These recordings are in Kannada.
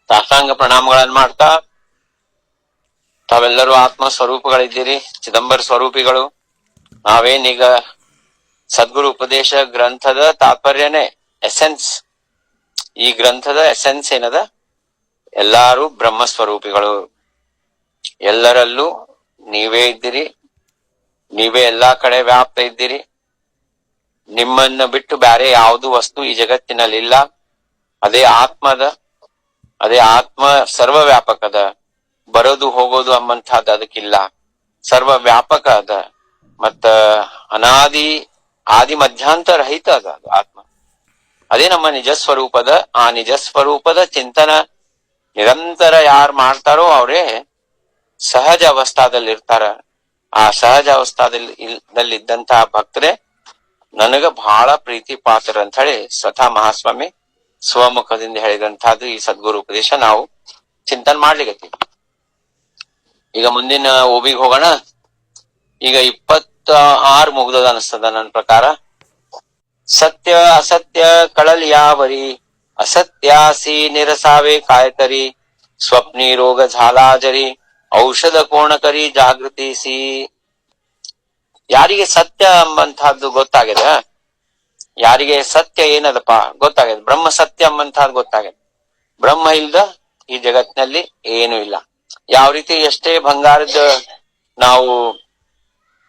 ಸಾಷ್ಟಾಂಗ ಪ್ರಣಾಮಗಳನ್ನ ಮಾಡ್ತಾ, ತಾವೆಲ್ಲರೂ ಆತ್ಮ ಸ್ವರೂಪಗಳಿದ್ದೀರಿ, ಚಿದಂಬರ ಸ್ವರೂಪಿಗಳು. ನಾವೇನೀಗ ಸದ್ಗುರು ಉಪದೇಶ ಗ್ರಂಥದ ತಾತ್ಪರ್ಯನೇ ಎಸೆನ್ಸ್. ಈ ಗ್ರಂಥದ ಎಸೆನ್ಸ್ ಏನದ? ಎಲ್ಲಾರು ಬ್ರಹ್ಮ ಸ್ವರೂಪಿಗಳು, ಎಲ್ಲರಲ್ಲೂ ನೀವೇ ಇದ್ದೀರಿ, ನೀವೇ ಎಲ್ಲಾ ಕಡೆ ವ್ಯಾಪ್ತ ಇದ್ದೀರಿ. ನಿಮ್ಮನ್ನ ಬಿಟ್ಟು ಬೇರೆ ಯಾವುದು ವಸ್ತು ಈ ಜಗತ್ತಿನಲ್ಲಿಲ್ಲ. ಅದೇ ಆತ್ಮದ, ಅದೇ ಆತ್ಮ ಸರ್ವ ವ್ಯಾಪಕದ, ಬರೋದು ಹೋಗೋದು ಅಂಬಂತಹದ್ದು ಅದಕ್ಕಿಲ್ಲ, ಸರ್ವ ವ್ಯಾಪಕ ಅದ. ಮತ್ತ ಆದಿ ಮಧ್ಯಾಂತರ ರಹಿತ ಅದ ಅದು ಆತ್ಮ. ಅದೇ ನಮ್ಮ ನಿಜ ಸ್ವರೂಪದ. ಆ ನಿಜ ಸ್ವರೂಪದ ಚಿಂತನ ನಿರಂತರ ಯಾರು ಮಾಡ್ತಾರೋ ಅವರೇ ಸಹಜ ಅವಸ್ಥಾದಲ್ಲಿ ಇರ್ತಾರ. ಆ ಸಹಜ ಅವಸ್ಥಾದಲ್ಲಿದ್ದಂತಹ ಭಕ್ತರೇ ನನಗ ಬಹಳ ಪ್ರೀತಿ ಪಾತ್ರ ಅಂತ ಹೇಳಿ ಸ್ವತಃ ಮಹಾಸ್ವಾಮಿ ಸ್ವಮುಖದಿಂದ ಹೇಳಿದಂತಹದ್ದು ಈ ಸದ್ಗುರು ಉಪದೇಶ ನಾವು ಚಿಂತನೆ ಮಾಡ್ಲಿಕ್ಕೆ. ಈಗ ಮುಂದಿನ ಓಬಿಗೆ ಹೋಗೋಣ. ಈಗ 26 ಮುಗ್ದದ ಅನಿಸ್ತದ ನನ್ನ ಪ್ರಕಾರ. ಸತ್ಯ ಅಸತ್ಯ ಕಳಲ್ ಯಾವರಿ, ಅಸತ್ಯಾಸಿ ನಿರಸಾವೆ ಕಾಯತರಿ, ಸ್ವಪ್ನಿ ರೋಗ ಝಾಲಾಜರಿ, ಔಷಧ ಕೋಣಕರಿ ಜಾಗೃತಿಸಿ. ಯಾರಿಗೆ ಸತ್ಯ ಎಂಬಂತಹದ್ದು ಗೊತ್ತಾಗಿದೆ, ಯಾರಿಗೆ ಸತ್ಯ ಏನದಪ್ಪ ಗೊತ್ತಾಗಿದೆ, ಬ್ರಹ್ಮ ಸತ್ಯ ಎಂಬಂತಹದ್ದು ಗೊತ್ತಾಗಿದೆ. ಬ್ರಹ್ಮ ಇಲ್ದ ಈ ಜಗತ್ತಿನಲ್ಲಿ ಏನು ಇಲ್ಲ. ಯಾವ ರೀತಿ ಎಷ್ಟೇ ಬಂಗಾರದ ನಾವು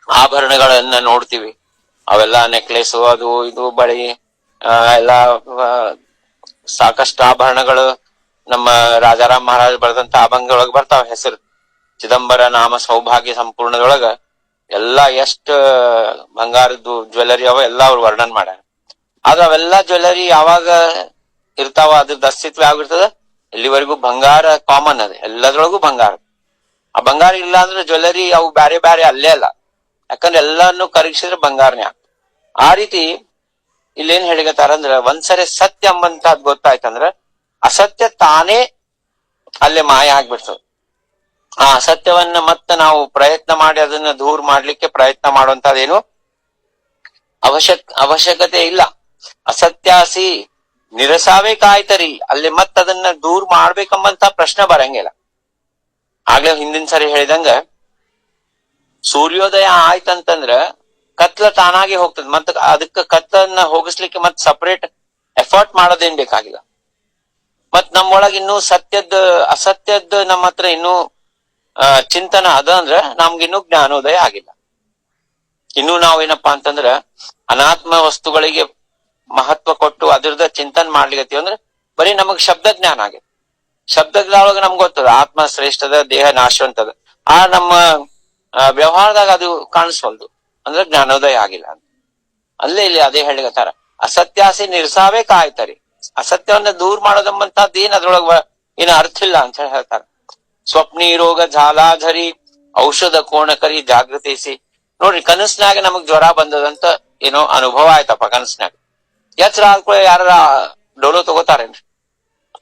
ಆಭರಣಗಳನ್ನ ನೋಡ್ತೀವಿ, ಅವೆಲ್ಲ ನೆಕ್ಲೆಸ್, ಅದು ಇದು ಬಳಿ ಎಲ್ಲ ಸಾಕಷ್ಟು ಆಭರಣಗಳು ನಮ್ಮ ರಾಜಾರಾಮ್ ಮಹಾರಾಜ್ ಬರೆದಂತ ಅಭಂಗದೊಳಗ ಬರ್ತಾವ ಹೆಸರು. ಚಿದಂಬರ ನಾಮ ಸೌಭಾಗ್ಯ ಸಂಪೂರ್ಣದೊಳಗ ಎಲ್ಲಾ ಎಷ್ಟ ಬಂಗಾರದ್ದು ಜ್ಯುವೆಲರಿ ಅವ ಎಲ್ಲಾ ಅವ್ರು ವರ್ಣನ್ ಮಾಡ್ಯಾರ. ಆದ್ರ ಅವೆಲ್ಲಾ ಜ್ಯುವೆಲರಿ ಯಾವಾಗ ಇರ್ತಾವ, ಅದ್ರದ್ದು ಅಸ್ತಿತ್ವ ಯಾವಾಗಿರ್ತದ? ಇಲ್ಲಿವರೆಗೂ ಬಂಗಾರ ಕಾಮನ್ ಅದ, ಎಲ್ಲದ್ರೊಳಗೂ ಬಂಗಾರ. ಆ ಬಂಗಾರ ಇಲ್ಲ ಅಂದ್ರೆ ಜ್ಯುವೆಲರಿ ಅವು ಬ್ಯಾರೆ ಬ್ಯಾರೆ ಅಲ್ಲೇ ಅಲ್ಲ, ಯಾಕಂದ್ರೆ ಎಲ್ಲಾನು ಕರಗಿಸಿದ್ರೆ ಬಂಗಾರನೇ ಆಗ್ತದೆ. ಆ ರೀತಿ ಇಲ್ಲೇನ್ ಹೇಳಿಗತ್ತಾರ ಅಂದ್ರ, ಒಂದ್ಸರಿ ಸತ್ಯ ಎಂಬಂತದ್ ಗೊತ್ತಾಯ್ತಂದ್ರ ಅಸತ್ಯ ತಾನೇ ಅಲ್ಲೇ ಮಾಯ ಆಗ್ಬಿಡ್ತದ. ಆ ಅಸತ್ಯವನ್ನ ಮತ್ತೆ ನಾವು ಪ್ರಯತ್ನ ಮಾಡಿ ಅದನ್ನ ದೂರ ಮಾಡ್ಲಿಕ್ಕೆ ಪ್ರಯತ್ನ ಮಾಡುವಂತದೇನು ಅವಶ್ಯಕತೆ ಇಲ್ಲ. ಅಸತ್ಯಾಸಿ ನಿರಸಾವೇ ಕಾಯ್ತರಿ, ಅಲ್ಲಿ ಅದನ್ನ ದೂರ ಮಾಡ್ಬೇಕಂಬಂತ ಪ್ರಶ್ನೆ ಬರಂಗಿಲ್ಲ. ಆಗ್ಲೇ ಹಿಂದಿನ ಸರಿ ಹೇಳಿದಂಗ ಸೂರ್ಯೋದಯ ಆಯ್ತಂತಂದ್ರ ಕತ್ಲ ತಾನಾಗೆ ಹೋಗ್ತದ. ಮತ್ತ ಅದಕ್ಕ ಕತ್ಲನ್ನ ಹೋಗಿಸ್ಲಿಕ್ಕೆ ಮತ್ ಸಪರೇಟ್ ಎಫರ್ಟ್ ಮಾಡೋದೇನ್ ಬೇಕಾಗಿಲ್ಲ. ಮತ್ ನಮ್ಮೊಳಗ ಇನ್ನೂ ಅಸತ್ಯದ ನಮ್ಮ ಹತ್ರ ಇನ್ನೂ ಚಿಂತನ ಅದ ಅಂದ್ರ ನಮ್ಗಿನ್ನೂ ಜ್ಞಾನೋದಯ ಆಗಿಲ್ಲ. ಇನ್ನು ನಾವೇನಪ್ಪಾ ಅಂತಂದ್ರ ಅನಾತ್ಮ ವಸ್ತುಗಳಿಗೆ ಮಹತ್ವ ಕೊಟ್ಟು ಅದ್ರದ ಚಿಂತನೆ ಮಾಡ್ಲಿಕತ್ತೀವಿ ಅಂದ್ರೆ ಬರೀ ನಮಗ್ ಶಬ್ದ ಜ್ಞಾನ ಆಗೈತಿ. ಶಬ್ದದೊಳಗ ನಮ್ಗೆ ಗೊತ್ತದ ಆತ್ಮ ಶ್ರೇಷ್ಠದ, ದೇಹ ನಾಶವಂತದ. ಆ ನಮ್ಮ ವ್ಯವಹಾರದಾಗ ಅದು ಕಾಣಿಸ್ವಲ್ದು ಅಂದ್ರೆ ಜ್ಞಾನೋದಯ ಆಗಿಲ್ಲ ಅಂತ. ಅಲ್ಲೇ ಇಲ್ಲಿ ಅದೇ ಹೇಳಿಗತ್ತಾರ, ಅಸತ್ಯಾಸಿ ನಿರಸಾವೇ ಕಾಯ್ತಾರಿ. ಅಸತ್ಯವನ್ನ ದೂರ ಮಾಡೋದಂಬಂತದ್ದು ಏನ್ ಅದ್ರೊಳಗ ಏನ ಅರ್ಥ ಇಲ್ಲ ಅಂತ ಹೇಳಿ ಹೇಳ್ತಾರ. ಸ್ವಪ್ನಿ ರೋಗ ಝಾಲಾಧರಿ, ಔಷಧ ಕೋಣಕರಿ ಜಾಗೃತಿಸಿ. ನೋಡ್ರಿ, ಕನಸ್ನಾಗ ನಮಗ್ ಜ್ವರ ಬಂದದಂತ ಏನೋ ಅನುಭವ ಆಯ್ತಪ್ಪ ಕನಸ್ನಾಗ. ಎಚ್ಚರ ಆದ್ಕೊಳ್ಳಿ ಯಾರ ಡೋಲೋ ತಗೋತಾರೇನ್ರಿ?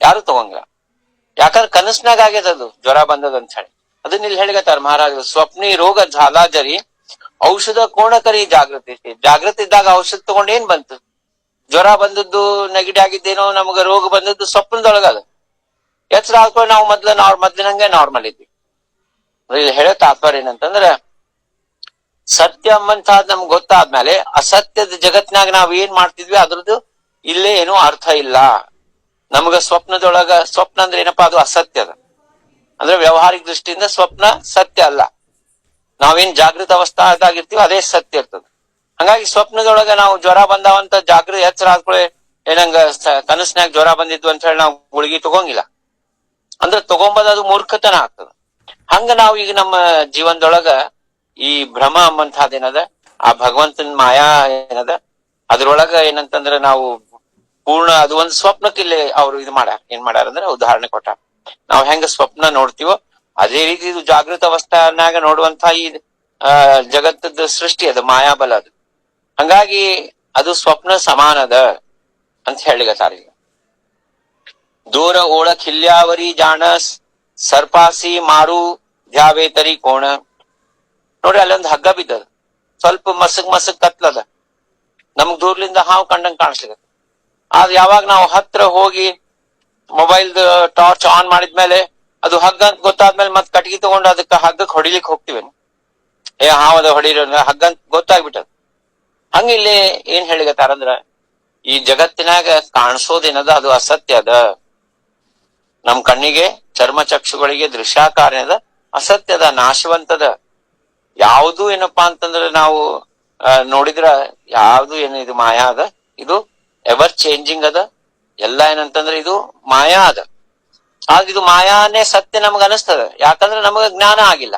ಯಾರು ತಗೊಂಗಿಲ್ಲ. ಯಾಕಂದ್ರೆ ಕನಸ್ನಾಗ ಆಗ್ಯದದು ಜ್ವರ ಬಂದದಂತ ಹೇಳಿ. ಅದನ್ನ ಇಲ್ಲಿ ಹೇಳಿಗತ್ತಾರ ಮಹಾರಾಜ, ಸ್ವಪ್ನಿ ರೋಗ ಝಾಲಾಜರಿ, ಔಷಧ ಕೋಣಕರಿ ಜಾಗೃತಿಸಿ. ಜಾಗೃತಿ ಇದ್ದಾಗ ಔಷಧ ತಗೊಂಡ್ ಏನ್ ಬಂತು? ಜ್ವರ ಬಂದದ್ದು, ನೆಗಡಿ ಆಗಿದ್ದೇನೋ, ನಮಗ ರೋಗ ಬಂದದ್ದು ಸ್ವಪ್ನದೊಳಗದ. ಎಚ್ಚರ ಆದ್ಕೊಳ್ಳಿ ನಾವು ಮೊದ್ಲಿನಂಗೆ ನಾರ್ಮಲ್ ಇದ್ವಿ. ಇಲ್ಲಿ ಹೇಳೋ ತಾತ್ಪರ್ಯ ಏನಂತಂದ್ರ, ಸತ್ಯ ಎಂಬಂತಹದ್ ನಮ್ಗೆ ಗೊತ್ತಾದ್ಮೇಲೆ ಅಸತ್ಯದ ಜಗತ್ನಾಗ ನಾವ್ ಏನ್ ಮಾಡ್ತಿದ್ವಿ ಅದ್ರದ್ದು ಇಲ್ಲೇ ಏನೂ ಅರ್ಥ ಇಲ್ಲ. ನಮಗ ಸ್ವಪ್ನ ಅಂದ್ರೆ ಏನಪ್ಪಾ? ಅದು ಅಸತ್ಯದ. ಅಂದ್ರೆ ವ್ಯವಹಾರಿಕ ದೃಷ್ಟಿಯಿಂದ ಸ್ವಪ್ನ ಸತ್ಯ ಅಲ್ಲ. ನಾವೇನ್ ಜಾಗೃತ ಅವಸ್ಥಾದಾಗಿರ್ತೀವಿ ಅದೇ ಸತ್ಯ ಇರ್ತದ. ಹಂಗಾಗಿ ಸ್ವಪ್ನದೊಳಗ ನಾವು ಜ್ವರ ಬಂದಾವಂತ ಎಚ್ಚರ ಆದ್ಕೊಳ್ಳಿ ಏನಂಗ ಕನಸ್ನ್ಯಾಗ ಜ್ವರ ಬಂದಿದ್ವು ಅಂತ ಹೇಳಿ ನಾವು ಗುಳಿಗೆ ತಗೊಂಗಿಲ್ಲ. ಅಂದ್ರೆ ತಗೊಂಬದ ಅದು ಮೂರ್ಖತನ ಆಗ್ತದ. ಹಂಗ ನಾವು ಈಗ ನಮ್ಮ ಜೀವನದೊಳಗ ಈ ಭ್ರಮ ಎಂಬಂತಹದ್ದೇನದ, ಆ ಭಗವಂತನ ಮಾಯಾ ಏನದ, ಅದ್ರೊಳಗ ಏನಂತಂದ್ರ ನಾವು ಪೂರ್ಣ ಅದು ಒಂದು ಸ್ವಪ್ನಕ್ಕೆ ಇಲ್ಲಿ ಅವ್ರು ಏನ್ ಮಾಡ್ಯಾರ ಅಂದ್ರೆ ಉದಾಹರಣೆ ಕೊಟ್ಟ. ನಾವ್ ಹೆಂಗ ಸ್ವಪ್ನ ನೋಡ್ತೀವೋ ಅದೇ ರೀತಿ ಇದು ಜಾಗೃತ ಅವಸ್ಥಾನಾಗ ನೋಡುವಂತ ಈ ಜಗತ್ತದ ಸೃಷ್ಟಿ ಅದು ಮಾಯಾಬಲ ಅದು. ಹಂಗಾಗಿ ಅದು ಸ್ವಪ್ನ ಸಮಾನದ ಅಂತ ಹೇಳಿಗತ್ತಾರ. ಈಗ ದೂರ ಓಳಕ್ ಹಿಲ್ಯಾವರಿ ಜಾಣಸ್, ಸರ್ಪಾಸಿ ಮಾರು ಧ್ಯಾವೇತರಿ ಕೋಣ. ನೋಡ್ರಿ, ಅಲ್ಲೊಂದು ಹಗ್ಗ ಬಿದ್ದದ, ಸ್ವಲ್ಪ ಮಸಕ್ ಕತ್ಲದ, ನಮಗ್ ದೂರ್ಲಿಂದ ಹಾವು ಕಂಡಂಗ್ ಕಾಣಿಸ್ಲಿಕ್ಕೆ. ಆದ್ರೆ ಯಾವಾಗ ನಾವು ಹತ್ರ ಹೋಗಿ ಮೊಬೈಲ್ ಟಾರ್ಚ್ ಆನ್ ಮಾಡಿದ್ಮೇಲೆ ಅದು ಹಗ್ಗ ಅಂತ ಗೊತ್ತಾದ್ಮೇಲೆ ಮತ್ ಕಟ್ಗಿ ತಗೊಂಡು ಅದಕ್ಕೆ ಹಗ್ಗಕ್ಕೆ ಹೊಡಿಲಿಕ್ಕೆ ಹೋಗ್ತಿವಿ. ಹಾವದ ಹೊಡಿರೋ ಹಗ್ಗ ಅಂತ ಗೊತ್ತಾಗ್ಬಿಟ್ಟದ. ಹಂಗ ಇಲ್ಲಿ ಏನ್ ಹೇಳಿಗತ್ತಾರಂದ್ರ, ಈ ಜಗತ್ತಿನಾಗ ಕಾಣಿಸೋದೇನದ ಅದು ಅಸತ್ಯ ಅದ. ನಮ್ ಕಣ್ಣಿಗೆ ಚರ್ಮ ಚಕ್ಷುಗಳಿಗೆ ದೃಶ್ಯಾಕಾರನದ ಅಸತ್ಯದ, ನಾಶವಂತದ. ಯಾವುದು ಏನಪ್ಪಾ ಅಂತಂದ್ರೆ ನಾವು ನೋಡಿದ್ರ ಯಾವ್ದು ಏನು ಇದು ಮಾಯಾ ಅದ, ಇದು ಎವರ್ ಚೇಂಜಿಂಗ್ ಅದ. ಎಲ್ಲ ಏನಂತಂದ್ರೆ ಇದು ಮಾಯಾ ಅದ. ಆದ್ರೆ ಇದು ಮಾಯಾನೇ ಸತ್ಯ ನಮಗ ಅನಿಸ್ತದ, ಯಾಕಂದ್ರೆ ನಮಗ ಜ್ಞಾನ ಆಗಿಲ್ಲ.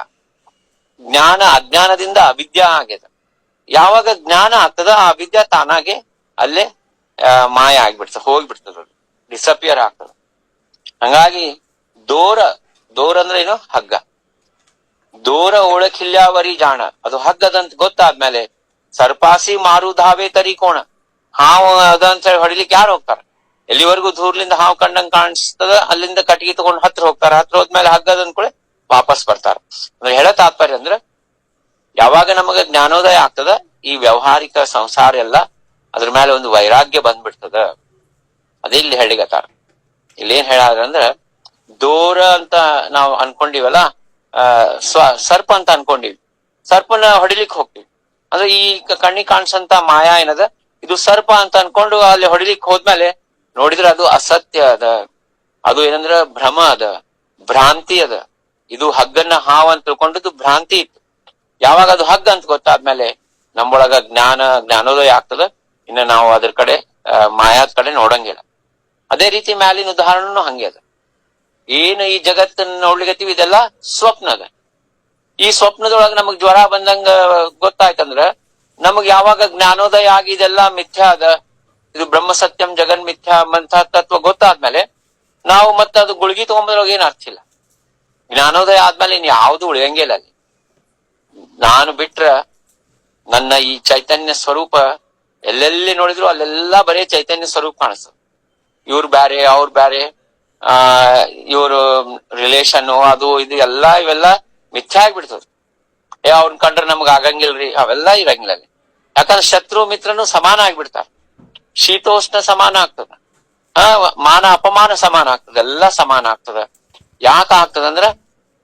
ಜ್ಞಾನ ಅಜ್ಞಾನದಿಂದ ಅವಿದ್ಯಾ ಆಗ್ಯದ. ಯಾವಾಗ ಜ್ಞಾನ ಆಗ್ತದ ಆ ಅವಿದ್ಯಾ ತಾನಾಗೆ ಅಲ್ಲೇ ಮಾಯ ಆಗ್ಬಿಡ್ತದ, ಹೋಗ್ಬಿಡ್ತದ, ಡಿಸಪಿಯರ್ ಆಗ್ತದ. ಹಂಗಾಗಿ ದೋರ ಅಂದ್ರೆ ಏನು, ಹಗ್ಗ. ದೋರ ಓಳಖಿಲ್ಯಾವರಿ ಜಾಣ, ಅದು ಹಗ್ಗದಂತ ಗೊತ್ತಾದ್ಮೇಲೆ ಸರ್ಪಾಸಿ ಮಾರುಧಾವೆ ತರಿ ಕೋಣ, ಹಾವು ಅದಂತ ಹೇಳಿ ಹೊಡಿಲಿಕ್ಕೆ ಯಾರು ಹೋಗ್ತಾರ? ಎಲ್ಲಿವರೆಗೂ ದೂರ್ಲಿಂದ ಹಾವು ಕಂಡಂಗ್ ಕಾಣಿಸ್ತದ ಅಲ್ಲಿಂದ ಕಟ್ಟಿಗೆ ತಗೊಂಡು ಹತ್ರ ಹೋಗ್ತಾರ. ಹತ್ರ ಹೋದ್ಮೇಲೆ ಹಗ್ಗದಂದ್ ಕೂಡ ವಾಪಸ್ ಬರ್ತಾರ. ಅಂದ್ರೆ ಹೇಳೋ ತಾತ್ಪರ್ಯ ಅಂದ್ರ, ಯಾವಾಗ ನಮಗ ಜ್ಞಾನೋದಯ ಆಗ್ತದ ಈ ವ್ಯವಹಾರಿಕ ಸಂಸಾರ ಎಲ್ಲ ಅದ್ರ ಮೇಲೆ ಒಂದು ವೈರಾಗ್ಯ ಬಂದ್ಬಿಡ್ತದ. ಅದೇ ಇಲ್ಲಿ ಹೇಳಿಗತ್ತಾರ. ಇಲ್ಲೇನ್ ಹೇಳಾದ್ರಂದ್ರ, ದೋರ ಅಂತ ನಾವು ಅನ್ಕೊಂಡಿವಲ್ಲ, ಸರ್ಪ ಅಂತ ಅನ್ಕೊಂಡಿವಿ. ಸರ್ಪನ ಹೊಡಿಲಿಕ್ಕೆ ಹೋಗ್ತಿವಿ. ಅಂದ್ರೆ ಈ ಕಣ್ಣಿಗೆ ಕಾಣಿಸಂತ ಮಾಯಾ ಏನದ ಇದು ಸರ್ಪ ಅಂತ ಅನ್ಕೊಂಡು ಅಲ್ಲಿ ಹೊಡಿಲಿಕ್ಕೆ ಹೋದ್ಮೇಲೆ ನೋಡಿದ್ರೆ ಅದು ಅಸತ್ಯ ಅದ. ಅದು ಏನಂದ್ರ ಭ್ರಮ ಅದ, ಭ್ರಾಂತಿ ಅದ. ಇದು ಹಗ್ಗನ್ನ ಹಾವ್ ಅಂತ ತಿಳ್ಕೊಂಡದ್ದು ಭ್ರಾಂತಿ ಇತ್ತು. ಯಾವಾಗ ಅದು ಹಗ್ಗ ಅಂತ ಗೊತ್ತಾದ್ಮೇಲೆ ನಮ್ಮೊಳಗ ಜ್ಞಾನೋದಯ ಆಗ್ತದ. ಇನ್ನು ನಾವು ಅದ್ರ ಕಡೆ ಮಾಯಾದ ಕಡೆ ನೋಡಂಗಿಲ್ಲ. ಅದೇ ರೀತಿ ಮ್ಯಾಲಿನ ಉದಾಹರಣೆನೂ ಹಂಗೆ ಅದ. ಏನು ಈ ಜಗತ್ತನ್ನ ನೋಡ್ಲಿಕತ್ತೀವಿ ಇದೆಲ್ಲ ಸ್ವಪ್ನ ಅದ. ಈ ಸ್ವಪ್ನದೊಳಗ ನಮಗ್ ಜ್ವರ ಬಂದಂಗ ಗೊತ್ತಾಯ್ತಂದ್ರ ನಮಗ್ ಯಾವಾಗ ಜ್ಞಾನೋದಯ ಆಗಿ ಇದೆಲ್ಲ ಮಿಥ್ಯಾ ಅದ, ಇದು ಬ್ರಹ್ಮ ಸತ್ಯಂ ಜಗನ್ ಮಿಥ್ಯಾ ಅಂತ ತತ್ವ ಗೊತ್ತಾದ್ಮೇಲೆ ನಾವು ಮತ್ತೆ ಅದು ಗುಳ್ಗಿ ತಗೊಂಬದ್ರೊಳಗ ಏನ್ ಅರ್ಥ ಇಲ್ಲ. ಜ್ಞಾನೋದಯ ಆದ್ಮೇಲೆ ಇನ್ ಯಾವ್ದು ಉಳಿಯಂಗಿಲ್ಲ. ಅಲ್ಲಿ ನಾನು ಬಿಟ್ರ ನನ್ನ ಈ ಚೈತನ್ಯ ಸ್ವರೂಪ ಎಲ್ಲೆಲ್ಲಿ ನೋಡಿದ್ರು ಅಲ್ಲೆಲ್ಲಾ ಬರೀ ಚೈತನ್ಯ ಸ್ವರೂಪ ಕಾಣಿಸ್ತದೆ. ಇವ್ರು ಬ್ಯಾರೆ, ಅವ್ರು ಬ್ಯಾರೆ, ಇವರು ರಿಲೇಷನ್ ಅದು ಇದು ಎಲ್ಲಾ ಇವೆಲ್ಲ ಮಿಥ್ಯಾ ಆಗ್ಬಿಡ್ತದ. ಅವ್ರನ್ನ ಕಂಡ್ರೆ ನಮ್ಗ ಆಗಂಗಿಲ್ರಿ, ಅವೆಲ್ಲ ಇರಂಗಿಲ್ಲ ಅಲ್ಲಿ. ಯಾಕಂದ್ರೆ ಶತ್ರು ಮಿತ್ರನು ಸಮಾನ ಆಗ್ಬಿಡ್ತಾರ. ಶೀತೋಷ್ಣ ಸಮಾನ ಆಗ್ತದ, ಮಾನ ಅಪಮಾನ ಸಮಾನ ಆಗ್ತದ, ಎಲ್ಲ ಸಮಾನ ಆಗ್ತದ. ಯಾಕ ಆಗ್ತದಂದ್ರ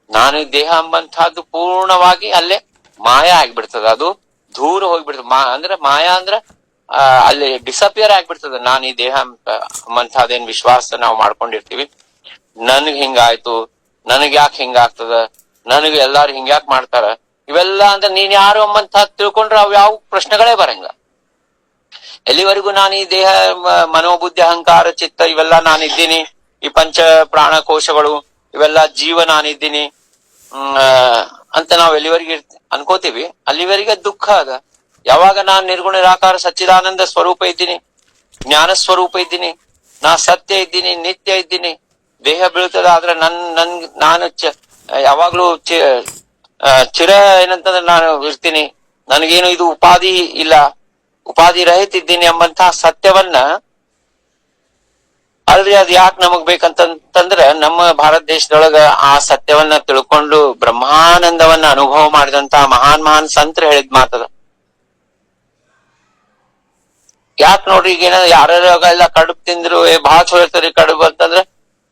ನಾನು ದೇಹ ಎಂಬಂತಹದ್ದು ಪೂರ್ಣವಾಗಿ ಅಲ್ಲೇ ಮಾಯ ಆಗ್ಬಿಡ್ತದ. ಅದು ದೂರ ಹೋಗ್ಬಿಡ್ತದ. ಅಂದ್ರೆ ಮಾಯಾ ಅಂದ್ರ ಅಲ್ಲಿ ಡಿಸಪಿಯರ್ ಆಗ್ಬಿಡ್ತದ. ನಾನು ಈ ದೇಹ ಎಂಬಂತಹದೇನ್ ವಿಶ್ವಾಸ ನಾವು ಮಾಡ್ಕೊಂಡಿರ್ತೀವಿ. ನನ್ಗ್ ಹಿಂಗಾಯ್ತು, ನನಗ್ ಯಾಕೆ ಹಿಂಗಾಗ್ತದ, ನನಗ್ ಎಲ್ಲಾರು ಹಿಂಗ್ಯಾಕ್ ಮಾಡ್ತಾರ, ಇವೆಲ್ಲ ಅಂದ್ರೆ ನೀನ್ ಯಾರು ಎಂಬಂತ ತಿಳ್ಕೊಂಡ್ರೆ ಅವ್ ಯಾವ ಪ್ರಶ್ನೆಗಳೇ ಬರಂಗಿಲ್ಲ. ಎಲ್ಲಿವರೆಗೂ ನಾನು ಈ ದೇಹ ಮನೋಬುದ್ಧಿ ಅಹಂಕಾರ ಚಿತ್ತ ಇವೆಲ್ಲ ನಾನಿದ್ದೀನಿ, ಈ ಪಂಚ ಪ್ರಾಣ ಕೋಶಗಳು ಇವೆಲ್ಲ ಜೀವ ನಾನಿದ್ದೀನಿ ಅಂತ ನಾವ್ ಎಲ್ಲಿವರೆಗೆ ಅನ್ಕೋತೀವಿ ಅಲ್ಲಿವರೆಗೆ ದುಃಖ ಅದ. ಯಾವಾಗ ನಾನ್ ನಿರ್ಗುಣ ನಿರಾಕಾರ ಸಚ್ಚಿದಾನಂದ ಸ್ವರೂಪ ಇದ್ದೀನಿ, ಜ್ಞಾನ ಸ್ವರೂಪ ಇದ್ದೀನಿ, ನಾ ಸತ್ಯ ಇದ್ದೀನಿ, ನಿತ್ಯ ಇದ್ದೀನಿ, ದೇಹ ಬೀಳ್ತದ ಆದ್ರೆ ನಾನು ಯಾವಾಗ್ಲೂ ಚಿರ ಏನಂತಂದ್ರೆ ನಾನು ಇರ್ತೀನಿ, ನನಗೇನು ಇದು ಉಪಾಧಿ ಇಲ್ಲ, ಉಪಾಧಿ ರಹಿತ ಇದ್ದೀನಿ ಎಂಬಂತಹ ಸತ್ಯವನ್ನ. ಆದ್ರೆ ಅದ್ ಯಾಕೆ ನಮಗ್ ಬೇಕಂತಂದ್ರ ನಮ್ಮ ಭಾರತ ದೇಶದೊಳಗ ಆ ಸತ್ಯವನ್ನ ತಿಳ್ಕೊಂಡು ಬ್ರಹ್ಮಾನಂದವನ್ನ ಅನುಭವ ಮಾಡಿದಂತಹ ಮಹಾನ್ ಸಂತರು ಹೇಳಿದ್ ಮಾತದ. ಯಾಕೆ ನೋಡ್ರಿ, ಈಗೇನ ಯಾರೆಲ್ಲ ಕಡುಬು ತಿಂದ್ರು ಬಹಳ ಚಲೋ ಇರ್ತರಿ ಕಡುಬು ಅಂತಂದ್ರೆ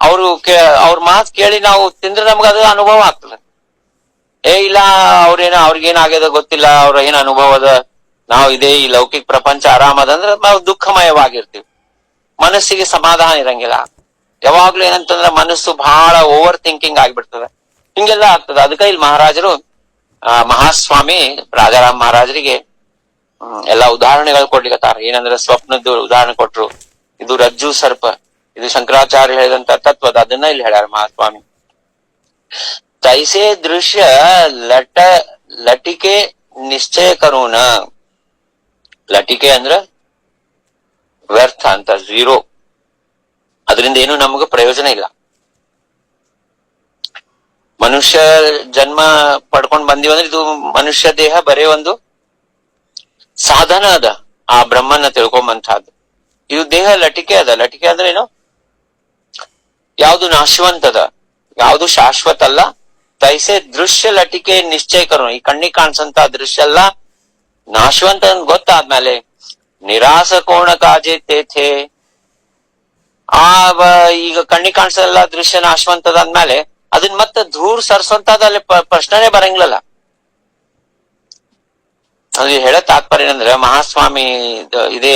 ಅವ್ರ ಮಾತು ಕೇಳಿ ನಾವು ತಿಂದ್ರೆ ನಮ್ಗ ಅದು ಅನುಭವ ಆಗ್ತದೆ. ಇಲ್ಲ ಅವ್ರಿಗೇನಾಗ್ಯದ ಗೊತ್ತಿಲ್ಲ, ಅವ್ರ ಏನ್ ಅನುಭವ ಅದ, ನಾವು ಇದೇ ಈ ಲೌಕಿಕ ಪ್ರಪಂಚ ಆರಾಮದ ಅಂದ್ರೆ ನಾವು ದುಃಖಮಯವಾಗಿರ್ತೀವಿ, ಮನಸ್ಸಿಗೆ ಸಮಾಧಾನ ಇರಂಗಿಲ್ಲ. ಯಾವಾಗ್ಲೂ ಏನಂತಂದ್ರೆ ಮನಸ್ಸು ಬಹಳ ಓವರ್ ಥಿಂಕಿಂಗ್ ಆಗ್ಬಿಡ್ತದೆ, ಹಿಂಗೆಲ್ಲ ಆಗ್ತದೆ. ಅದಕ್ಕೆ ಇಲ್ಲಿ ಮಹಾರಾಜರು ಮಹಾಸ್ವಾಮಿ ರಾಜಾರಾಮ್ ಮಹಾರಾಜರಿಗೆ ಎಲ್ಲಾ ಉದಾಹರಣೆಗಳು ಕೊಡ್ಲಿಕತ್ತಾರ. ಏನಂದ್ರೆ ಸ್ವಪ್ನದ್ದು ಉದಾಹರಣೆ ಕೊಟ್ರು, ಇದು ರಜ್ಜು ಸರ್ಪ, ಇದು ಶಂಕರಾಚಾರ್ಯ ಹೇಳಿದಂತ ತತ್ವದ, ಅದನ್ನ ಇಲ್ಲಿ ಹೇಳ್ಯಾರ ಮಹಾಸ್ವಾಮಿ. ತೈಸೆ ದೃಶ್ಯ ಲಟಿಕೆ ನಿಶ್ಚಯ ಕರೋಣ. ಲಟಿಕೆ ಅಂದ್ರ ವ್ಯರ್ಥ ಅಂತ, ಝೀರೋ, ಅದರಿಂದ ಏನು ನಮಗ ಪ್ರಯೋಜನ ಇಲ್ಲ. ಮನುಷ್ಯ ಜನ್ಮ ಪಡ್ಕೊಂಡ್ ಬಂದಿವಂದ್ರೆ ಇದು ಮನುಷ್ಯ ದೇಹ ಬರೇ ಒಂದು ಸಾಧನ ಅದ ಆ ಬ್ರಹ್ಮನ್ನ ತಿಳ್ಕೊಂಬಂತಹದ್ದು. ಇದು ದೇಹ ಲಟಿಕೆ ಅದ. ಲಟಿಕೆ ಅಂದ್ರೆ ಏನು, ಯಾವ್ದು ನಾಶವಂತದ, ಯಾವ್ದು ಶಾಶ್ವತ ಅಲ್ಲ. ತೈಸೆ ದೃಶ್ಯ ಲಟಿಕೆ ನಿಶ್ಚಯ ಕರೋಣ. ಈ ಕಣ್ಣಿಗೆ ಕಾಣಿಸಂತ ದೃಶ್ಯ ಎಲ್ಲ ನಾಶವಂತ ಗೊತ್ತಾದ್ಮೇಲೆ ನಿರಾಸ ಕೋಣ ಕಾಜೆ ತೇಥೆ, ಈಗ ಕಣ್ಣಿಗೆ ಕಾಣಿಸಲ್ಲ ದೃಶ್ಯ ನಾಶವಂತದ ಅಂದ್ಮೇಲೆ ಅದನ್ನ ಮತ್ತೆ ದೂರ್ ಸರ್ಸಂತದ ಅಲ್ಲಿ ಪ್ರಶ್ನೆನೇ ಬರಂಗಿಲ್ಲಲ್ಲ. ಅಲ್ಲಿ ಹೇಳ ತಾತ್ಪರ್ಯ ಏನಂದ್ರೆ ಮಹಾಸ್ವಾಮಿ ಇದೇ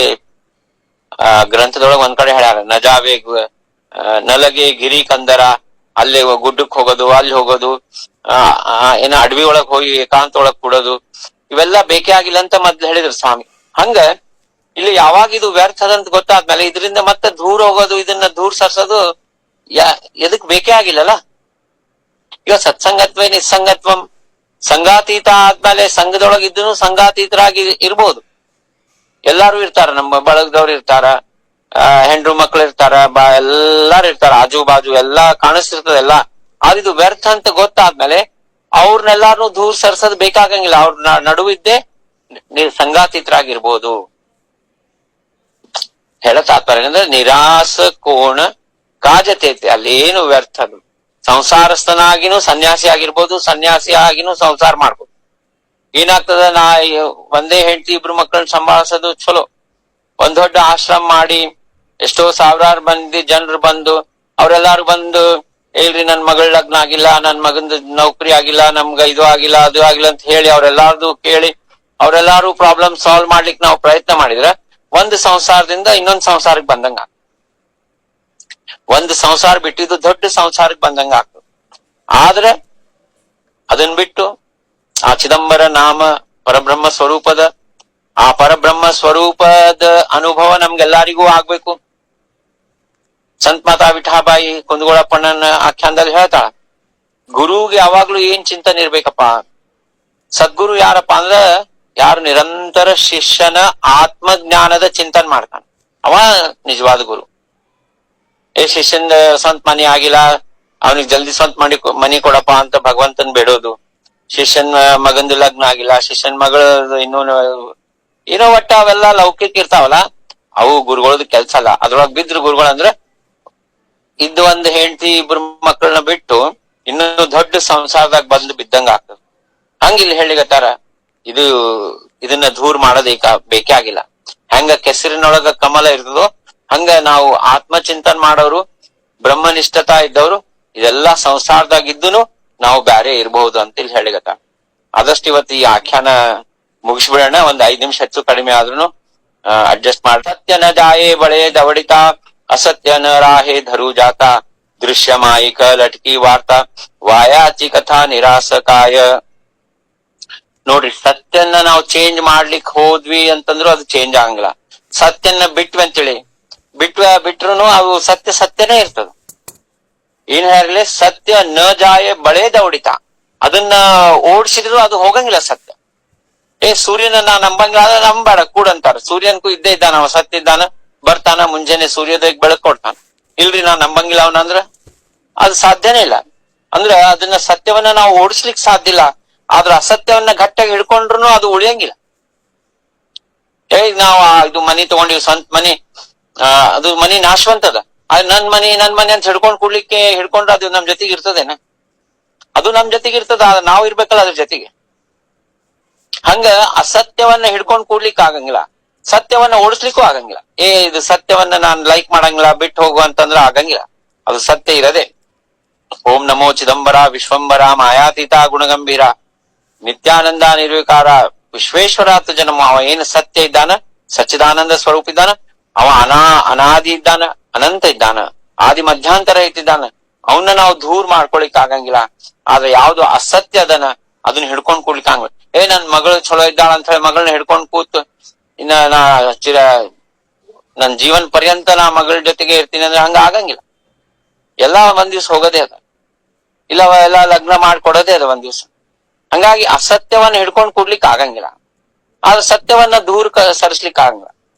ಗ್ರಂಥದೊಳಗೆ ಒಂದ್ ಕಡೆ ಹೇಳ್ಯಾರ, ನಜಾವೆ ನಲಗೆ ಗಿರಿ ಕಂದರ, ಅಲ್ಲಿ ಗುಡ್ಡಕ್ ಹೋಗೋದು, ಅಲ್ಲಿ ಹೋಗೋದು, ಏನ ಅಡವಿ ಒಳಗ್ ಹೋಗಿ ಏಕಾಂತ ಒಳಗ್ ಕೂಡೋದು, ಇವೆಲ್ಲ ಬೇಕೇ ಆಗಿಲ್ಲ ಅಂತ ಮೊದ್ಲು ಹೇಳಿದ್ರು ಸ್ವಾಮಿ. ಹಂಗ ಇಲ್ಲಿ ಯಾವಾಗ ಇದು ವ್ಯರ್ಥ ಅದಂತ ಗೊತ್ತಾದ್ಮೇಲೆ ಇದರಿಂದ ಮತ್ತೆ ದೂರ ಹೋಗೋದು, ಇದನ್ನ ದೂರ ಸರ್ಸೋದು ಎದಕ್ ಬೇಕೇ ಆಗಿಲ್ಲಲ್ಲ. ಈಗ ಸತ್ಸಂಗತ್ವೇ ನಿಸ್ಸಂಗತ್ವಂ, ಸಂಗಾತೀತ ಆದ್ಮೇಲೆ ಸಂಘದೊಳಗ ಇದ್ದು ಸಂಗಾತೀತರಾಗಿ ಇರ್ಬೋದು. ಎಲ್ಲಾರು ಇರ್ತಾರ, ನಮ್ಮ ಬಳಗದವ್ರು ಇರ್ತಾರ, ಹೆಂಡ್ರು ಮಕ್ಳು ಇರ್ತಾರ, ಎಲ್ಲಾರು ಇರ್ತಾರ, ಆಜು ಬಾಜು ಎಲ್ಲಾ ಕಾಣಿಸ್ತಿರ್ತದ ಎಲ್ಲ. ಆದಿದು ವ್ಯರ್ಥ ಅಂತ ಗೊತ್ತಾದ್ಮೇಲೆ ಅವ್ರನ್ನೆಲ್ಲಾರು ದೂರ ಸರ್ಸೋದ್ ಬೇಕಾಗಂಗಿಲ್ಲ. ಅವ್ರ ನಡುವಿದ್ದೇ ಸಂಗಾತೀತರಾಗಿರ್ಬೋದು. ಹೇಳ ತಾತ್ಪರ್ಯ ಅಂದ್ರೆ ನಿರಾಸ ಕೋಣ ಕಾಜತೈತಿ, ಅಲ್ಲೇನು ವ್ಯರ್ಥ ಅದು. ಸಂಸಾರಸ್ಥನಾಗಿನೂ ಸನ್ಯಾಸಿ ಆಗಿರ್ಬೋದು, ಸನ್ಯಾಸಿ ಆಗಿನೂ ಸಂಸಾರ ಮಾಡ್ಬೋದು. ಏನಾಗ್ತದ, ಒಂದೇ ಹೆಂಡತಿ ಇಬ್ರು ಮಕ್ಕಳನ್ನ ಸಂಭಾಳಿಸೋದು ಚಲೋ. ಒಂದ್ ದೊಡ್ಡ ಆಶ್ರಮ ಮಾಡಿ ಎಷ್ಟೋ ಸಾವಿರಾರು ಮಂದಿ ಜನರು ಬಂದು ಅವ್ರೆಲ್ಲಾರು ಬಂದು, ಹೇಳ್ರಿ ನನ್ ಮಗಳ ಲಗ್ನ ಆಗಿಲ್ಲ, ನನ್ ಮಗಂದು ನೌಕರಿ ಆಗಿಲ್ಲ, ನಮ್ಗ ಇದು ಆಗಿಲ್ಲ ಅದು ಆಗಿಲ್ಲ ಅಂತ ಹೇಳಿ ಅವ್ರೆಲ್ಲಾರ್ದು ಕೇಳಿ ಅವ್ರೆಲ್ಲಾರು ಪ್ರಾಬ್ಲಮ್ ಸಾಲ್ವ್ ಮಾಡ್ಲಿಕ್ಕೆ ನಾವು ಪ್ರಯತ್ನ ಮಾಡಿದ್ರೆ ಒಂದು ಸಂಸಾರದಿಂದ ಇನ್ನೊಂದ್ ಸಂಸಾರಕ್ಕೆ ಬಂದಂಗ, ಒಂದು ಸಂಸಾರ ಬಿಟ್ಟಿದ್ದು ದೊಡ್ಡ ಸಂಸಾರಕ್ಕೆ ಬಂದಂಗ ಆಗ್ತದೆ. ಆದ್ರೆ ಅದನ್ ಬಿಟ್ಟು ಆ ಚಿದಂಬರ ನಾಮ ಪರಬ್ರಹ್ಮ ಸ್ವರೂಪದ, ಆ ಪರಬ್ರಹ್ಮ ಸ್ವರೂಪದ ಅನುಭವ ನಮ್ಗೆಲ್ಲಾರಿಗೂ ಆಗ್ಬೇಕು. ಸಂತ ಮಾತಾ ವಿಠಾಬಾಯಿ ಕುಂದಗೋಳಪ್ಪಣ್ಣನ ಆಖ್ಯಾನದಲ್ಲಿ ಹೇಳ್ತಾಳ, ಗುರುಗೆ ಯಾವಾಗ್ಲೂ ಏನ್ ಚಿಂತನೆ ಇರ್ಬೇಕಪ್ಪ. ಸದ್ಗುರು ಯಾರಪ್ಪ ಅಂದ್ರ ಯಾರು ನಿರಂತರ ಶಿಷ್ಯನ ಆತ್ಮಜ್ಞಾನದ ಚಿಂತನೆ ಮಾಡ್ತಾನ, ಅವ ನಿಜವಾದ ಗುರು. ಶಿಷ್ಯನ್ ಸ್ವಂತ ಮನಿ ಆಗಿಲ್ಲ, ಅವನಿಗೆ ಜಲ್ದಿ ಸ್ವಂತ ಮನಿ ಕೊಡಪ್ಪ ಅಂತ ಭಗವಂತನ್ ಬೇಡೋದು. ಶಿಷ್ಯನ್ ಮಗಂದು ಲಗ್ನ ಆಗಿಲ್ಲ, ಶಿಷ್ಯನ್ ಮಗಳು ಇನ್ನೂ ಏನೋ ಒಟ್ಟ ಅವೆಲ್ಲ ಲೌಕಿಕ ಇರ್ತಾವಲ್ಲ, ಅವು ಗುರುಗಳದ ಕೆಲ್ಸ ಅಲ್ಲ. ಅದ್ರೊಳಗ್ ಬಿದ್ರು ಗುರುಗಳು ಅಂದ್ರೆ ಇದ್ದು ಒಂದ್ ಹೆಂಡತಿ ಇಬ್ರು ಮಕ್ಕಳನ್ನ ಬಿಟ್ಟು ಇನ್ನು ದೊಡ್ಡ ಸಂಸಾರದಾಗ ಬಂದು ಬಿದ್ದಂಗ ಆಗ್ತದ. ಹಂಗ ಇಲ್ಲಿ ಹೇಳಿಗತ್ತಾರ, ಇದನ್ನ ದೂರ ಮಾಡೋದ್ ಬೇಕೇ ಆಗಿಲ್ಲ. ಹೆಂಗ ಕೆಸರಿನೊಳಗ ಕಮಲ ಇರ್ತದೋ ಹಂಗ ನಾವು ಆತ್ಮಚಿಂತನ್ ಮಾಡೋರು, ಬ್ರಹ್ಮನಿಷ್ಠತಾ ಇದ್ದವ್ರು ಇದೆಲ್ಲಾ ಸಂಸಾರದಾಗ ಇದ್ದುನು ನಾವು ಬ್ಯಾರೆ ಇರಬಹುದು ಅಂತ ಇಲ್ಲಿ ಹೇಳಿಗತ್ತಾರ. ಆದಷ್ಟು ಇವತ್ತು ಈ ಆಖ್ಯಾನ ಮುಗಿಸ್ಬಿಡೋಣ. ಒಂದ್ 5 ನಿಮಿಷ ಹೆಚ್ಚು ಕಡಿಮೆ ಆದ್ರೂ ಅಡ್ಜಸ್ಟ್ ಮಾಡಿ. ಸತ್ಯ ನ ಜಾಯೇ ಬಳೆ ದವಡಿತ, ಅಸತ್ಯ ನ ರಾಹೆ ಧರು ಜಾತ, ದೃಶ್ಯ ಮಾಯಿಕ ಲಟ್ಕಿ ವಾರ್ತಾ, ವಾಯಾಚಿ ಕಥಾ ನಿರಾಸಕಾಯ. ನೋಡ್ರಿ, ಸತ್ಯನ್ನ ನಾವು ಚೇಂಜ್ ಮಾಡ್ಲಿಕ್ಕೆ ಹೋದ್ವಿ ಅಂತಂದ್ರು ಅದು ಚೇಂಜ್ ಆಗಂಗಿಲ್ಲ. ಸತ್ಯನ್ನ ಬಿಟ್ವಿ ಅಂತೇಳಿ ಬಿಟ್ರುನು ಅದು ಸತ್ಯನೇ ಇರ್ತದ. ಏನ್ ಹೇಳಿರ್ಲಿ, ಸತ್ಯ ನ ಜಾಯೆ ಬಳೆ ದವಡಿತ, ಅದನ್ನ ಓಡಿಸಿದ್ರು ಅದು ಹೋಗಂಗಿಲ್ಲ ಸತ್ಯ. ಸೂರ್ಯನ ನಾ ನಂಬಂಗಿಲ್ಲ, ನಂಬೇಡ ಕೂಡಂತಾರ. ಸೂರ್ಯನ್ಗೂ ಇದ್ದೇ ಇದ್ದಾನ, ಅವ ಸತ್ಯ ಇದ್ದಾನ, ಬರ್ತಾನ ಮುಂಜಾನೆ ಸೂರ್ಯೋದಯಕ್ಕೆ ಬೆಳಕ್ ಕೊಡ್ತಾನ. ಇಲ್ರಿ ನಾ ನಂಬಂಗಿಲ್ಲ ಅವನಂದ್ರ ಅದು ಸಾಧ್ಯನೇ ಇಲ್ಲ. ಅಂದ್ರ ಅದನ್ನ ಸತ್ಯವನ್ನ ನಾವು ಓಡಿಸ್ಲಿಕ್ ಸಾಧ್ಯ ಇಲ್ಲ. ಆದ್ರ ಅಸತ್ಯವನ್ನ ಗಟ್ಟಿಯಾಗಿ ಹಿಡ್ಕೊಂಡ್ರು ಅದು ಉಳಿಯಂಗಿಲ್ಲ. ನಾವು ಇದು ಮನಿ ತಗೊಂಡಿವಿ, ಸ್ವಂತ ಮನಿ, ಅದು ಮನಿ ನಾಶವಂತದ. ನನ್ ಮನಿ ಅಂತ ಹಿಡ್ಕೊಂಡ್ರೆ ಅದು ನಮ್ ಜೊತೆಗೆ ಇರ್ತದೇನ? ಅದು ನಮ್ ಜೊತೆಗೆ ಇರ್ತದ, ನಾವು ಇರ್ಬೇಕಲ್ಲ ಅದ್ರ ಜೊತೆಗೆ. ಹಂಗ ಅಸತ್ಯವನ್ನ ಹಿಡ್ಕೊಂಡ್ ಕೂಡ್ಲಿಕ್ಕೆ ಆಗಂಗಿಲ್ಲ, ಸತ್ಯವನ್ನ ಓಡಿಸ್ಲಿಕ್ಕೂ ಆಗಂಗಿಲ್ಲ. ಇದು ಸತ್ಯವನ್ನ ನಾನ್ ಲೈಕ್ ಮಾಡಂಗಿಲ್ಲ, ಬಿಟ್ಟು ಹೋಗು ಅಂತಂದ್ರ ಆಗಂಗಿಲ್ಲ. ಅದು ಸತ್ಯ ಇರದೆ. ಓಂ ನಮೋ ಚಿದಂಬರ ವಿಶ್ವಂಬರ ಮಾಯಾತೀತ ಗುಣಗಂಭೀರ ನಿತ್ಯಾನಂದ ನಿರ್ವಿಕಾರ ವಿಶ್ವೇಶ್ವರಾತ್ ಜನ್ಮ. ಅವ ಏನು ಸತ್ಯ ಇದ್ದಾನ, ಸಚ್ಚಿದಾನಂದ ಸ್ವರೂಪ ಇದ್ದಾನ, ಅವ ಅನಾದಿ ಇದ್ದಾನ, ಅನಂತ ಇದ್ದಾನ, ಆದಿ ಮಧ್ಯಾಂತರ ಇಟ್ಟಿದ್ದಾನ. ಅವನ್ನ ನಾವು ದೂರ ಮಾಡ್ಕೊಳಿಕ್ ಆಗಂಗಿಲ್ಲ. ಆದ್ರೆ ಯಾವ್ದು ಅಸತ್ಯ ಅದನ ಅದನ್ನ ಹಿಡ್ಕೊಂಡ್ ಕೂಡ್ಲಿಕ್ಕೆ ಆಗಂಗಿಲ್ಲ. ನನ್ ಮಗಳು ಚಲೋ ಇದ್ದಾಳ ಅಂತ ಹೇಳಿ ಮಗಳನ್ನ ಹಿಡ್ಕೊಂಡ್ ಕೂತು ಇನ್ನ ನನ್ ಜೀವನ್ ಪರ್ಯಂತ ನಾ ಮಗಳ ಜೊತೆಗೆ ಇರ್ತೀನಿ ಅಂದ್ರೆ ಹಂಗ ಆಗಂಗಿಲ್ಲ. ಎಲ್ಲಾ ಒಂದ್ ದಿವ್ಸ ಹೋಗೋದೇ ಅದ, ಇಲ್ಲ ಎಲ್ಲಾ ಲಗ್ನ ಮಾಡ್ಕೊಡೋದೇ ಅದ ಒಂದ್ ದಿವ್ಸ. ಹಂಗಾಗಿ ಅಸತ್ಯವನ್ನ ಹಿಡ್ಕೊಂಡ್ ಕೂಡ್ಲಿಕ್ಕೆ ಆಗಂಗಿಲ್ಲ, ಆದ್ರೆ ಸತ್ಯವನ್ನ ದೂರ ಸರಿಸ್ಲಿಕ್ಕೆ ಆಗಂಗಿಲ್ಲ.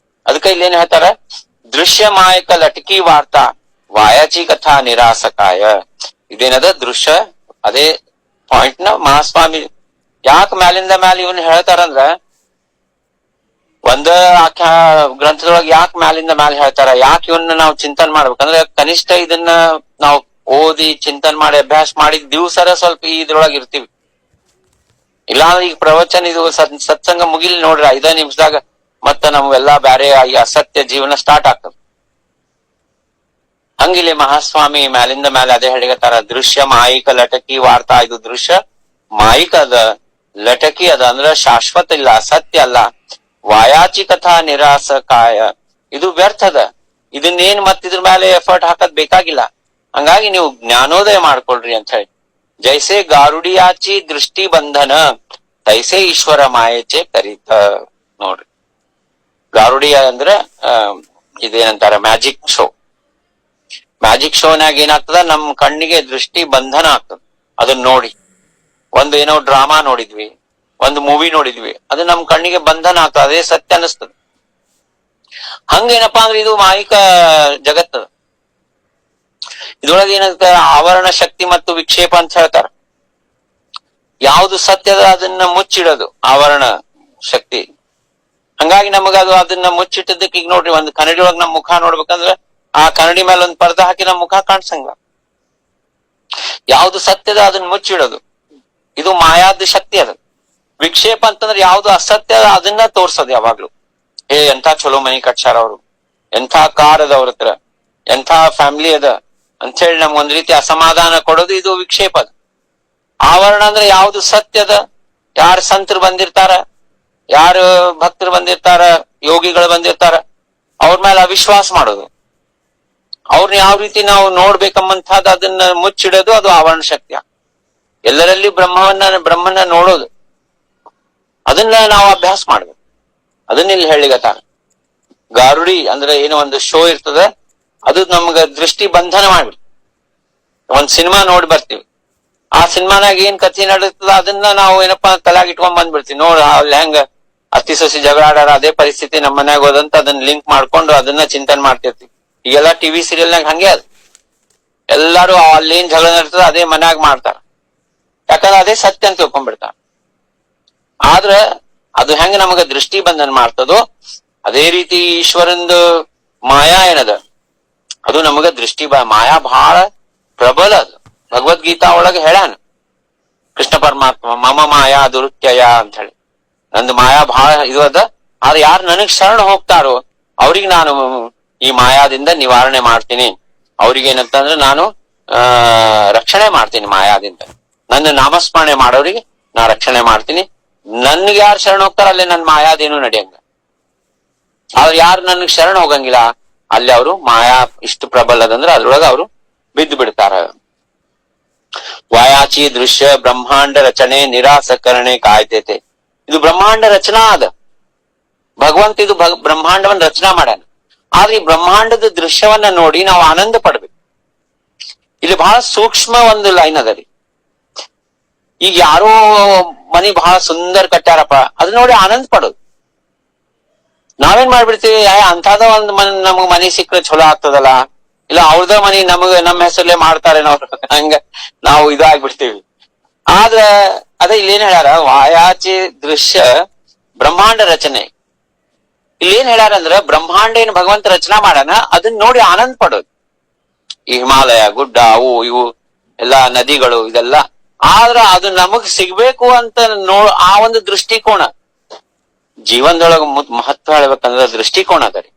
ಅದಕ್ಕೆ ಇಲ್ಲಿ ಏನ್ ಹೇಳ್ತಾರ, ದೃಶ್ಯ ಮಾಯಕ ಲಟಕಿ ವಾರ್ತಾ, ವಾಯಾಚಿ ಕಥಾ ನಿರಾಸಕಾಯ. ಇದೇನದ ದೃಶ್ಯ, ಅದೇ ಪಾಯಿಂಟ್ ನ ಮಹಾಸ್ವಾಮಿ ಯಾಕೆ ಮ್ಯಾಲಿಂದ ಮ್ಯಾಲ ಇವನ್ ಹೇಳ್ತಾರಂದ್ರ, ಒಂದ ಆಖ್ಯಾ ಗ್ರಂಥದೊಳಗೆ ಯಾಕೆ ಮ್ಯಾಲಿಂದ ಮ್ಯಾಲ ಹೇಳ್ತಾರ, ಯಾಕೆ ಇವನ್ನ ನಾವು ಚಿಂತನೆ ಮಾಡ್ಬೇಕಂದ್ರೆ ಕನಿಷ್ಠ ಇದನ್ನ ನಾವು ಓದಿ ಚಿಂತನೆ ಮಾಡಿ ಅಭ್ಯಾಸ ಮಾಡಿದ ದಿವ್ಸರ ಸ್ವಲ್ಪ ಇದ್ರೊಳಗೆ ಇರ್ತೀವಿ. ಇಲ್ಲಾಂದ್ರೆ ಈಗ ಪ್ರವಚನ ಇದು ಸತ್ಸಂಗ ಮುಗಿಲಿ ನೋಡ್ರಿ 5 ನಿಮಿಷದಾಗ ಮತ್ತ ನಮ್ಗೆಲ್ಲಾ ಬ್ಯಾರೆ ಈ ಅಸತ್ಯ ಜೀವನ ಸ್ಟಾರ್ಟ್ ಆಗ್ತದೆ. ಹಂಗಿಲ್ಲಿ ಮಹಾಸ್ವಾಮಿ ಮ್ಯಾಲಿಂದ ಮ್ಯಾಲ ಅದೇ ಹೇಳಿಗತ್ತಾರ, ದೃಶ್ಯ ಮಾಯಿಕ ಲಟಕಿ ವಾರ್ತಾ. ಇದು ದೃಶ್ಯ ಮಾಯಿಕ ಅದ, ಲಟಕಿ ಅದ, ಅಂದ್ರ ಶಾಶ್ವತ ಇಲ್ಲ, ಸತ್ಯ ಅಲ್ಲ. ವಾಯಾಚಿ ಕಥಾ ನಿರಾಸ ಕಾಯ, ಇದು ವ್ಯರ್ಥ ಅದ. ಇದನ್ನೇನ್ ಮತ್ ಇದ್ರ ಮೇಲೆ ಎಫರ್ಟ್ ಹಾಕದ್ ಬೇಕಾಗಿಲ್ಲ. ಹಂಗಾಗಿ ನೀವು ಜ್ಞಾನೋದಯ ಮಾಡ್ಕೊಳ್ರಿ ಅಂತ ಹೇಳಿ. ಜೈಸೆ ಗಾರುಡಿಯಾಚಿ ದೃಷ್ಟಿ ಬಂಧನ ತೈಸೆ ಈಶ್ವರ ಮಾಯಚೆ ಕರೀತ. ನೋಡ್ರಿ, ಗಾರುಡಿಯ ಅಂದ್ರ ಇದೇನಂತಾರ ಮ್ಯಾಜಿಕ್ ಶೋ. ಮ್ಯಾಜಿಕ್ ಶೋನಾಗ ಏನಾಗ್ತದ, ನಮ್ ಕಣ್ಣಿಗೆ ದೃಷ್ಟಿ ಬಂಧನ ಆಗ್ತದ. ಅದನ್ನ ನೋಡಿ, ಒಂದು ಏನೋ ಡ್ರಾಮಾ ನೋಡಿದ್ವಿ, ಒಂದು ಮೂವಿ ನೋಡಿದ್ವಿ, ಅದು ನಮ್ ಕಣ್ಣಿಗೆ ಬಂಧನ ಆಗ್ತದ, ಅದೇ ಸತ್ಯ ಅನಿಸ್ತದ. ಹಂಗೇನಪ್ಪಾ ಅಂದ್ರೆ ಇದು ಮಾಯಿಕ ಜಗತ್ತದ. ಇದ್ರೊಳಗೆ ಏನಾಗ್ತದ, ಆವರಣ ಶಕ್ತಿ ಮತ್ತು ವಿಕ್ಷೇಪ ಅಂತ ಹೇಳ್ತಾರ. ಯಾವುದು ಸತ್ಯದ ಅದನ್ನ ಮುಚ್ಚಿಡೋದು ಆವರಣ ಶಕ್ತಿ. ಹಂಗಾಗಿ ನಮಗ ಅದು ಅದನ್ನ ಮುಚ್ಚಿಟ್ಟದಕ್ಕೆ ಈಗ ನೋಡ್ರಿ, ಒಂದು ಕನ್ನಡಿ ಒಳಗ್ ನಮ್ ಮುಖ ನೋಡ್ಬೇಕಂದ್ರ ಆ ಕನ್ನಡಿ ಮೇಲೆ ಒಂದ್ ಪರ್ದ ಹಾಕಿ ನಮ್ ಮುಖ ಕಾಣ್ಸಂಗ. ಯಾವ್ದು ಸತ್ಯದ ಅದನ್ನ ಮುಚ್ಚಿಡೋದು, ಇದು ಮಾಯಾದ ಶಕ್ತಿ ಅದ. ವಿಕ್ಷೇಪ ಅಂತಂದ್ರೆ ಯಾವ್ದು ಅಸತ್ಯ ಅದನ್ನ ತೋರ್ಸೋದು ಯಾವಾಗ್ಲೂ. ಎಂಥ ಚಲೋ ಮನಿ ಕಟ್ಸಾರ ಅವ್ರು, ಎಂಥ ಕಾರ್ ಅದ ಅವ್ರ ಹತ್ರ, ಎಂಥ ಫ್ಯಾಮಿಲಿ ಅದ ಅಂತ ಹೇಳಿ ನಮ್ಗೊಂದ್ ರೀತಿ ಅಸಮಾಧಾನ ಕೊಡೋದು, ಇದು ವಿಕ್ಷೇಪ ಅದ. ಆವರಣ ಅಂದ್ರೆ ಯಾವ್ದು ಸತ್ಯದ, ಯಾರು ಸಂತರು ಬಂದಿರ್ತಾರ, ಯಾರು ಭಕ್ತರು ಬಂದಿರ್ತಾರ, ಯೋಗಿಗಳು ಬಂದಿರ್ತಾರ, ಅವ್ರ ಮೇಲೆ ಅವಿಶ್ವಾಸ ಮಾಡೋದು, ಅವ್ರನ್ನ ಯಾವ ರೀತಿ ನಾವು ನೋಡ್ಬೇಕಂಬಂತಹದ್ದು ಅದನ್ನ ಮುಚ್ಚಿಡೋದು, ಅದು ಆವರಣ ಶಕ್ತಿಯ. ಎಲ್ಲರಲ್ಲಿ ಬ್ರಹ್ಮನ್ನ ನೋಡೋದು, ಅದನ್ನ ನಾವು ಅಭ್ಯಾಸ ಮಾಡ್ಬೇಕು. ಅದನ್ನ ಇಲ್ಲಿ ಹೇಳಿಗತ್ತಾರ. ಗಾರುಡಿ ಅಂದ್ರೆ ಏನೋ ಒಂದು ಶೋ ಇರ್ತದ, ಅದು ನಮ್ಗ ದೃಷ್ಟಿ ಬಂಧನ ಮಾಡ್ಬಿಡ್ತು. ಒಂದ್ ಸಿನಿಮಾ ನೋಡಿ ಬರ್ತೀವಿ, ಆ ಸಿನಿಮಾನಾಗ ಏನ್ ಕಥೆ ನಡೀತದ ಅದನ್ನ ನಾವು ಏನಪ್ಪಾ ತಲೆಯಾಗ ಇಟ್ಕೊಂಡ್ ಬಂದ್ಬಿಡ್ತೀವಿ. ನೋಡ್ ಅಲ್ಲಿ ಹೆಂಗ ಅತ್ತಿ ಸೊಸಿ ಜಗಳ ಆಡಾರ, ಅದೇ ಪರಿಸ್ಥಿತಿ ನಮ್ಮ ಮನ್ಯಾಗ ಹೋದಂತ ಅದನ್ನ ಲಿಂಕ್ ಮಾಡ್ಕೊಂಡು ಅದನ್ನ ಚಿಂತನೆ ಮಾಡ್ತಿರ್ತೀವಿ. ಈಗೆಲ್ಲಾ ಟಿವಿ ಸೀರಿಯಲ್ನಾಗ ಹಂಗೆ ಅದ, ಎಲ್ಲಾರು ಅಲ್ಲೇನ್ ಜಗಳ ನಡೀತದ ಅದೇ ಮನ್ಯಾಗ ಮಾಡ್ತಾರ. ಯಾಕಂದ್ರೆ ಅದೇ ಸತ್ಯ ಅಂತ ತಿಳ್ಕೊಂಡ್ಬಿಡ್ತಾರ. ಆದ್ರ ಅದು ಹೆಂಗ ನಮಗ ದೃಷ್ಟಿ ಬಂಧನ ಮಾಡ್ತದೋ ಅದೇ ರೀತಿ ಈಶ್ವರಂದು ಮಾಯಾ ಏನದ ಅದು ನಮಗ ದೃಷ್ಟಿ ಮಾಯಾ ಬಹಳ ಪ್ರಬಲ ಅದು. ಭಗವದ್ಗೀತಾ ಒಳಗ ಹೇಳ್ಯಾನ ಕೃಷ್ಣ ಪರಮಾತ್ಮ, ಮಮ ಮಾಯಾ ದುರುತ್ಯಯ ಅಂತ ಹೇಳಿ. ನಂದು ಮಾಯಾ ಬಹಳ ಇದು ಅದ, ಆದ್ರೆ ಯಾರು ನನಗ್ ಶರಣ ಹೋಗ್ತಾರೋ ಅವ್ರಿಗೆ ನಾನು ಈ ಮಾಯಾದಿಂದ ನಿವಾರಣೆ ಮಾಡ್ತೀನಿ. ಅವ್ರಿಗೇನಂತಂದ್ರೆ ನಾನು ರಕ್ಷಣೆ ಮಾಡ್ತೀನಿ ಮಾಯಾದಿಂದ. ನನ್ನ ನಾಮಸ್ಮರಣೆ ಮಾಡೋರಿಗೆ ನಾ ರಕ್ಷಣೆ ಮಾಡ್ತೀನಿ. ನನ್ಗೆ ಯಾರು ಶರಣ ಹೋಗ್ತಾರ ಅಲ್ಲಿ ನನ್ ಮಾಯಾದೇನು ನಡೆಯಂಗ. ಅವ್ರು ಯಾರು ನನ್ಗೆ ಶರಣ ಹೋಗಂಗಿಲ್ಲ ಅಲ್ಲಿ ಅವರು ಮಾಯಾ ಇಷ್ಟು ಪ್ರಬಲದಂದ್ರೆ ಅದ್ರೊಳಗ ಅವರು ಬಿದ್ದು ಬಿಡ್ತಾರ. ವಾಯಾಚಿ ದೃಶ್ಯ ಬ್ರಹ್ಮಾಂಡ ರಚನೆ ನಿರಾಸಕರಣೆ ಕಾಯ್ತೈತೆ. ಇದು ಬ್ರಹ್ಮಾಂಡ ರಚನಾ ಅದ. ಭಗವಂತ ಇದು ಬ್ರಹ್ಮಾಂಡವನ್ನ ರಚನಾ ಮಾಡ್ಯಾನ. ಆದ್ರೆ ಈ ಬ್ರಹ್ಮಾಂಡದ ದೃಶ್ಯವನ್ನ ನೋಡಿ ನಾವು ಆನಂದ ಪಡ್ಬೇಕು. ಇಲ್ಲಿ ಬಹಳ ಸೂಕ್ಷ್ಮ ಒಂದು ಲೈನ್ ಅದ ರೀ. ಈಗ ಯಾರೋ ಮನಿ ಬಹಳ ಸುಂದರ ಕಟ್ಟಾರಪ್ಪ, ಅದ್ ನೋಡಿ ಆನಂದ ಪಡೋದು. ನಾವೇನ್ ಮಾಡ್ಬಿಡ್ತೀವಿ, ಅಂತದ ಒಂದ್ ನಮಗ್ ಮನಿ ಸಿಕ್ಕರೆ ಚಲೋ ಆಗ್ತದಲ್ಲ, ಇಲ್ಲ ಅವ್ರದ ಮನಿ ನಮ್ಮ ಹೆಸರಲ್ಲೇ ಮಾಡ್ತಾರೇನೋ ಹಂಗ ನಾವು ಇದಾಗ್ಬಿಡ್ತೀವಿ. ಆದ್ರ ಅದೇ ಇಲ್ಲೇನ್ ಹೇಳ್ಯಾರ, ವಾಯಾಚಿ ದೃಶ್ಯ ಬ್ರಹ್ಮಾಂಡ ರಚನೆ. ಇಲ್ಲೇನ್ ಹೇಳ್ಯಾರಂದ್ರ ಬ್ರಹ್ಮಾಂಡ ಏನ್ ಭಗವಂತ ರಚನಾ ಮಾಡ್ಯಾನ ಅದನ್ನ ನೋಡಿ ಆನಂದ ಪಡೋದು. ಈ ಹಿಮಾಲಯ, ಗುಡ್ಡ, ಅವು ಇವು ಎಲ್ಲಾ ನದಿಗಳು ಇದೆಲ್ಲ. ಆದ್ರ ಅದು ನಮಗ್ ಸಿಗ್ಬೇಕು ಅಂತ ಆ ಒಂದು ದೃಷ್ಟಿಕೋನ ಜೀವನದೊಳಗ ಮಹತ್ವ ಹೇಳ್ಬೇಕಂದ್ರ ದೃಷ್ಟಿಕೋನ ಅದ ರೀ.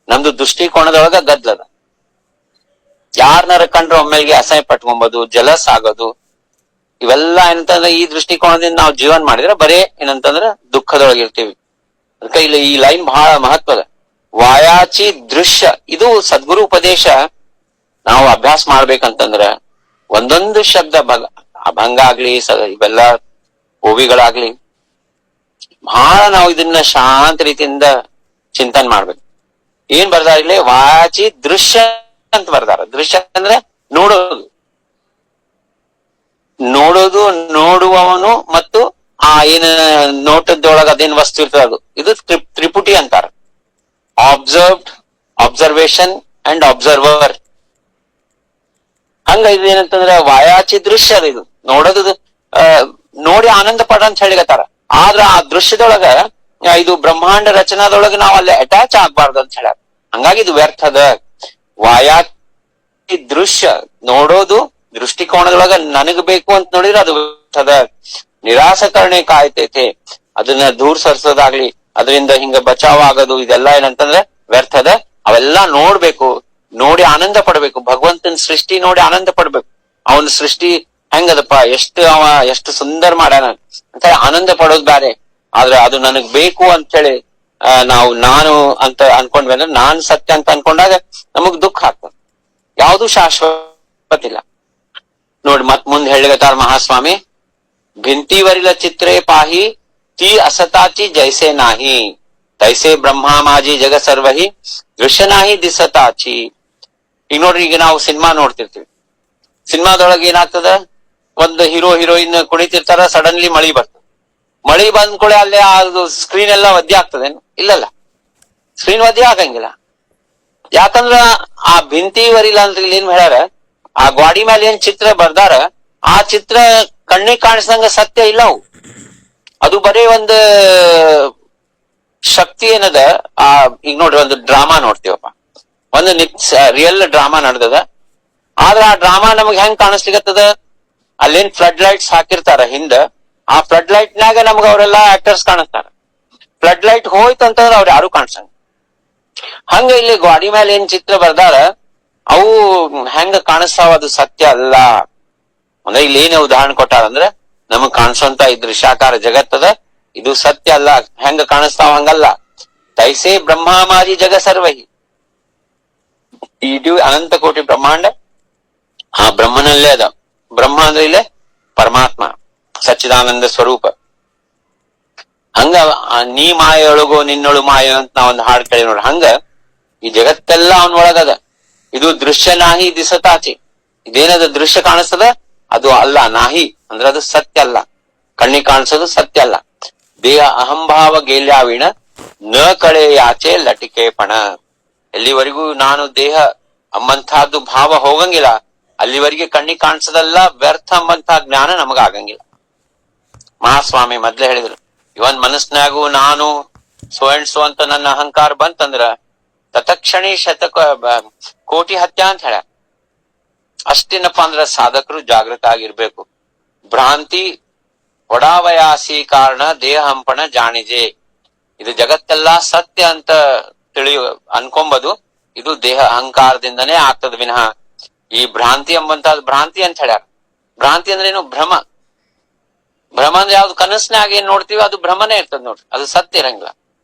ನಮ್ದು ದೃಷ್ಟಿಕೋನದೊಳಗ ಗದ್ಲದ. ಯಾರನ್ನಾರ ಕಂಡ್ರೆ ಒಮ್ಮೆಗೆ ಅಸಹ್ಯ ಪಟ್ಕೊಂಬೋದು, ಜಲಸ್ ಆಗೋದು, ಇವೆಲ್ಲ ಏನಂತಂದ್ರೆ ಈ ದೃಷ್ಟಿಕೋನದಿಂದ ನಾವು ಜೀವನ ಮಾಡಿದ್ರೆ ಬರೇ ಏನಂತಂದ್ರ ದುಃಖದೊಳಗಿರ್ತೀವಿ. ಅದಕ್ಕೆ ಇಲ್ಲಿ ಈ ಲೈನ್ ಬಹಳ ಮಹತ್ವದ. ವಾಯಾಚಿ ದೃಶ್ಯ ಇದು ಸದ್ಗುರು ಉಪದೇಶ ನಾವು ಅಭ್ಯಾಸ ಮಾಡ್ಬೇಕಂತಂದ್ರ ಒಂದೊಂದು ಶಬ್ದ ಅಭಂಗ ಆಗ್ಲಿ ಇವೆಲ್ಲ ಓವಿಗಳಾಗ್ಲಿ ಬಹಳ ನಾವು ಇದನ್ನ ಶಾಂತ ರೀತಿಯಿಂದ ಚಿಂತನೆ ಮಾಡ್ಬೇಕು. ಏನ್ ಬರ್ದಾರ ಇಲ್ಲಿ, ವಾಚಿ ದೃಶ್ಯ ಅಂತ ಬರ್ದಾರ. ದೃಶ್ಯ ಅಂದ್ರೆ ನೋಡೋದು, ನೋಡುವವನು ಮತ್ತು ಆ ಏನ್ ನೋಟದೊಳಗ ಅದೇನ್ ವಸ್ತು ಇರ್ತದ ಅದು, ಇದು ತ್ರಿಪುಟಿ ಅಂತಾರ. ಆಬ್ಸರ್ವ್ಡ್, ಅಬ್ಸರ್ವೇಶನ್ ಅಂಡ್ ಅಬ್ಸರ್ವರ್. ಹಂಗ ಇದು ಏನಂತಂದ್ರೆ ವಾಯಾಚಿ ದೃಶ್ಯ ಅದು. ಇದು ನೋಡೋದು ನೋಡಿ ಆನಂದ ಪಡ ಅಂತ ಹೇಳಿಗತ್ತಾರ. ಆದ್ರ ಆ ದೃಶ್ಯದೊಳಗ ಇದು ಬ್ರಹ್ಮಾಂಡ ರಚನಾದೊಳಗ ನಾವು ಅಲ್ಲಿ ಅಟ್ಯಾಚ್ ಆಗ್ಬಾರ್ದು ಅಂತ ಹೇಳ್ಯಾರ. ಹಂಗಾಗಿ ಇದು ವ್ಯರ್ಥದ. ವಾಯಾಚಿ ದೃಶ್ಯ ನೋಡೋದು ದೃಷ್ಟಿಕೋನದೊಳಗ ನನಗ್ ಬೇಕು ಅಂತ ನೋಡಿದ್ರೆ ಅದು ವ್ಯರ್ಥದ. ನಿರಾಸಕರಣೆ ಕಾಯ್ತೈತೆ, ಅದನ್ನ ದೂರ ಸರಿಸೋದಾಗ್ಲಿ ಅದರಿಂದ ಹಿಂಗ ಬಚಾವ್ ಆಗೋದು ಇದೆಲ್ಲ ಏನಂತಂದ್ರೆ ವ್ಯರ್ಥದ. ಅವೆಲ್ಲಾ ನೋಡ್ಬೇಕು, ನೋಡಿ ಆನಂದ ಪಡ್ಬೇಕು. ಭಗವಂತನ ಸೃಷ್ಟಿ ನೋಡಿ ಆನಂದ ಪಡ್ಬೇಕು. ಅವನ ಸೃಷ್ಟಿ ಹೆಂಗದಪ್ಪ, ಎಷ್ಟು ಸುಂದರ ಮಾಡ್ಯಾನ ಅಂತ ಆನಂದ ಪಡೋದ್ ಬ್ಯಾರೆ. ಆದ್ರೆ ಅದು ನನಗ್ ಬೇಕು ಅಂತ ಹೇಳಿ ನಾನು ಅಂತ ಅನ್ಕೊಂಡ್ವಿ ಅಂದ್ರೆ, ನಾನ್ ಸತ್ಯ ಅಂತ ಅನ್ಕೊಂಡಾಗ ನಮಗ್ ದುಃಖ ಆಗ್ತದೆ. ಯಾವ್ದು ಶಾಶ್ವತ ಇಲ್ಲ ನೋಡಿ. ಮತ್ ಮುಂದೆ ಹೇಳಿಗತಾರ ಮಹಾಸ್ವಾಮಿ, ಭಿಂತಿವರಿಲ ಚಿತ್ರೆ ಪಾಹಿ ತಿ ಅಸತಾಚಿ ಜೈಸೆ ನಾಹಿ, ತೈಸೆ ಬ್ರಹ್ಮ ಮಾಜಿ ಜಗ ಸರ್ವಹಿ ದೃಶ್ಯ ನಾಹಿ ದಿಸತಾಚಿ. ಈಗ ನೋಡ್ರಿ, ಈಗ ನಾವು ಸಿನಿಮಾ ನೋಡ್ತಿರ್ತೀವಿ. ಸಿನಿಮಾದೊಳಗೆ ಏನಾಗ್ತದ, ಒಂದು ಹೀರೋ ಹೀರೋಯಿನ್ ಕುಣಿತಿರ್ತಾರ, ಸಡನ್ಲಿ ಮಳಿ ಬರ್ತದೆ. ಮಳಿ ಬಂದ್ ಕೂಡ ಅಲ್ಲೇ ಅದು ಸ್ಕ್ರೀನ್ ಎಲ್ಲ ಒದ್ದೆ ಆಗ್ತದೇನು? ಇಲ್ಲಲ್ಲ, ಸ್ಕ್ರೀನ್ ಒದ್ದೆ ಆಗಂಗಿಲ್ಲ. ಯಾಕಂದ್ರ ಆ ಭಿಂತಿವರಿಲ ಅಂದ್ರೆ ಇಲ್ಲಿ ಏನ್ ಹೇಳ್ಯಾರ, ಆ ಗಾಡಿ ಮೇಲೆ ಏನ್ ಚಿತ್ರ ಬರ್ದಾರ ಆ ಚಿತ್ರ ಕಣ್ಣಿಗೆ ಕಾಣಿಸ್ದಂಗ ಸತ್ಯ ಇಲ್ಲ ಅವು. ಅದು ಬರೀ ಒಂದು ಶಕ್ತಿ ಏನದ. ಈಗ ನೋಡ್ರಿ, ಒಂದು ಡ್ರಾಮಾ ನೋಡ್ತೀವಪ್ಪ, ಒಂದು ರಿಯಲ್ ಡ್ರಾಮಾ ನಡೆದದ. ಆದ್ರ ಆ ಡ್ರಾಮಾ ನಮಗ್ ಹೆಂಗ್ ಕಾಣಿಸ್ಲಿಕ್ಕತ್ತದ, ಅಲ್ಲೇನ್ ಫ್ಲಡ್ ಲೈಟ್ಸ್ ಹಾಕಿರ್ತಾರ ಹಿಂದ, ಆ ಫ್ಲಡ್ ಲೈಟ್ ನಾಗ ನಮ್ಗ ಅವರೆಲ್ಲಾ ಆಕ್ಟರ್ಸ್ ಕಾಣಿಸ್ತಾರ. ಫ್ಲಡ್ ಲೈಟ್ ಹೋಯ್ತಂತಂದ್ರ ಅವ್ರು ಯಾರು ಕಾಣಿಸಂಗ. ಹಂಗ ಇಲ್ಲಿ ಗಾಡಿ ಮೇಲೆ ಏನ್ ಚಿತ್ರ ಬರ್ದಾರ ಅವು ಹೆಂಗ ಕಾಣಿಸ್ತಾವ, ಅದು ಸತ್ಯ ಅಲ್ಲ. ಅಂದ್ರೆ ಇಲ್ಲಿ ಏನೇ ಉದಾಹರಣೆ ಕೊಟ್ಟಾರಂದ್ರ, ನಮಗ್ ಕಾಣಿಸೋಂತ ಈ ದೃಶ್ಯಾಕಾರ ಜಗತ್ತದ, ಇದು ಸತ್ಯ ಅಲ್ಲ. ಹೆಂಗ ಕಾಣಿಸ್ತಾವ ಹಂಗಲ್ಲ. ತೈಸೆ ಬ್ರಹ್ಮಾಮಾಜಿ ಜಗ ಸರ್ವಹಿ, ಇಡೀ ಅನಂತ ಕೋಟಿ ಬ್ರಹ್ಮಾಂಡ ಆ ಬ್ರಹ್ಮನಲ್ಲೇ ಅದ. ಬ್ರಹ್ಮ ಅಂದ್ರೆ ಇಲ್ಲೇ ಪರಮಾತ್ಮ, ಸಚ್ಚಿದಾನಂದ ಸ್ವರೂಪ. ಹಂಗ ನೀ ಮಾಯೊಳಗೋ ನಿನ್ನೊಳು ಮಾಯ ಅಂತ ನಾವೊಂದು ಹಾಡು ಕೇಳಿ ನೋಡ್ರಿ. ಹಂಗ ಈ ಜಗತ್ತೆಲ್ಲ ಅವನೊಳಗದ. ಇದು ದೃಶ್ಯ ನಾಹಿ ದಿಸತಾಚಿ. ಇದೇನದ ದೃಶ್ಯ ಕಾಣಿಸ್ತದ ಅದು ಅಲ್ಲ. ನಾಹಿ ಅಂದ್ರೆ ಅದು ಸತ್ಯ ಅಲ್ಲ. ಕಣ್ಣಿಗೆ ಕಾಣಿಸೋದು ಸತ್ಯ ಅಲ್ಲ. ದೇಹ ಅಹಂಭಾವ ಗೇಲ್ಯಾವಿಣ ನ ಕಳೆ ಯಾಚೆ ಲಟಿಕೆ ಪಣ. ಎಲ್ಲಿವರೆಗೂ ನಾನು ದೇಹ ಅಂಬಂತಹದ್ದು ಭಾವ ಹೋಗಂಗಿಲ್ಲ, ಅಲ್ಲಿವರೆಗೆ ಕಣ್ಣಿಗೆ ಕಾಣಿಸೋದಲ್ಲ ವ್ಯರ್ಥ ಅಂಬಂತಹ ಜ್ಞಾನ ನಮಗ ಆಗಂಗಿಲ್ಲ. ಮಹಾಸ್ವಾಮಿ ಮೊದ್ಲೇ ಹೇಳಿದ್ರು, ಇವನ್ ಮನಸ್ನಾಗೂ ನಾನು ಸೋ ಅಂಡ್ ಸೋ ಅಂತ ನನ್ನ ಅಹಂಕಾರ ಬಂತಂದ್ರ ತತ್ಕ್ಷಣಿ ಕೋಟಿ ಹತ್ಯ ಅಂತ ಹೇಳ. ಅಷ್ಟೇನಪ್ಪಾ ಅಂದ್ರ ಸಾಧಕರು ಜಾಗೃತ ಆಗಿರ್ಬೇಕು. ಭ್ರಾಂತಿ ಒಡಾವಯಾಸಿ ಕಾರಣ ದೇಹ ಹಂಪಣ ಜಾಣಿಜೆ. ಇದು ಜಗತ್ತೆಲ್ಲಾ ಸತ್ಯ ಅಂತ ಅನ್ಕೊಂಬದು ಇದು ದೇಹ ಅಹಂಕಾರದಿಂದನೇ ಆಗ್ತದ ವಿನಃ ಈ ಭ್ರಾಂತಿ ಎಂಬಂತ ಭ್ರಾಂತಿ ಅಂತ ಹೇಳ್ಯಾರ. ಭ್ರಾಂತಿ ಅಂದ್ರೆ ಏನು? ಭ್ರಮ. ಭ್ರಮ ಅಂದ್ರೆ ಯಾವ್ದು ಕನಸ್ನಾಗ ಏನ್ ನೋಡ್ತೀವಿ ಅದು ಭ್ರಮನೇ ಇರ್ತದ ನೋಡ್ರಿ, ಅದು ಸತ್ಯ ಇರಂಗಿಲ್ಲ.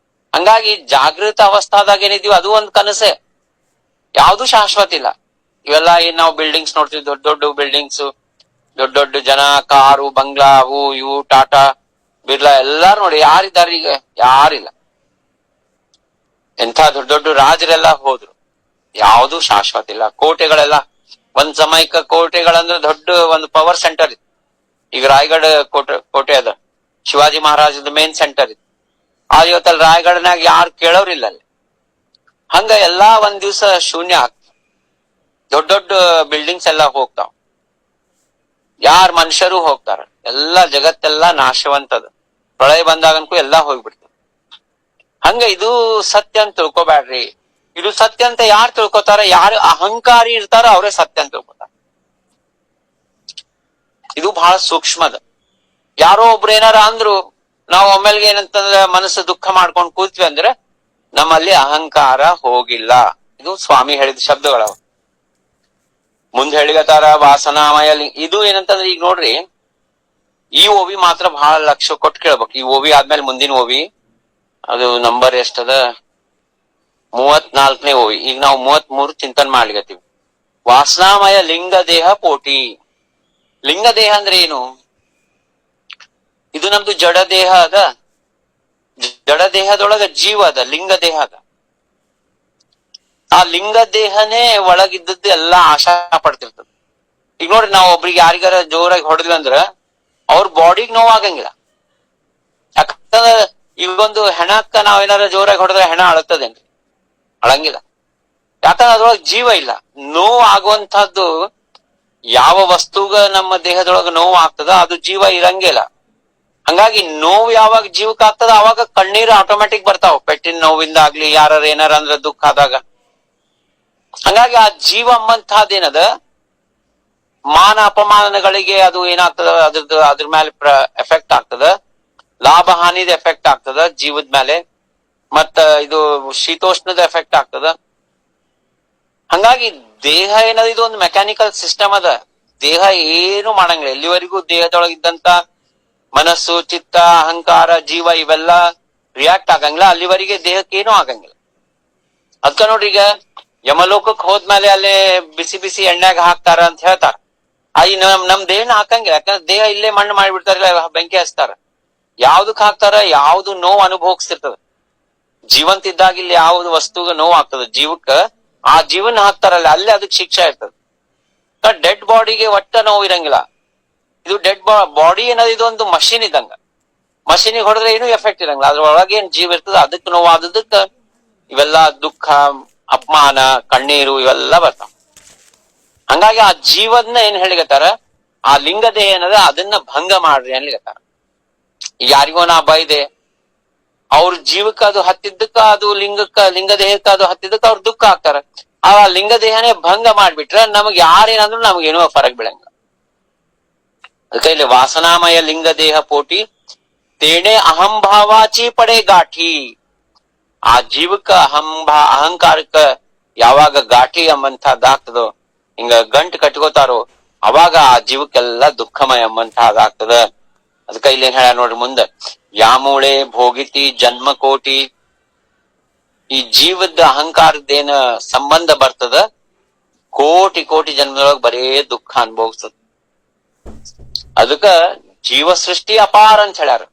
ಹಂಗಾಗಿ ಜಾಗೃತ ಅವಸ್ಥಾದಾಗ ಏನಿದೀವಿ ಅದು ಒಂದ್ ಕನಸೆ, ಯಾವ್ದು ಶಾಶ್ವತ ಇಲ್ಲ. ಇವೆಲ್ಲ ಏನ್ ನಾವು ಬಿಲ್ಡಿಂಗ್ಸ್ ನೋಡ್ತೀವಿ, ದೊಡ್ಡ ದೊಡ್ಡ ಬಿಲ್ಡಿಂಗ್ಸ್, ದೊಡ್ಡ ದೊಡ್ಡ ಜನ, ಕಾರು, ಬಂಗ್ಲಾ, ಅವು ಇವು, ಟಾಟಾ, ಬಿರ್ಲಾ ಎಲ್ಲಾರು ನೋಡಿ, ಯಾರಿದ್ದಾರೆ ಈಗ? ಯಾರಿಲ್ಲ. ಎಂಥ ದೊಡ್ಡ ದೊಡ್ಡ ರಾಜರೆಲ್ಲ ಹೋದ್ರು, ಯಾವ್ದು ಶಾಶ್ವತ ಇಲ್ಲ. ಕೋಟೆಗಳೆಲ್ಲ ಒಂದ್ ಸಮಯಕ್ಕ ಕೋಟೆಗಳಂದ್ರೆ ದೊಡ್ಡ ಒಂದು ಪವರ್ ಸೆಂಟರ್ ಇತ್ತು. ಈಗ ರಾಯಗಢ ಕೋಟೆ ಅದ, ಶಿವಾಜಿ ಮಹಾರಾಜದ ಮೇನ್ ಸೆಂಟರ್ ಇತ್ತು. ಆದ್ರೆ ಇವತ್ತಲ್ಲಿ ರಾಯಗಢನಾಗ ಯಾರು ಕೇಳೋರಿಲ್ಲ ಅಲ್ಲಿ. ಹಂಗ ಎಲ್ಲಾ ಒಂದ್ ದಿವ್ಸ ಶೂನ್ಯ ಆಗ್ತದೆ. ದೊಡ್ಡ ದೊಡ್ಡ ಬಿಲ್ಡಿಂಗ್ಸ್ ಎಲ್ಲ ಹೋಗ್ತಾವ, ಯಾರ ಮನುಷ್ಯರು ಹೋಗ್ತಾರ. ಎಲ್ಲಾ ಜಗತ್ತೆಲ್ಲಾ ನಾಶವಂತದ. ಪ್ರಳಯ ಬಂದಾಗನ್ಕು ಎಲ್ಲಾ ಹೋಗ್ಬಿಡ್ತದೆ. ಹಂಗ ಇದು ಸತ್ಯ ಅಂತ ತಿಳ್ಕೊಬ್ಯಾಡ್ರಿ. ಇದು ಸತ್ಯ ಅಂತ ಯಾರು ತಿಳ್ಕೊತಾರ, ಯಾರು ಅಹಂಕಾರಿ ಇರ್ತಾರ ಅವರೇ ಸತ್ಯ ಅಂತ ತಿಳ್ಕೊತಾರ. ಇದು ಬಹಳ ಸೂಕ್ಷ್ಮದ. ಯಾರೋ ಒಬ್ರು ಏನಾರ ಅಂದ್ರು ನಾವು ಒಮ್ಮೆಲ್ಗೆ ಏನಂತಂದ್ರೆ ಮನಸ್ಸು ದುಃಖ ಮಾಡ್ಕೊಂಡು ಕೂತ್ವಿ ಅಂದ್ರೆ ನಮ್ಮಲ್ಲಿ ಅಹಂಕಾರ ಹೋಗಿಲ್ಲ. ಇದು ಸ್ವಾಮಿ ಹೇಳಿದ ಶಬ್ದಗಳವ. ಮುಂದೆ ಹೇಳಿಗತಾರ ವಾಸನಾಮಯ ಇದು ಏನಂತಂದ್ರೆ, ಈಗ ನೋಡ್ರಿ, ಈ ಓವಿ ಮಾತ್ರ ಬಹಳ ಲಕ್ಷ ಕೊಟ್ಟು ಕೇಳ್ಬೇಕು. ಈ ಓವಿ ಆದ್ಮೇಲೆ ಮುಂದಿನ ಓವಿ ಅದು ನಂಬರ್ ಎಷ್ಟದ, 34ನೇ ಓವಿ. ಈಗ ನಾವು 33 ಚಿಂತನೆ ಮಾಡ್ಲಿಕತ್ತೀವಿ. ವಾಸನಾಮಯ ಲಿಂಗ ದೇಹ ಪೋಟಿ. ಲಿಂಗ ದೇಹ ಅಂದ್ರೆ ಏನು? ಇದು ನಮ್ದು ಜಡ ದೇಹ ಅದ. ಜಡ ದೇಹದೊಳಗ ಜೀವ ಅದ, ಲಿಂಗ ದೇಹ ಅದ. ಆ ಲಿಂಗ ದೇಹನೇ ಒಳಗಿದ್ದದ್ದು ಎಲ್ಲಾ ಆಶಾ ಪಡ್ತಿರ್ತದ. ಈಗ ನೋಡ್ರಿ, ನಾವು ಒಬ್ರಿಗೆ ಯಾರಿಗಾರ ಜೋರಾಗಿ ಹೊಡೆದ್ವಿ ಅಂದ್ರ ಅವ್ರ ಬಾಡಿಗೆ ನೋವು ಆಗಂಗಿಲ್ಲ. ಯಾಕಂದ್ರ ಈಗೊಂದು ಹೆಣಕ್ಕ ನಾವೇನಾರ ಜೋರಾಗಿ ಹೊಡೆದ್ರೆ ಹೆಣ ಅಳತದೇನ್ರಿ? ಅಳಂಗಿಲ್ಲ. ಯಾಕಂದ್ರೆ ಅದ್ರೊಳಗೆ ಜೀವ ಇಲ್ಲ. ನೋವು ಆಗುವಂತಹದ್ದು ಯಾವ ವಸ್ತುಗ ನಮ್ಮ ದೇಹದೊಳಗ ನೋವು ಆಗ್ತದ ಅದು ಜೀವ ಇರಂಗಿಲ್ಲ. ಹಂಗಾಗಿ ನೋವು ಯಾವಾಗ ಜೀವಕ್ಕೆ ಆಗ್ತದ ಅವಾಗ ಕಣ್ಣೀರು ಆಟೋಮ್ಯಾಟಿಕ್ ಬರ್ತಾವ. ಪೆಟ್ಟಿನ ನೋವಿಂದ ಆಗ್ಲಿ, ಯಾರ ಏನಾರ ಅಂದ್ರ ದುಃಖ ಆದಾಗ. ಹಂಗಾಗಿ ಆ ಜೀವ ಅಂಬಂತಹದ್ದೇನದ, ಮಾನ ಅಪಮಾನಗಳಿಗೆ ಅದು ಏನಾಗ್ತದ, ಅದ್ರ ಮೇಲೆ ಎಫೆಕ್ಟ್ ಆಗ್ತದ. ಲಾಭ ಹಾನಿದ ಎಫೆಕ್ಟ್ ಆಗ್ತದ ಜೀವದ ಮೇಲೆ. ಮತ್ತ ಇದು ಶೀತೋಷ್ಣದ ಎಫೆಕ್ಟ್ ಆಗ್ತದ. ಹಂಗಾಗಿ ದೇಹ ಏನದ ಇದು ಒಂದು ಮೆಕ್ಯಾನಿಕಲ್ ಸಿಸ್ಟಮ್ ಅದ. ದೇಹ ಏನು ಮಾಡಂಗಿಲ್ಲ. ಎಲ್ಲಿವರೆಗೂ ದೇಹದೊಳಗಿದ್ದಂತ ಮನಸ್ಸು, ಚಿತ್ತ, ಅಹಂಕಾರ, ಜೀವ ಇವೆಲ್ಲ ರಿಯಾಕ್ಟ್ ಆಗಂಗಿಲ್ಲ ಅಲ್ಲಿವರೆಗೆ ದೇಹಕ್ಕೆ ಏನೂ ಆಗಂಗಿಲ್ಲ. ಅದ್ಕ ನೋಡ್ರಿ, ಈಗ ಯಮಲೋಕಕ್ಕೆ ಹೋದ್ಮೇಲೆ ಅಲ್ಲೇ ಬಿಸಿ ಬಿಸಿ ಎಣ್ಣೆಗ ಹಾಕ್ತಾರ ಅಂತ ಹೇಳ್ತಾರ. ಈ ನಮ್ ದೇಹನ ಹಾಕಂಗಿಲ್ಲ. ಯಾಕಂದ್ರೆ ದೇಹ ಇಲ್ಲೇ ಮಣ್ಣು ಮಾಡಿಬಿಡ್ತಾರ, ಬೆಂಕಿ ಹಚ್ತಾರ. ಯಾವ್ದಕ್ ಹಾಕ್ತಾರ? ಯಾವ್ದು ನೋವು ಅನುಭವಿಸ್ತಿರ್ತದ. ಜೀವಂತ ಇದ್ದಾಗ ಇಲ್ಲಿ ಯಾವ್ದು ವಸ್ತುಗ ನೋವು ಆಗ್ತದ ಜೀವಕ್ಕ, ಆ ಜೀವನ ಹಾಕ್ತಾರಲ್ಲ ಅಲ್ಲೇ ಅದಕ್ಕೆ ಶಿಕ್ಷೆ ಇರ್ತದ. ಡೆಡ್ ಬಾಡಿಗೆ ಒಟ್ಟ ನೋವು ಇರಂಗಿಲ್ಲ. ಇದು ಡೆಡ್ ಬಾಡಿ ಏನದು ಇದೊಂದು ಮಷಿನ್ ಇದ್ದಂಗ. ಮಷಿನಿಗೆ ಹೊಡೆದ್ರೆ ಏನು ಎಫೆಕ್ಟ್ ಇರಂಗಿಲ್ಲ. ಅದ್ರ ಒಳಗೆ ಏನ್ ಜೀವ ಇರ್ತದ ಅದಕ್ಕೆ ನೋವು ಆದದಕ್ಕ ಇವೆಲ್ಲ ದುಃಖ, ಅಪಮಾನ, ಕಣ್ಣೀರು ಇವೆಲ್ಲ ಬರ್ತಾವ. ಹಂಗಾಗಿ ಆ ಜೀವದ್ನ ಏನ್ ಹೇಳಿಗತ್ತಾರ, ಆ ಲಿಂಗ ದೇಹ ಏನದ ಅದನ್ನ ಭಂಗ ಮಾಡ್ರಿ ಅನ್ಲಿಗತ್ತಾರ. ಯಾರಿಗೋ ನಾ ಬೈದೆ, ಅವ್ರ ಜೀವಕ್ಕ ಅದು ಹತ್ತಿದ್ದಕ್ಕ, ಅದು ಲಿಂಗ ದೇಹಕ್ಕ ಅದು ಹತ್ತಿದ್ದಕ್ಕ ಅವ್ರ ದುಃಖ ಆಗ್ತಾರ. ಆ ಲಿಂಗ ದೇಹನೇ ಭಂಗ ಮಾಡ್ಬಿಟ್ರ ನಮಗ್ ಯಾರೇನಂದ್ರು ನಮಗೇನೋ ಫರಕ್ ಬೀಳಂಗಿಲ್ಲ. ಅದಕ್ಕೆ ಇಲ್ಲಿ ವಾಸನಾಮಯ ಲಿಂಗ ದೇಹ ಪೋಟಿ ತೇಣೆ ಅಹಂಭಾವಾಚಿ ಪಡೆ ಗಾಠಿ. ಆ ಜೀವಕ್ಕ ಅಹಂಕಾರಕ್ಕ ಯಾವಾಗ ಗಾಠಿ ಎಂಬಂತಹದ್ದಾಗ್ತದೋ, ಹಿಂಗ ಗಂಟು ಕಟ್ಕೋತಾರೋ, ಅವಾಗ ಆ ಜೀವಕ್ಕೆಲ್ಲ ದುಃಖಮಯ ಎಂಬಂತಹದ್ದಾಗ್ತದ. ಅದಕ್ಕ ಇಲ್ಲಿ ಏನ್ ಹೇಳ ನೋಡ್ರಿ ಮುಂದ, ಯಾಮೂಳೆ ಭೋಗಿತಿ ಜನ್ಮ ಕೋಟಿ. ಈ ಜೀವದ ಅಹಂಕಾರದ್ದೇನ ಸಂಬಂಧ ಬರ್ತದ, ಕೋಟಿ ಕೋಟಿ ಜನ್ಮದೊಳಗ ಬರೇ ದುಃಖ ಅನುಭವಿಸ್ತದ. ಅದಕ್ಕ ಜೀವ ಸೃಷ್ಟಿ ಅಪಾರ ಅಂತ ಹೇಳ್ಯಾರ.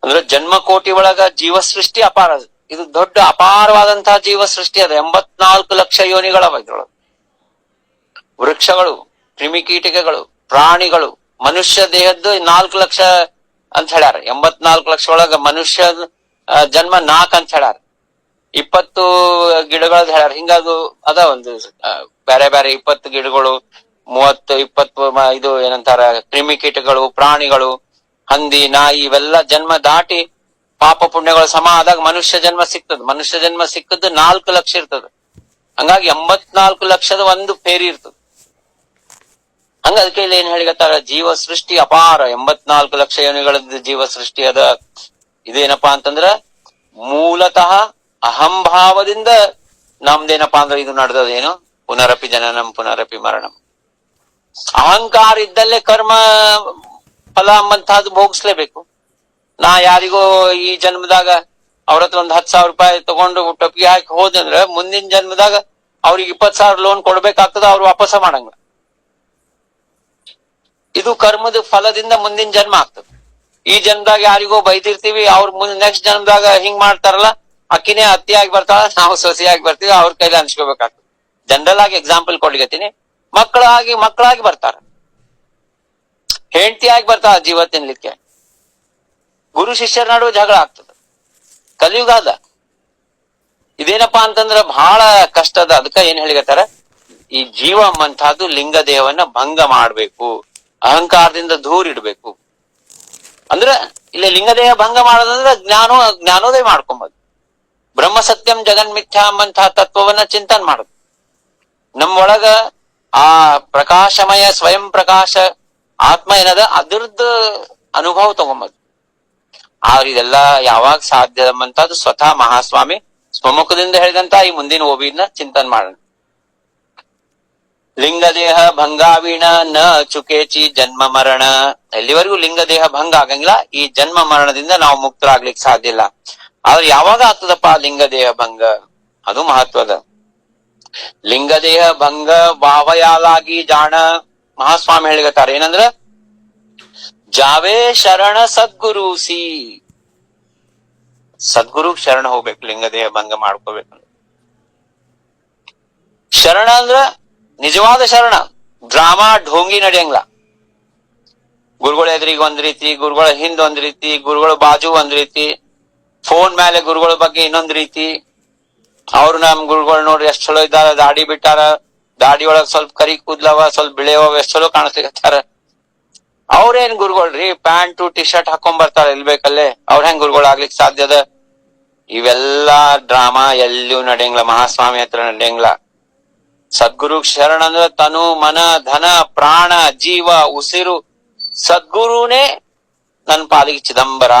ಅಂದ್ರೆ ಜನ್ಮ ಕೋಟಿ ಒಳಗ ಜೀವ ಸೃಷ್ಟಿ ಅಪಾರ. ಇದು ದೊಡ್ಡ ಅಪಾರವಾದಂತಹ ಜೀವ ಸೃಷ್ಟಿ ಅದ. 84 ಲಕ್ಷ ಯೋನಿಗಳವ ಇದ್ರೊಳಗ. ವೃಕ್ಷಗಳು, ಕ್ರಿಮಿಕೀಟಕಗಳು, ಪ್ರಾಣಿಗಳು, ಮನುಷ್ಯ ದೇಹದ್ದು 4 ಲಕ್ಷ ಅಂತ ಹೇಳ್ಯಾರ. 84 ಲಕ್ಷ ಒಳಗ ಮನುಷ್ಯ ಜನ್ಮ 4 ಅಂತ ಹೇಳ್ಯಾರ. 20 ಗಿಡಗಳದ್ ಹೇಳ್ಯಾರ. ಹಿಂಗದು ಅದ ಒಂದು ಬೇರೆ ಬೇರೆ 20 ಗಿಡಗಳು, 30-20 ಇದು ಏನಂತಾರ ಕ್ರಿಮಿಕೀಟಗಳು, ಪ್ರಾಣಿಗಳು, ಹಂದಿ, ನಾಯಿ ಇವೆಲ್ಲ ಜನ್ಮ ದಾಟಿ ಪಾಪ ಪುಣ್ಯಗಳು ಸಮ ಆದಾಗ ಮನುಷ್ಯ ಜನ್ಮ ಸಿಗ್ತದ. ಮನುಷ್ಯ ಜನ್ಮ ಸಿಕ್ಕದ್ದು 4 ಲಕ್ಷ ಇರ್ತದ. ಹಂಗಾಗಿ 84 ಲಕ್ಷದ ಒಂದು ಫೇರಿ ಇರ್ತದ. ಹಂಗ ಅದಕ್ಕೆ ಇಲ್ಲಿ ಏನ್ ಹೇಳಿಗತ್ತಾರ, ಜೀವ ಸೃಷ್ಟಿ ಅಪಾರ. 84 ಲಕ್ಷ ಯೋನಿಗಳದ್ದು ಜೀವ ಸೃಷ್ಟಿ ಅದ. ಇದೇನಪ್ಪಾ ಅಂತಂದ್ರ ಮೂಲತಃ ಅಹಂಭಾವದಿಂದ ನಮ್ದೇನಪ್ಪಾ ಅಂದ್ರೆ ಇದು ನಡೆದದ ಏನು, ಪುನರಪಿ ಜನನಂ ಪುನರಪಿ ಮರಣಂ. ಅಹಂಕಾರ ಇದ್ದಲ್ಲೇ ಕರ್ಮ ಫಲ ಎಂಬಂತಹದ್ದು ಭೋಗಿಸ್ಲೇಬೇಕು. ನಾ ಯಾರಿಗೋ ಈ ಜನ್ಮದಾಗ ಅವ್ರ ಹತ್ರ ಒಂದ್ 10,000 ರೂಪಾಯಿ ತಗೊಂಡು ಟೊಪ್ಪಿಗೆ ಹಾಕಿ ಹೋದಂದ್ರ ಮುಂದಿನ ಜನ್ಮದಾಗ ಅವ್ರಿಗೆ 20,000 ಲೋನ್ ಕೊಡ್ಬೇಕಾಗ್ತದ, ಅವ್ರು ವಾಪಸ ಮಾಡಂಗ. ಇದು ಕರ್ಮದ ಫಲದಿಂದ ಮುಂದಿನ ಜನ್ಮ ಆಗ್ತದ. ಈ ಜನ್ಮದಾಗ ಯಾರಿಗೋ ಬೈದಿರ್ತೀವಿ, ಅವ್ರ ನೆಕ್ಸ್ಟ್ ಜನ್ಮದಾಗ ಹಿಂಗ್ ಮಾಡ್ತಾರಲ್ಲ, ಅಕ್ಕಿನೇ ಅತ್ತಿಯಾಗಿ ಬರ್ತಾಳ, ನಾವು ಸೊಸೆಯಾಗಿ ಬರ್ತೀವಿ, ಅವ್ರ ಕೈಲಿ ಅನ್ಸ್ಕೋಬೇಕಾಗ್ತದೆ. ಜನರಲ್ ಆಗಿ ಎಕ್ಸಾಂಪಲ್ ಕೊಡ್ಲಿಕತ್ತೀನಿ. ಮಕ್ಕಳಾಗಿ ಬರ್ತಾರ, ಹೆಂಡತಿಯಾಗಿ ಬರ್ತಾಳ ಜೀವ ತಿನ್ಲಿಕ್ಕೆ. ಗುರು ಶಿಷ್ಯರ ನಡುವೆ ಜಗಳ ಆಗ್ತದ. ಕಲಿಯುಗ ಅದ. ಇದೇನಪ್ಪಾ ಅಂತಂದ್ರ ಬಹಳ ಕಷ್ಟದ. ಅದಕ್ಕ ಏನ್ ಹೇಳಿಗತ್ತಾರ, ಈ ಜೀವ ಎಂಬಂತಹದ್ದು ಲಿಂಗ ದೇಹವನ್ನ ಭಂಗ ಮಾಡ್ಬೇಕು, ಅಹಂಕಾರದಿಂದ ದೂರ ಇಡ್ಬೇಕು. ಅಂದ್ರ ಇಲ್ಲಿ ಲಿಂಗದೇಹ ಭಂಗ ಮಾಡೋದಂದ್ರ ಜ್ಞಾನೋದಯ ಮಾಡ್ಕೊಂಬದು. ಬ್ರಹ್ಮ ಸತ್ಯಂ ಜಗನ್ಮಿಥ್ಯಾ ಎಂಬಂತಹ ತತ್ವವನ್ನ ಚಿಂತನೆ ಮಾಡುದು. ನಮ್ಮೊಳಗ ಆ ಪ್ರಕಾಶಮಯ ಸ್ವಯಂ ಪ್ರಕಾಶ ಆತ್ಮ ಏನದ ಅದರದ್ದು ಅನುಭವ ತಗೊಂಬದು. ಆದ್ರೆ ಇದೆಲ್ಲ ಯಾವಾಗ ಸಾಧ್ಯ ಎಂಬಂತದ್ದು ಸ್ವತಃ ಮಹಾಸ್ವಾಮಿ ಸ್ವಮುಖದಿಂದ ಹೇಳಿದಂತ ಈ ಮುಂದಿನ ಓಬಿನ ಚಿಂತನೆ ಮಾಡೋಣ. ಲಿಂಗದೇಹ ಭಂಗಾವೀಣ ನ ಚುಕೇಚಿ ಜನ್ಮ ಮರಣ. ಎಲ್ಲಿವರೆಗೂ ಲಿಂಗದೇಹ ಭಂಗ ಆಗಂಗಿಲ್ಲ, ಈ ಜನ್ಮ ಮರಣದಿಂದ ನಾವು ಮುಕ್ತರಾಗ್ಲಿಕ್ಕೆ ಸಾಧ್ಯ ಇಲ್ಲ. ಆದ್ರೆ ಯಾವಾಗ ಆಗ್ತದಪ್ಪ ಲಿಂಗದೇಹ ಭಂಗ, ಅದು ಮಹತ್ವದ. ಲಿಂಗದೇಹ ಭಂಗ ಭಾವಯಾಲಾಗಿ ಜಾಣ. ಮಹಾಸ್ವಾಮಿ ಹೇಳಿಗತ್ತಾರ ಏನಂದ್ರ, ಜಾವೇ ಶರಣ ಸದ್ಗುರುಸಿ. ಸದ್ಗುರು ಶರಣ ಹೋಗ್ಬೇಕು, ಲಿಂಗದೇಹ ಭಂಗ ಮಾಡ್ಕೋಬೇಕಂದ್ರ. ಶರಣ ಅಂದ್ರ ನಿಜವಾದ ಶರಣ. ಡ್ರಾಮಾ ಢೋಂಗಿ ನಡೆಯಂಗಿಲ್ಲ. ಗುರುಗಳ ಎದುರಿಗೆ ಒಂದ್ ರೀತಿ, ಗುರುಗಳ ಹಿಂದ್ ಒಂದ್ ರೀತಿ, ಗುರುಗಳ ಬಾಜು ಒಂದ್ ರೀತಿ, ಫೋನ್ ಮೇಲೆ ಗುರುಗಳ ಬಗ್ಗೆ ಇನ್ನೊಂದ್ ರೀತಿ. ಅವ್ರು ನಮ್ ಗುರುಗಳು ನೋಡ್ರಿ ಎಷ್ಟ್ ಚಲೋ ಇದ್ದಾರ, ದಾಡಿ ಬಿಟ್ಟಾರ, ದಾಡಿ ಒಳಗ್ ಸ್ವಲ್ಪ ಕರಿ ಕೂದ್ಲವ, ಸ್ವಲ್ಪ ಬಿಳೆವ, ಎಷ್ಟ್ ಚಲೋ ಕಾಣಿಸ್ಲಿಕತ್ತಾರ. ಅವ್ರೇನ್ ಗುರುಗಳ್ರಿ, ಪ್ಯಾಂಟು ಟಿ ಶರ್ಟ್ ಹಾಕೊಂಡ್ ಬರ್ತಾರ ಎಲ್ ಬೇಕಲ್ಲೇ, ಅವ್ರ ಹೆಂಗ್ ಗುರುಗಳು ಆಗ್ಲಿಕ್ಕೆ ಸಾಧ್ಯದ? ಇವೆಲ್ಲಾ ಡ್ರಾಮಾ ಎಲ್ಲಿಯೂ ನಡೆಯಂಗಿಲ್ಲ, ಮಹಾಸ್ವಾಮಿ ಹತ್ರ ನಡೆಯಂಗಿಲ್ಲ. ಸದ್ಗುರು ಶರಣ ಅಂದ್ರ ತನು ಮನ ಧನ ಪ್ರಾಣ ಜೀವ ಉಸಿರು ಸದ್ಗುರುನೇ ನನ್ ಪಾಲಿಗೆ ಚಿದಂಬರ.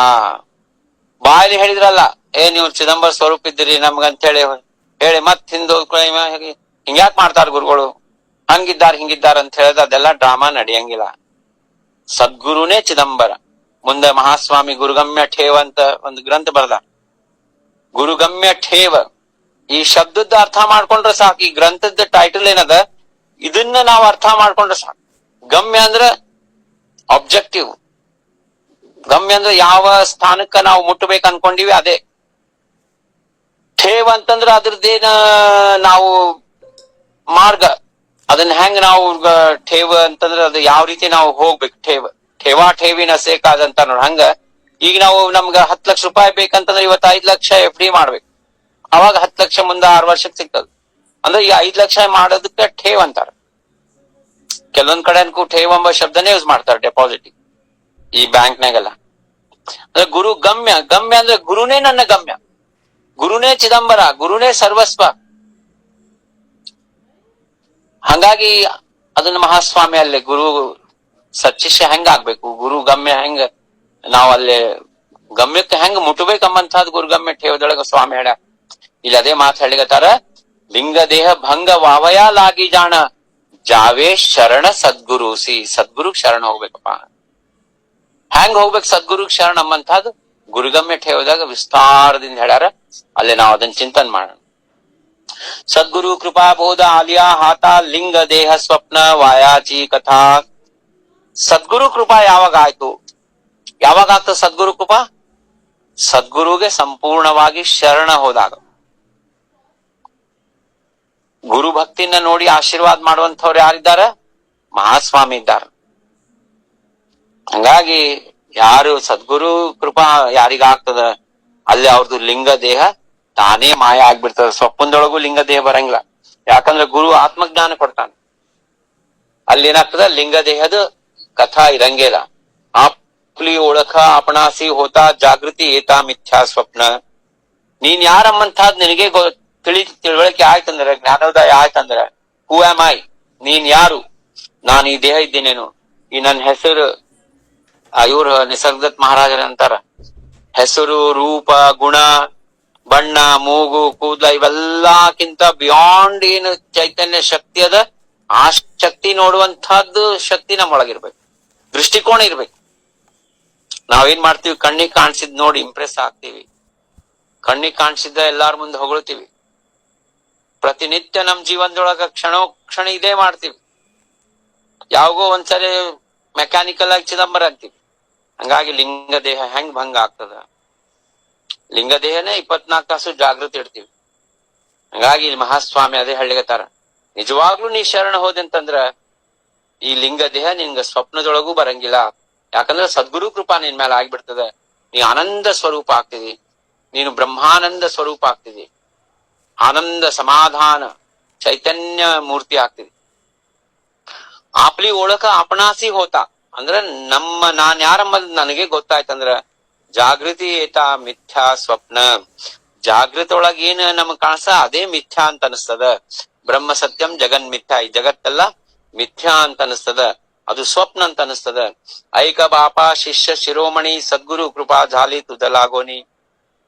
ಬಾಯಲ್ಲಿ ಹೇಳಿದ್ರಲ್ಲ, ನೀವು ಚಿದಂಬರ ಸ್ವರೂಪ ಇದ್ದೀರಿ ನಮ್ಗಂತ ಹೇಳಿ ಹೇಳಿ ಮತ್ ಹಿಂಗ್ಯಾಕ್ ಮಾಡ್ತಾರ ಗುರುಗಳು, ಹಿಂಗಿದ್ದಾರ ಅಂತ ಹೇಳಿದ ಅದೆಲ್ಲ ಡ್ರಾಮಾ ನಡೆಯಂಗಿಲ್ಲ. ಸದ್ಗುರುನೇ ಚಿದಂಬರ. ಮುಂದೆ ಮಹಾಸ್ವಾಮಿ ಗುರುಗಮ್ಯ ಠೇವ ಅಂತ ಒಂದು ಗ್ರಂಥ ಬರೆದ. ಗುರುಗಮ್ಯ ಠೇವ ಈ ಶಬ್ದದ ಅರ್ಥ ಮಾಡ್ಕೊಂಡ್ರೆ ಸಾಕು. ಈ ಗ್ರಂಥದ ಟೈಟಲ್ ಏನದ, ಇದನ್ನ ನಾವು ಅರ್ಥ ಮಾಡ್ಕೊಂಡ್ರೆ ಸಾಕು. ಗಮ್ಯ ಅಂದ್ರ ಆಬ್ಜೆಕ್ಟಿವ್, ಗಮ್ಯ ಅಂದ್ರೆ ಯಾವ ಸ್ಥಾನಕ್ಕ ನಾವು ಮುಟ್ಟಬೇಕು ಅನ್ಕೊಂಡಿವಿ ಅದೇ. ಠೇವ ಅಂತಂದ್ರ ಅದ್ರದ್ದೇನ ನಾವು ಮಾರ್ಗ, ಅದನ್ನ ಹೆಂಗ್ ನಾವು ಠೇವ ಅಂತಂದ್ರ ಅದು ಯಾವ ರೀತಿ ನಾವು ಹೋಗ್ಬೇಕು. ಠೇವಿನ ಸೇಕಾದಂತ ನೋಡ್ ಹಂಗ. ಈಗ ನಾವು ನಮ್ಗ 10 ಲಕ್ಷ ರೂಪಾಯಿ ಬೇಕಂತಂದ್ರೆ ಇವತ್ತು 5 ಲಕ್ಷ FD ಮಾಡ್ಬೇಕು. ಅವಾಗ 10 ಲಕ್ಷ ಮುಂದ 6 ವರ್ಷಕ್ಕೆ ಸಿಗ್ತದ. ಅಂದ್ರೆ ಈ 5 ಲಕ್ಷ ಮಾಡೋದಕ್ಕೆ ಠೇವ್ ಅಂತಾರ. ಕೆಲವೊಂದ್ ಕಡೆ ಅನ್ಕೂ ಠೇವ್ ಎಂಬ ಶಬ್ದನೇ ಯೂಸ್ ಮಾಡ್ತಾರೆ ಡೆಪಾಸಿಟ್ ಈ ಬ್ಯಾಂಕ್ನಾಗೆಲ್ಲ. ಅಂದ್ರೆ ಗುರು ಗಮ್ಯ ಅಂದ್ರೆ ಗುರುನೇ ನನ್ನ ಗಮ್ಯ, ಗುರುನೇ ಚಿದಂಬರ, ಗುರುನೇ ಸರ್ವಸ್ವ. ಹಂಗಾಗಿ ಅದನ್ನ ಮಹಾಸ್ವಾಮಿ ಅಲ್ಲೇ ಗುರು ಸಚ್ಚಿಷ್ಯ ಹೆಂಗ ಆಗ್ಬೇಕು, ಗುರು ಗಮ್ಯ ಹೆಂಗ ನಾವ್ ಅಲ್ಲೇ ಗಮ್ಯಕ್ಕೆ ಹೆಂಗ್ ಮುಟ್ಬೇಕಂಬಂತಹದ್ ಗುರುಗಮ್ಯ ಠೇವದೊಳಗ ಸ್ವಾಮಿ ಹೇಳ. ಇಲ್ಲಿ ಅದೇ ಮಾತು ಹೇಳಿಗತ್ತಾರ, ಲಿಂಗ ದೇಹ ಭಂಗ ವಾವಯ ಲಾಗಿ ಜಾಣ ಜಾವೇ ಶರಣ ಸದ್ಗುರು. ಸದ್ಗುರು ಶರಣ ಹೋಗ್ಬೇಕಪ್ಪ. ಹೆಂಗ್ ಹೋಗ್ಬೇಕು ಸದ್ಗುರು ಶರಣ ಅಂಬಂತಹದ್ದು ಗುರುಗಮ್ಯ ಠೇವದಾಗ ವಿಸ್ತಾರದಿಂದ ಹೇಳ್ಯಾರ. ಅಲ್ಲೇ ನಾವು ಅದನ್ನ ಚಿಂತನೆ ಮಾಡೋಣ. ಸದ್ಗುರು ಕೃಪಾ ಬೋಧ ಆಲಿಯಾ ಹಾತ ಲಿಂಗ ದೇಹ ಸ್ವಪ್ನ ವಾಯಾಚಿ ಕಥಾ. ಸದ್ಗುರು ಕೃಪಾ ಯಾವಾಗ ಆಯ್ತು, ಯಾವಾಗ ಆಗ್ತದ ಸದ್ಗುರು ಕೃಪಾ? ಸದ್ಗುರುಗೆ ಸಂಪೂರ್ಣವಾಗಿ ಶರಣ ಹೋದಾಗ. ಗುರು ಭಕ್ತಿನ ನೋಡಿ ಆಶೀರ್ವಾದ ಮಾಡುವಂತವ್ರು ಯಾರಿದ್ದಾರ? ಮಹಾಸ್ವಾಮಿ ಇದ್ದಾರ. ಹಂಗಾಗಿ ಯಾರು ಸದ್ಗುರು ಕೃಪಾ ಯಾರಿಗಾಗ್ತದ ಅಲ್ಲಿ ಅವ್ರದ್ದು ಲಿಂಗ ದೇಹ ತಾನೇ ಮಾಯ ಆಗ್ಬಿಡ್ತದ. ಸ್ವಪ್ನದೊಳಗೂ ಲಿಂಗ ದೇಹ ಬರಂಗಿಲ್ಲ. ಯಾಕಂದ್ರೆ ಗುರು ಆತ್ಮಜ್ಞಾನ ಕೊಡ್ತಾನೆ. ಅಲ್ಲಿ ಏನಾಗ್ತದ, ಲಿಂಗ ದೇಹದ ಕಥಾ ಇರಂಗಿಲ್ಲ. ಆಪ್ಲಿ ಓಳಖ ಅಪಣಾಸಿ ಹೋತಾ ಜಾಗೃತಿ ಏತಾ ಮಿಥ್ಯಾ ಸ್ವಪ್ನ. ನೀನ್ ಯಾರಮ್ಮಂತಹದ್ ನಿನಗೆ ತಿಳುವಳಿಕೆ ಆಯ್ತಂದ್ರ, ಜ್ಞಾನೋದಯ ಆಯ್ತಂದ್ರ, ಹೂ ಆಮ್ ಐ, ನೀನ್ ಯಾರು, ನಾನು ಈ ದೇಹ ಇದ್ದೀನೇನು, ಈ ನನ್ನ ಹೆಸರು. ಇವ್ರು ನಿಸರ್ಗದತ್ ಮಹಾರಾಜರ ಅಂತಾರ, ಹೆಸರು, ರೂಪ, ಗುಣ, ಬಣ್ಣ, ಮೂಗು, ಕೂದಲ ಇವೆಲ್ಲಾಕ್ಕಿಂತ ಬಿಯಾಂಡ್ ಏನು ಚೈತನ್ಯ ಶಕ್ತಿ ಅದ, ಆ ಶಕ್ತಿ ನೋಡುವಂತಹದ್ದು ಶಕ್ತಿ ನಮ್ಮೊಳಗಿರ್ಬೇಕು. ದೃಷ್ಟಿಕೋನ ಇರ್ಬೇಕು. ನಾವೇನ್ ಮಾಡ್ತೀವಿ, ಕಣ್ಣಿಗೆ ಕಾಣಿಸಿದ್ ನೋಡಿ ಇಂಪ್ರೆಸ್ ಆಗ್ತೀವಿ, ಕಣ್ಣಿಗೆ ಕಾಣಿಸಿದ್ದ ಎಲ್ಲಾರ ಮುಂದೆ ಹೊಗಳ್ತೀವಿ. ಪ್ರತಿನಿತ್ಯ ನಮ್ ಜೀವನದೊಳಗ ಕ್ಷಣ ಇದೇ ಮಾಡ್ತೀವಿ. ಯಾವಾಗೋ ಒಂದ್ಸರಿ ಮೆಕ್ಯಾನಿಕಲ್ ಆಗಿ ಚಿದಂಬರ ಅಂತೀವಿ. ಹಂಗಾಗಿ ಲಿಂಗ ದೇಹ ಹೆಂಗ್ ಭಂಗ ಆಗ್ತದ? ಲಿಂಗ ದೇಹನೇ 24 ತಾಸು ಜಾಗೃತಿ ಇಡ್ತೀವಿ. ಹಂಗಾಗಿ ಇಲ್ಲಿ ಮಹಾಸ್ವಾಮಿ ಅದೇ ಹೇಳಿಗತ್ತಾರ, ನಿಜವಾಗ್ಲೂ ನೀ ಶರಣ ಹೋದಂತಂದ್ರ ಈ ಲಿಂಗ ದೇಹ ನಿನ್ಗ ಸ್ವಪ್ನದೊಳಗೂ ಬರಂಗಿಲ್ಲ. ಯಾಕಂದ್ರೆ ಸದ್ಗುರು ಕೃಪಾ ನಿನ್ ಮೇಲೆ ಆಗ್ಬಿಡ್ತದ. ನೀ ಆನಂದ ಸ್ವರೂಪ ಆಗ್ತಿದಿ, ನೀನು ಬ್ರಹ್ಮಾನಂದ ಸ್ವರೂಪ ಆಗ್ತಿದಿ, ಆನಂದ ಸಮಾಧಾನ ಚೈತನ್ಯ ಮೂರ್ತಿ ಆಗ್ತಿದಿ. ಆಪ್ಲಿ ಓಳಕ ಅಪಣಾಸಿ ಹೋತಾ ಅಂದ್ರೆ ನಾನ್ ಯಾರಂಬದ್ ನನಗೆ ಗೊತ್ತಾಯ್ತಂದ್ರ ಜಾಗೃತಿ ಏತಾ ಮಿಥ್ಯಾ ಸ್ವಪ್ನ. ಜಾಗೃತಿ ಒಳಗ ಏನ್ ನಮಗ್ ಕಾಣಿಸ ಅದೇ ಮಿಥ್ಯಾ ಅಂತ ಅನಿಸ್ತದ. ಬ್ರಹ್ಮ ಸತ್ಯಂ ಜಗನ್ ಮಿಥ್ಯಾ, ಈ ಜಗತ್ತೆಲ್ಲ ಮಿಥ್ಯಾ ಅಂತ ಅನಿಸ್ತದ, ಅದು ಸ್ವಪ್ನ ಅಂತ ಅನಿಸ್ತದ. ಐಕ ಬಾಪ ಶಿಷ್ಯ ಶಿರೋಮಣಿ ಸದ್ಗುರು ಕೃಪಾ ಜಾಲಿ ತುದಲಾಗೋನಿ.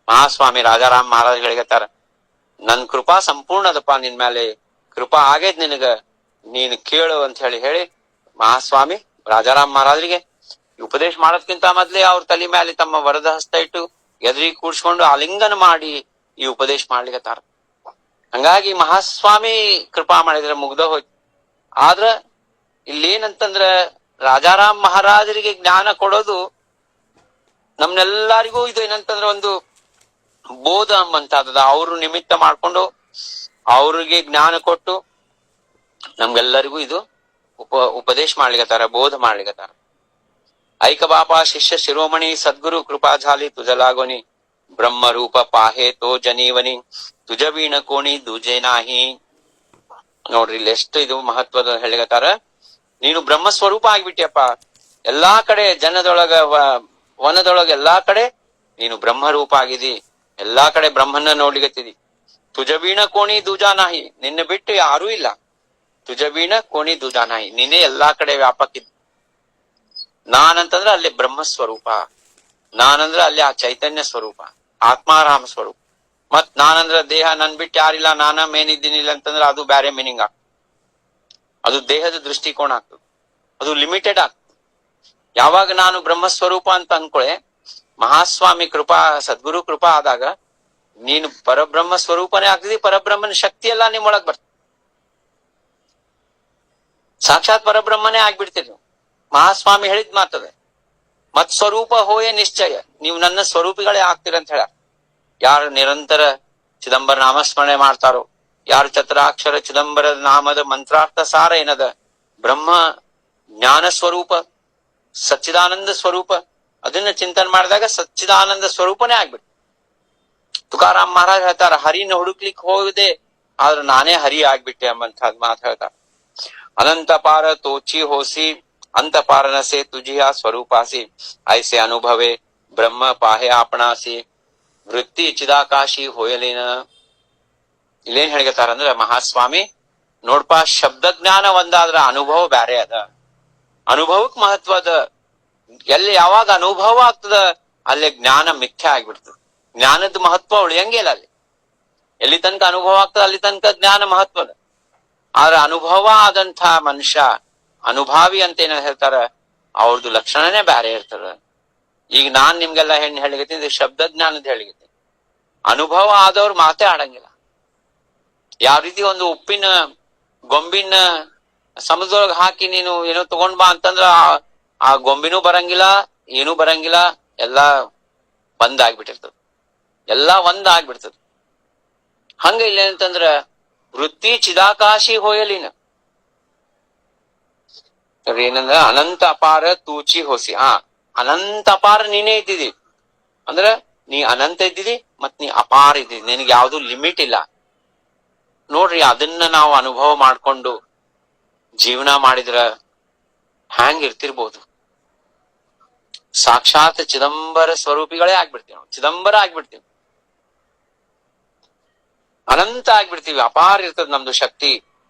ಮಹಾಸ್ವಾಮಿ ರಾಜಾರಾಮ್ ಮಹಾರಾಜ್ ಹೇಳಿಗತ್ತಾರ, ನನ್ ಕೃಪಾ ಸಂಪೂರ್ಣ ಅದಪ್ಪ ನಿನ್ ಮೇಲೆ, ಕೃಪಾ ಆಗೇದ್ ನಿನಗ, ನೀನ್ ಕೇಳು ಅಂತ ಹೇಳಿ ಮಹಾಸ್ವಾಮಿ ರಾಜಾರಾಮ್ ಮಹಾರಾಜರಿಗೆ ಉಪದೇಶ ಮಾಡೋದ್ಕಿಂತ ಮೊದ್ಲೇ ಅವ್ರ ತಲೆ ಮೇಲೆ ತಮ್ಮ ವರದ ಹಸ್ತ ಇಟ್ಟು ಎದುರಿಗೆ ಕೂಡ್ಸ್ಕೊಂಡು ಆಲಿಂಗನ ಮಾಡಿ ಈ ಉಪದೇಶ ಮಾಡ್ಲಿಕತ್ತಾರ. ಹಂಗಾಗಿ ಮಹಾಸ್ವಾಮಿ ಕೃಪಾ ಮಾಡಿದ್ರೆ ಮುಗ್ದ ಹೋಯ್ತು. ಆದ್ರ ಇಲ್ಲೇನಂತಂದ್ರ ರಾಜಾರಾಮ್ ಮಹಾರಾಜರಿಗೆ ಜ್ಞಾನ ಕೊಡೋದು ನಮ್ನೆಲ್ಲರಿಗೂ ಇದು ಏನಂತಂದ್ರ ಒಂದು ಬೋಧ ಅಂಬಂತದ. ಅವ್ರು ನಿಮಿತ್ತ ಮಾಡ್ಕೊಂಡು ಅವ್ರಿಗೆ ಜ್ಞಾನ ಕೊಟ್ಟು ನಮ್ಗೆಲ್ಲರಿಗೂ ಇದು ಉಪದೇಶ ಮಾಡ್ಲಿಕತ್ತಾರ, ಬೋಧ ಮಾಡ್ಲಿಕತ್ತಾರ. ಐಕ ಬಾಪ ಶಿಷ್ಯ ಶಿರೋಮಣಿ ಸದ್ಗುರು ಕೃಪಾ ಝಾಲಿ ತುಜಲಾಗೋನಿ. ಬ್ರಹ್ಮ ರೂಪ ಪಾಹೆ ತೋ ಜನೀವನಿ ತುಜ ವೀಣ ಕೋಣಿ ದುಜೆ ನಾಹಿ. ನೋಡ್ರಿ ಇಲ್ಲಿ ಎಷ್ಟು ಇದು ಮಹತ್ವದ ಹೇಳಿಗತ್ತಾರ. ನೀನು ಬ್ರಹ್ಮ ಸ್ವರೂಪ ಆಗ್ಬಿಟ್ಟಿಯಪ್ಪ. ಎಲ್ಲಾ ಕಡೆ ಜನದೊಳಗ ವನದೊಳಗ ಎಲ್ಲಾ ಕಡೆ ನೀನು ಬ್ರಹ್ಮ ರೂಪ ಆಗಿದಿ. ಎಲ್ಲಾ ಕಡೆ ಬ್ರಹ್ಮನ್ನ ನೋಡ್ಲಿಗತ್ತಿದಿ. ತುಜ ವೀಣ ಕೋಣಿ ದೂಜಾ ನಾಹಿ, ನಿನ್ನ ಬಿಟ್ಟು ಯಾರೂ ಇಲ್ಲ. ತುಜ ವೀಣ ಕೋಣಿ ದೂಜಾ ನಾಹಿ, ನೀನೇ ಎಲ್ಲಾ ಕಡೆ ವ್ಯಾಪಕಿದ್. ನಾನಂತಂದ್ರ ಅಲ್ಲಿ ಬ್ರಹ್ಮ ಸ್ವರೂಪ, ನಾನಂದ್ರ ಅಲ್ಲಿ ಆ ಚೈತನ್ಯ ಸ್ವರೂಪ, ಆತ್ಮಾರಾಮ ಸ್ವರೂಪ. ಮತ್ ನಾನಂದ್ರ ದೇಹ ನನ್ ಬಿಟ್ಟು ಯಾರಿಲ್ಲ, ನಾನ ಮೇನ್ ಇದ್ದೀನಿಲ್ಲ ಅಂತಂದ್ರೆ ಅದು ಬ್ಯಾರೆ ಮೀನಿಂಗ್ ಆಗ್ತದೆ. ಅದು ದೇಹದ ದೃಷ್ಟಿಕೋನ ಆಗ್ತದೆ, ಅದು ಲಿಮಿಟೆಡ್ ಆಗ್ತದೆ. ಯಾವಾಗ ನಾನು ಬ್ರಹ್ಮಸ್ವರೂಪ ಅಂತ ಅನ್ಕೊಳೆ, ಮಹಾಸ್ವಾಮಿ ಕೃಪಾ ಸದ್ಗುರು ಕೃಪಾ ಆದಾಗ ನೀನು ಪರಬ್ರಹ್ಮ ಸ್ವರೂಪನೇ ಆಗ್ತದಿ. ಪರಬ್ರಹ್ಮನ ಶಕ್ತಿ ಎಲ್ಲ ನಿಮ್ಮೊಳಗ್ ಬರ್ತದೆ, ಸಾಕ್ಷಾತ್ ಪರಬ್ರಹ್ಮನೇ ಆಗ್ಬಿಡ್ತೀರಿ ನೀವು. ಮಹಾಸ್ವಾಮಿ ಹೇಳಿದ್ ಮಾತದ, ಮತ್ ಸ್ವರೂಪ ಹೋಯೇ ನಿಶ್ಚಯ, ನೀವು ನನ್ನ ಸ್ವರೂಪಿಗಳೇ ಆಗ್ತೀರಂತ ಹೇಳ. ಯಾರು ನಿರಂತರ ಚಿದಂಬರ ನಾಮಸ್ಮರಣೆ ಮಾಡ್ತಾರೋ, ಯಾರು ಚತುರಾಕ್ಷರ ಚಿದಂಬರ ನಾಮದ ಮಂತ್ರಾರ್ಥ ಸಾರ ಏನದ ಬ್ರಹ್ಮ ಜ್ಞಾನ ಸ್ವರೂಪ ಸಚ್ಚಿದಾನಂದ ಸ್ವರೂಪ, ಅದನ್ನ ಚಿಂತನೆ ಮಾಡಿದಾಗ ಸಚ್ಚಿದಾನಂದ ಸ್ವರೂಪನೇ ಆಗ್ಬಿಟ್ಟು. ತುಕಾರಾಮ್ ಮಹಾರಾಜ್ ಹೇಳ್ತಾರ, ಹರಿನ ಹುಡುಕ್ಲಿಕ್ಕೆ ಹೋಗದೆ ಆದ್ರೆ ನಾನೇ ಹರಿ ಆಗ್ಬಿಟ್ಟೆ ಎಂಬಂತ ಮಾತು ಹೇಳ್ತಾರ. ಅನಂತ ಪಾರ ತೋಚಿ ಹೋಸಿ ಅಂತ ಪಾರನಸೆ ತುಜಿಯ ಸ್ವರೂಪಾಸಿ, ಐಸೆ ಅನುಭವೆ ಬ್ರಹ್ಮ ಪಾಹೆ ಆಪಣಾಸಿ, ವೃತ್ತಿ ಚಿದಾಕಾಶಿ ಹೋಯಲೇನ. ಇಲ್ಲೇನ್ ಹೇಳ್ತಾರ ಅಂದ್ರ ಮಹಾಸ್ವಾಮಿ, ನೋಡ್ಪಾ ಶಬ್ದ ಜ್ಞಾನ ಒಂದಾದ್ರ ಅನುಭವ ಬ್ಯಾರೆ ಅದ. ಅನುಭವಕ್ ಮಹತ್ವ ಅದ. ಎಲ್ಲಿ ಯಾವಾಗ ಅನುಭವ ಆಗ್ತದ ಅಲ್ಲಿ ಜ್ಞಾನ ಮಿಥ್ಯ ಆಗ್ಬಿಡ್ತದ. ಜ್ಞಾನದ ಮಹತ್ವ ಉಳಿಯಂಗಿಲ್ಲ ಅಲ್ಲಿ. ಎಲ್ಲಿ ತನಕ ಅನುಭವ ಆಗ್ತದ ಅಲ್ಲಿ ತನಕ ಜ್ಞಾನ ಮಹತ್ವದ. ಆದ್ರೆ ಅನುಭವ ಆದಂತ ಮನುಷ್ಯ, ಅನುಭಾವಿ ಅಂತ ಏನ ಹೇಳ್ತಾರ, ಅವ್ರದ್ದು ಲಕ್ಷಣನೇ ಬ್ಯಾರೆ ಇರ್ತದ. ಈಗ ನಾನ್ ನಿಮ್ಗೆಲ್ಲ ಹೆಣ್ಣು ಹೇಳಿಗತ್ತೀನಿ, ಶಬ್ದ ಜ್ಞಾನದ ಹೇಳಿಗತ್ತೀನಿ. ಅನುಭವ ಆದವ್ರು ಮಾತೇ ಆಡಂಗಿಲ್ಲ. ಯಾವ ರೀತಿ ಒಂದು ಉಪ್ಪಿನ ಗೊಂಬಿನ ಸಮುದ್ರದೊಳಗೆ ಹಾಕಿ ನೀನು ಏನೋ ತಗೊಂಡ್ ಬಾ ಅಂತಂದ್ರ ಆ ಗೊಂಬಿನೂ ಬರಂಗಿಲ್ಲ, ಏನೂ ಬರಂಗಿಲ್ಲ, ಎಲ್ಲಾ ಬಂದ್ ಆಗ್ಬಿಟ್ಟಿರ್ತದ, ಎಲ್ಲಾ ಒಂದ್ ಆಗ್ಬಿಡ್ತದ. ಹಂಗ ಇಲ್ಲ ಅಂತಂದ್ರ ವೃತ್ತಿ ಚಿದಾಕಾಶಿ ಹೋಯಲಿನ ಏನಂದ್ರ ಅನಂತ ಅಪಾರ ತೂಚಿ ಹೋಸಿ. ಅನಂತ ಅಪಾರ ನೀನೇ ಇದ್ದಿದಿ ಅಂದ್ರ ನೀ ಅನಂತ ಇದ್ದಿದಿ, ಮತ್ ನೀ ಅಪಾರ ಇದ್ದಿದಿ, ನಿನಗೆ ಯಾವ್ದು ಲಿಮಿಟ್ ಇಲ್ಲ. ನೋಡ್ರಿ, ಅದನ್ನ ನಾವು ಅನುಭವ ಮಾಡ್ಕೊಂಡು ಜೀವನ ಮಾಡಿದ್ರ ಹ್ಯಾಂಗ್ ಇರ್ತಿರ್ಬೋದು. ಸಾಕ್ಷಾತ್ ಚಿದಂಬರ ಸ್ವರೂಪಿಗಳೇ ಆಗ್ಬಿಡ್ತೀವಿ ನಾವು, ಚಿದಂಬರ ಆಗ್ಬಿಡ್ತೀವಿ, ಅನಂತ ಆಗ್ಬಿಡ್ತೀವಿ. ಅಪಾರ ಇರ್ತದ ನಮ್ದು ಶಕ್ತಿ.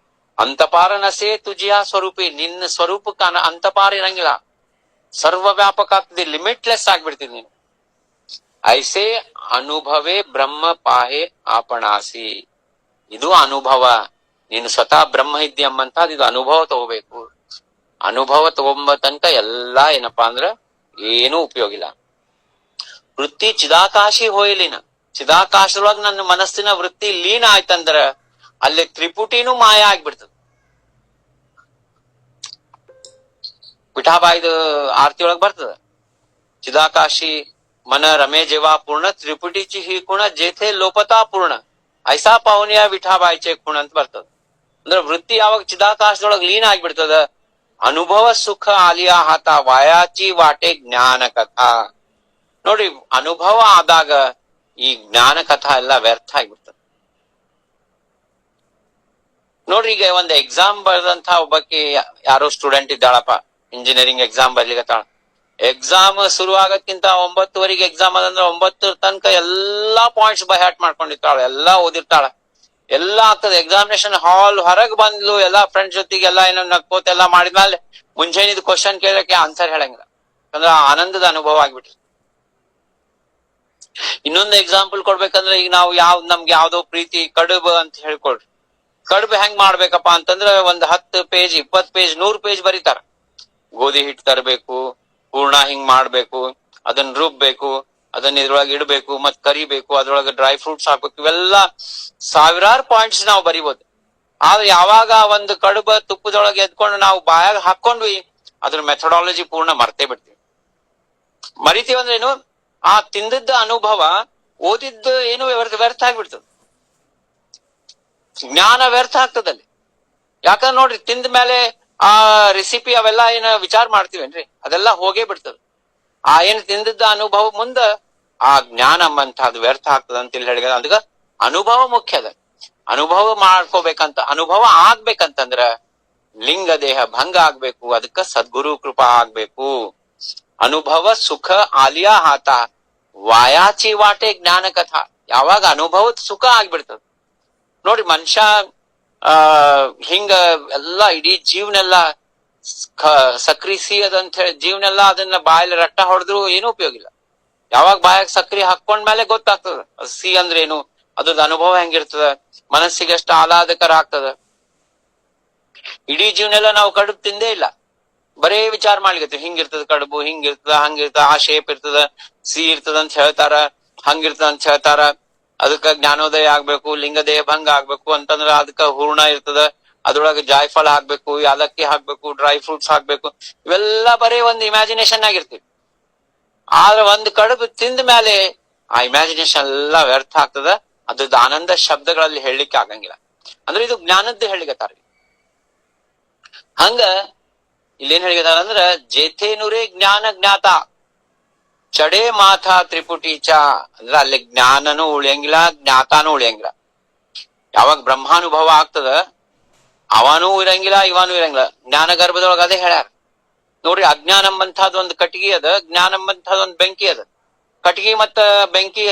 ಅಂತಪಾರ ನಸೆ ತುಜಿಯ ಸ್ವರೂಪಿ, ನಿನ್ನ ಸ್ವರೂಪಕ್ಕ ಅಂತಪಾರ ಇರಂಗಿಲ್ಲ, ಸರ್ವ ವ್ಯಾಪಕ ಆಗ್ತದೆ, ಲಿಮಿಟ್ಲೆಸ್ ಆಗ್ಬಿಡ್ತೀನಿ ನೀನು. ಐಸೆ ಅನುಭವೇ ಬ್ರಹ್ಮ ಪಾಹೆ ಆಪಣಾಸಿ. ಇದು ಅನುಭವ. ನೀನು ಸ್ವತಃ ಬ್ರಹ್ಮ ಇದ್ದಿ ಎಂಬಂತದ್ ಇದು ಅನುಭವ ತಗೋಬೇಕು. ಅನುಭವ ತಗೊಂಬ ತನಕ ಎಲ್ಲಾ ಏನಪ್ಪಾ ಅಂದ್ರ ಏನೂ ಉಪಯೋಗ ಇಲ್ಲ. ವೃತ್ತಿ ಚಿದಾಕಾಶಿ ಹೋಯ್ಲಿನ, ಚಿದಾಕಾಶದೊಳಗ ನನ್ನ ಮನಸ್ಸಿನ ವೃತ್ತಿ ಲೀನ ಆಯ್ತಂದ್ರ ಅಲ್ಲಿ ತ್ರಿಪುಟಿನೂ ಮಾಯ ಆಗ್ಬಿಡ್ತದ. ವಿಠಾಬಾಯಿದ ಆರತಿ ಒಳಗ್ ಬರ್ತದ, ಚಿದಾಕಾಶಿ ಮನ ರಮೇ ಜೇವಾ ಪೂರ್ಣ ತ್ರಿಪುಟಿಚಿ ಹಿ ಗುಣ ಜೇಥೆ ಲೋಪತಾ ಪೂರ್ಣ ಐಸಾ ಪಾವನಿಯ ವಿಠಾಬಾಯಿಚೆ ಗುಣ ಅಂತ ಬರ್ತದ. ಅಂದ್ರ ವೃತ್ತಿ ಯಾವಾಗ ಚಿದಾಕಾಶದೊಳಗ್ ಲೀನ ಆಗ್ಬಿಡ್ತದ, ಅನುಭವ ಸುಖ ಆಲಿಯಾ ಹಾತ ವಾಯಾಚಿ ವಾಟೆ ಜ್ಞಾನ ಕಥಾ. ನೋಡಿ, ಅನುಭವ ಆದಾಗ ಈ ಜ್ಞಾನ ಕಥಾ ಎಲ್ಲ ವ್ಯರ್ಥ ಆಗ್ಬಿಡ್ತದ. ನೋಡ್ರಿ, ಈಗ ಒಂದು ಎಕ್ಸಾಮ್ ಬರೆದಂತ ಒಬ್ಬಕ್ಕೆ ಯಾರೋ ಸ್ಟೂಡೆಂಟ್ ಇದ್ದಾಳಪ್ಪ, ಇಂಜಿನಿಯರಿಂಗ್ ಎಕ್ಸಾಮ್ ಬರ್ಲಿಕತ್ತಾಳ. ಎಕ್ಸಾಮ್ ಶುರು ಆಗಕ್ಕಿಂತ 9:30 ಎಕ್ಸಾಮ್ ಅದಂದ್ರ 9 ತನಕ ಎಲ್ಲಾ ಪಾಯಿಂಟ್ಸ್ ಬೈ ಹ್ಯಾಟ್ ಮಾಡ್ಕೊಂಡಿರ್ತಾಳ, ಎಲ್ಲಾ ಓದಿರ್ತಾಳ, ಎಲ್ಲಾ ಆಗ್ತದೆ. ಎಕ್ಸಾಮಿನೇಷನ್ ಹಾಲ್ ಹೊರಗ್ ಬಂದ್ಲು, ಎಲ್ಲಾ ಫ್ರೆಂಡ್ಸ್ ಜೊತೆಗೆ ಎಲ್ಲಾ ಏನೋ ನಕ್ಕೋತ ಎಲ್ಲಾ ಮಾಡಿದ್ಮೇಲೆ ಮುಂಚೆನಿದ್ ಕ್ವಶನ್ ಕೇಳಕ್ಕೆ ಆನ್ಸರ್ ಹೇಳಂಗಿಲ್ಲ, ಅಂದ್ರೆ ಆನಂದದ ಅನುಭವ ಆಗ್ಬಿಟ್ರಿ. ಇನ್ನೊಂದು ಎಕ್ಸಾಂಪಲ್ ಕೊಡ್ಬೇಕಂದ್ರೆ, ಈಗ ನಾವು ನಮ್ಗೆ ಯಾವ್ದೋ ಪ್ರೀತಿ ಕಡುಬು ಅಂತ ಹೇಳ್ಕೊಳ್ರಿ. ಕಡುಬು ಹೆಂಗ್ ಮಾಡ್ಬೇಕಪ್ಪ ಅಂತಂದ್ರ ಒಂದ್ 10 ಪೇಜ್ 20 ಪೇಜ್ 100 ಪೇಜ್ ಬರೀತಾರ. ಗೋಧಿ ಹಿಟ್ಟು ತರಬೇಕು, ಹೂರ್ಣ ಹಿಂಗ್ ಮಾಡ್ಬೇಕು, ಅದನ್ನ ರುಬ್ಬೇಕು, ಅದನ್ನ ಇದ್ರೊಳಗೆ ಇಡ್ಬೇಕು, ಮತ್ ಕರಿಬೇಕು, ಅದ್ರೊಳಗೆ ಡ್ರೈ ಫ್ರೂಟ್ಸ್ ಹಾಕ್ಬೇಕು, ಇವೆಲ್ಲಾ ಸಾವಿರಾರು ಪಾಯಿಂಟ್ಸ್ ನಾವು ಬರಿಬೋದು. ಆದ್ರೆ ಯಾವಾಗ ಒಂದು ಕಡುಬ ತುಪ್ಪದೊಳಗೆ ಎದ್ಕೊಂಡು ನಾವು ಬಾಯಾಗ ಹಾಕೊಂಡ್ವಿ, ಅದ್ರ ಮೆಥಡಾಲಜಿ ಪೂರ್ಣ ಮರ್ತೇ ಬಿಡ್ತೀವಿ. ಮರಿತೀವಿ ಏನು, ಆ ತಿಂದದ್ದ ಅನುಭವ, ಓದಿದ್ದು ಏನು ವ್ಯರ್ಥ ಆಗ್ಬಿಡ್ತದೆ, ಜ್ಞಾನ ವ್ಯರ್ಥ ಆಗ್ತದಲ್ಲಿ. ಯಾಕಂದ್ರೆ ನೋಡ್ರಿ, ತಿಂದ ಮೇಲೆ ಆ ರೆಸಿಪಿ ಅವೆಲ್ಲ ಏನ ವಿಚಾರ ಮಾಡ್ತೀವೇನ್ರಿ, ಅದೆಲ್ಲ ಹೋಗೇ ಬಿಡ್ತದ. ಆ ಏನ್ ತಿಂದದ್ದ ಅನುಭವ ಮುಂದ ಆ ಜ್ಞಾನ ಎಂಬಂತಹದ್ದು ವ್ಯರ್ಥ ಆಗ್ತದ ಅಂತ ಹೇಳಿ. ಅದಕ್ಕ ಅನುಭವ ಮುಖ್ಯ ಅದ. ಅನುಭವ ಮಾಡ್ಕೋಬೇಕಂತ, ಅನುಭವ ಆಗ್ಬೇಕಂತಂದ್ರ ಲಿಂಗ ದೇಹ ಭಂಗ ಆಗ್ಬೇಕು, ಅದಕ್ಕ ಸದ್ಗುರು ಕೃಪಾ ಆಗ್ಬೇಕು. ಅನುಭವ ಸುಖ ಆಲಿಯಾ ಹಾತ ವಾಯಾಚಿ ವಾಟೆ ಜ್ಞಾನ ಕಥಾ. ಯಾವಾಗ ಅನುಭವದ ಸುಖ ಆಗ್ಬಿಡ್ತದ ನೋಡಿ, ಮನುಷ್ಯ ಹಿಂಗ ಎಲ್ಲಾ ಇಡೀ ಜೀವನೆಲ್ಲ ಸಕ್ರಿ ಸಿಹದಂತ ಹೇಳಿ ಜೀವನೆಲ್ಲ ಅದನ್ನ ಬಾಯಲ್ಲಿ ರಟ್ಟ ಹೊಡೆದ್ರು ಏನೂ ಉಪಯೋಗ ಇಲ್ಲ. ಯಾವಾಗ ಬಾಯಾಗ ಸಕ್ರಿ ಹಾಕೊಂಡ್ಮೇಲೆ ಗೊತ್ತಾಗ್ತದ ಸಿಹಿ ಅಂದ್ರೇನು, ಅದ್ರದ್ದು ಅನುಭವ ಹೆಂಗಿರ್ತದ, ಮನಸ್ಸಿಗೆ ಎಷ್ಟು ಆಹ್ಲಾದಕರ ಆಗ್ತದ. ಇಡೀ ಜೀವನೆಲ್ಲ ನಾವು ಕಡುಬು ತಿಂದೇ ಇಲ್ಲ, ಬರೇ ವಿಚಾರ ಮಾಡ್ಲಿಕ್ಕೆ ಹಿಂಗಿರ್ತದ ಕಡುಬು, ಹಿಂಗಿರ್ತದ, ಹಂಗಿರ್ತದ, ಆ ಶೇಪ್ ಇರ್ತದ, ಸಿಹಿ ಇರ್ತದ ಅಂತ ಹೇಳ್ತಾರ, ಹಂಗಿರ್ತದ ಅಂತ ಹೇಳ್ತಾರ. ಅದಕ್ಕ ಜ್ಞಾನೋದಯ ಆಗ್ಬೇಕು, ಲಿಂಗದೇಹ ಭಂಗ ಆಗ್ಬೇಕು ಅಂತಂದ್ರ ಅದಕ್ಕ ಹೂರ್ಣ ಇರ್ತದ, ಅದ್ರೊಳಗೆ ಜಾಯ್ಫಲ ಹಾಕ್ಬೇಕು, ಯಾಲಕ್ಕಿ ಹಾಕ್ಬೇಕು, ಡ್ರೈ ಫ್ರೂಟ್ಸ್ ಹಾಕ್ಬೇಕು. ಇವೆಲ್ಲ ಬರೀ ಒಂದು ಇಮ್ಯಾಜಿನೇಷನ್ ಆಗಿರ್ತೀವಿ. ಆದ್ರೆ ಒಂದ್ ಕಡುಬು ತಿಂದ ಮೇಲೆ ಆ ಇಮ್ಯಾಜಿನೇಷನ್ ಎಲ್ಲ ವ್ಯರ್ಥ ಆಗ್ತದ. ಅದ್ರದ್ದು ಆನಂದ ಶಬ್ದಗಳಲ್ಲಿ ಹೇಳಲಿಕ್ಕೆ ಆಗಂಗಿಲ್ಲ. ಅಂದ್ರೆ ಇದು ಜ್ಞಾನದ್ದು ಹೇಳಿಕತ್ತಾರ. ಹಂಗ ಇಲ್ಲೇನ್ ಹೇಳಿಕತ್ತಾರ ಅಂದ್ರ ಜೇಥೇನುರೇ ಜ್ಞಾನ ಜ್ಞಾತ ಚಡೆ ಮಾಥಾ ತ್ರಿಪುಟಿ ಚ. ಅಂದ್ರ ಅಲ್ಲಿ ಜ್ಞಾನನೂ ಉಳಿಯಂಗಿಲ್ಲ, ಜ್ಞಾತಾನೂ ಉಳಿಯಂಗಿಲ್ಲ. ಯಾವಾಗ ಬ್ರಹ್ಮಾನುಭವ ಆಗ್ತದ ಅವನೂ ಇರಂಗಿಲ್ಲ, ಇವನೂ ಇರಂಗಿಲ್ಲ. ಜ್ಞಾನ ಗರ್ಭದೊಳಗ ಅದೇ ಹೇಳ್ಯಾರ ನೋಡ್ರಿ. ಅಜ್ಞಾನ ಎಂಬಂತಹದ್ ಒಂದು ಕಟ್ಟಿಗೆ ಅದ, ಜ್ಞಾನ ಎಂಬಂತಹದ್ ಒಂದು ಬೆಂಕಿ ಅದ. ಕಟ್ಟಿಗೆ ಮತ್ತ ಬೆಂಕಿ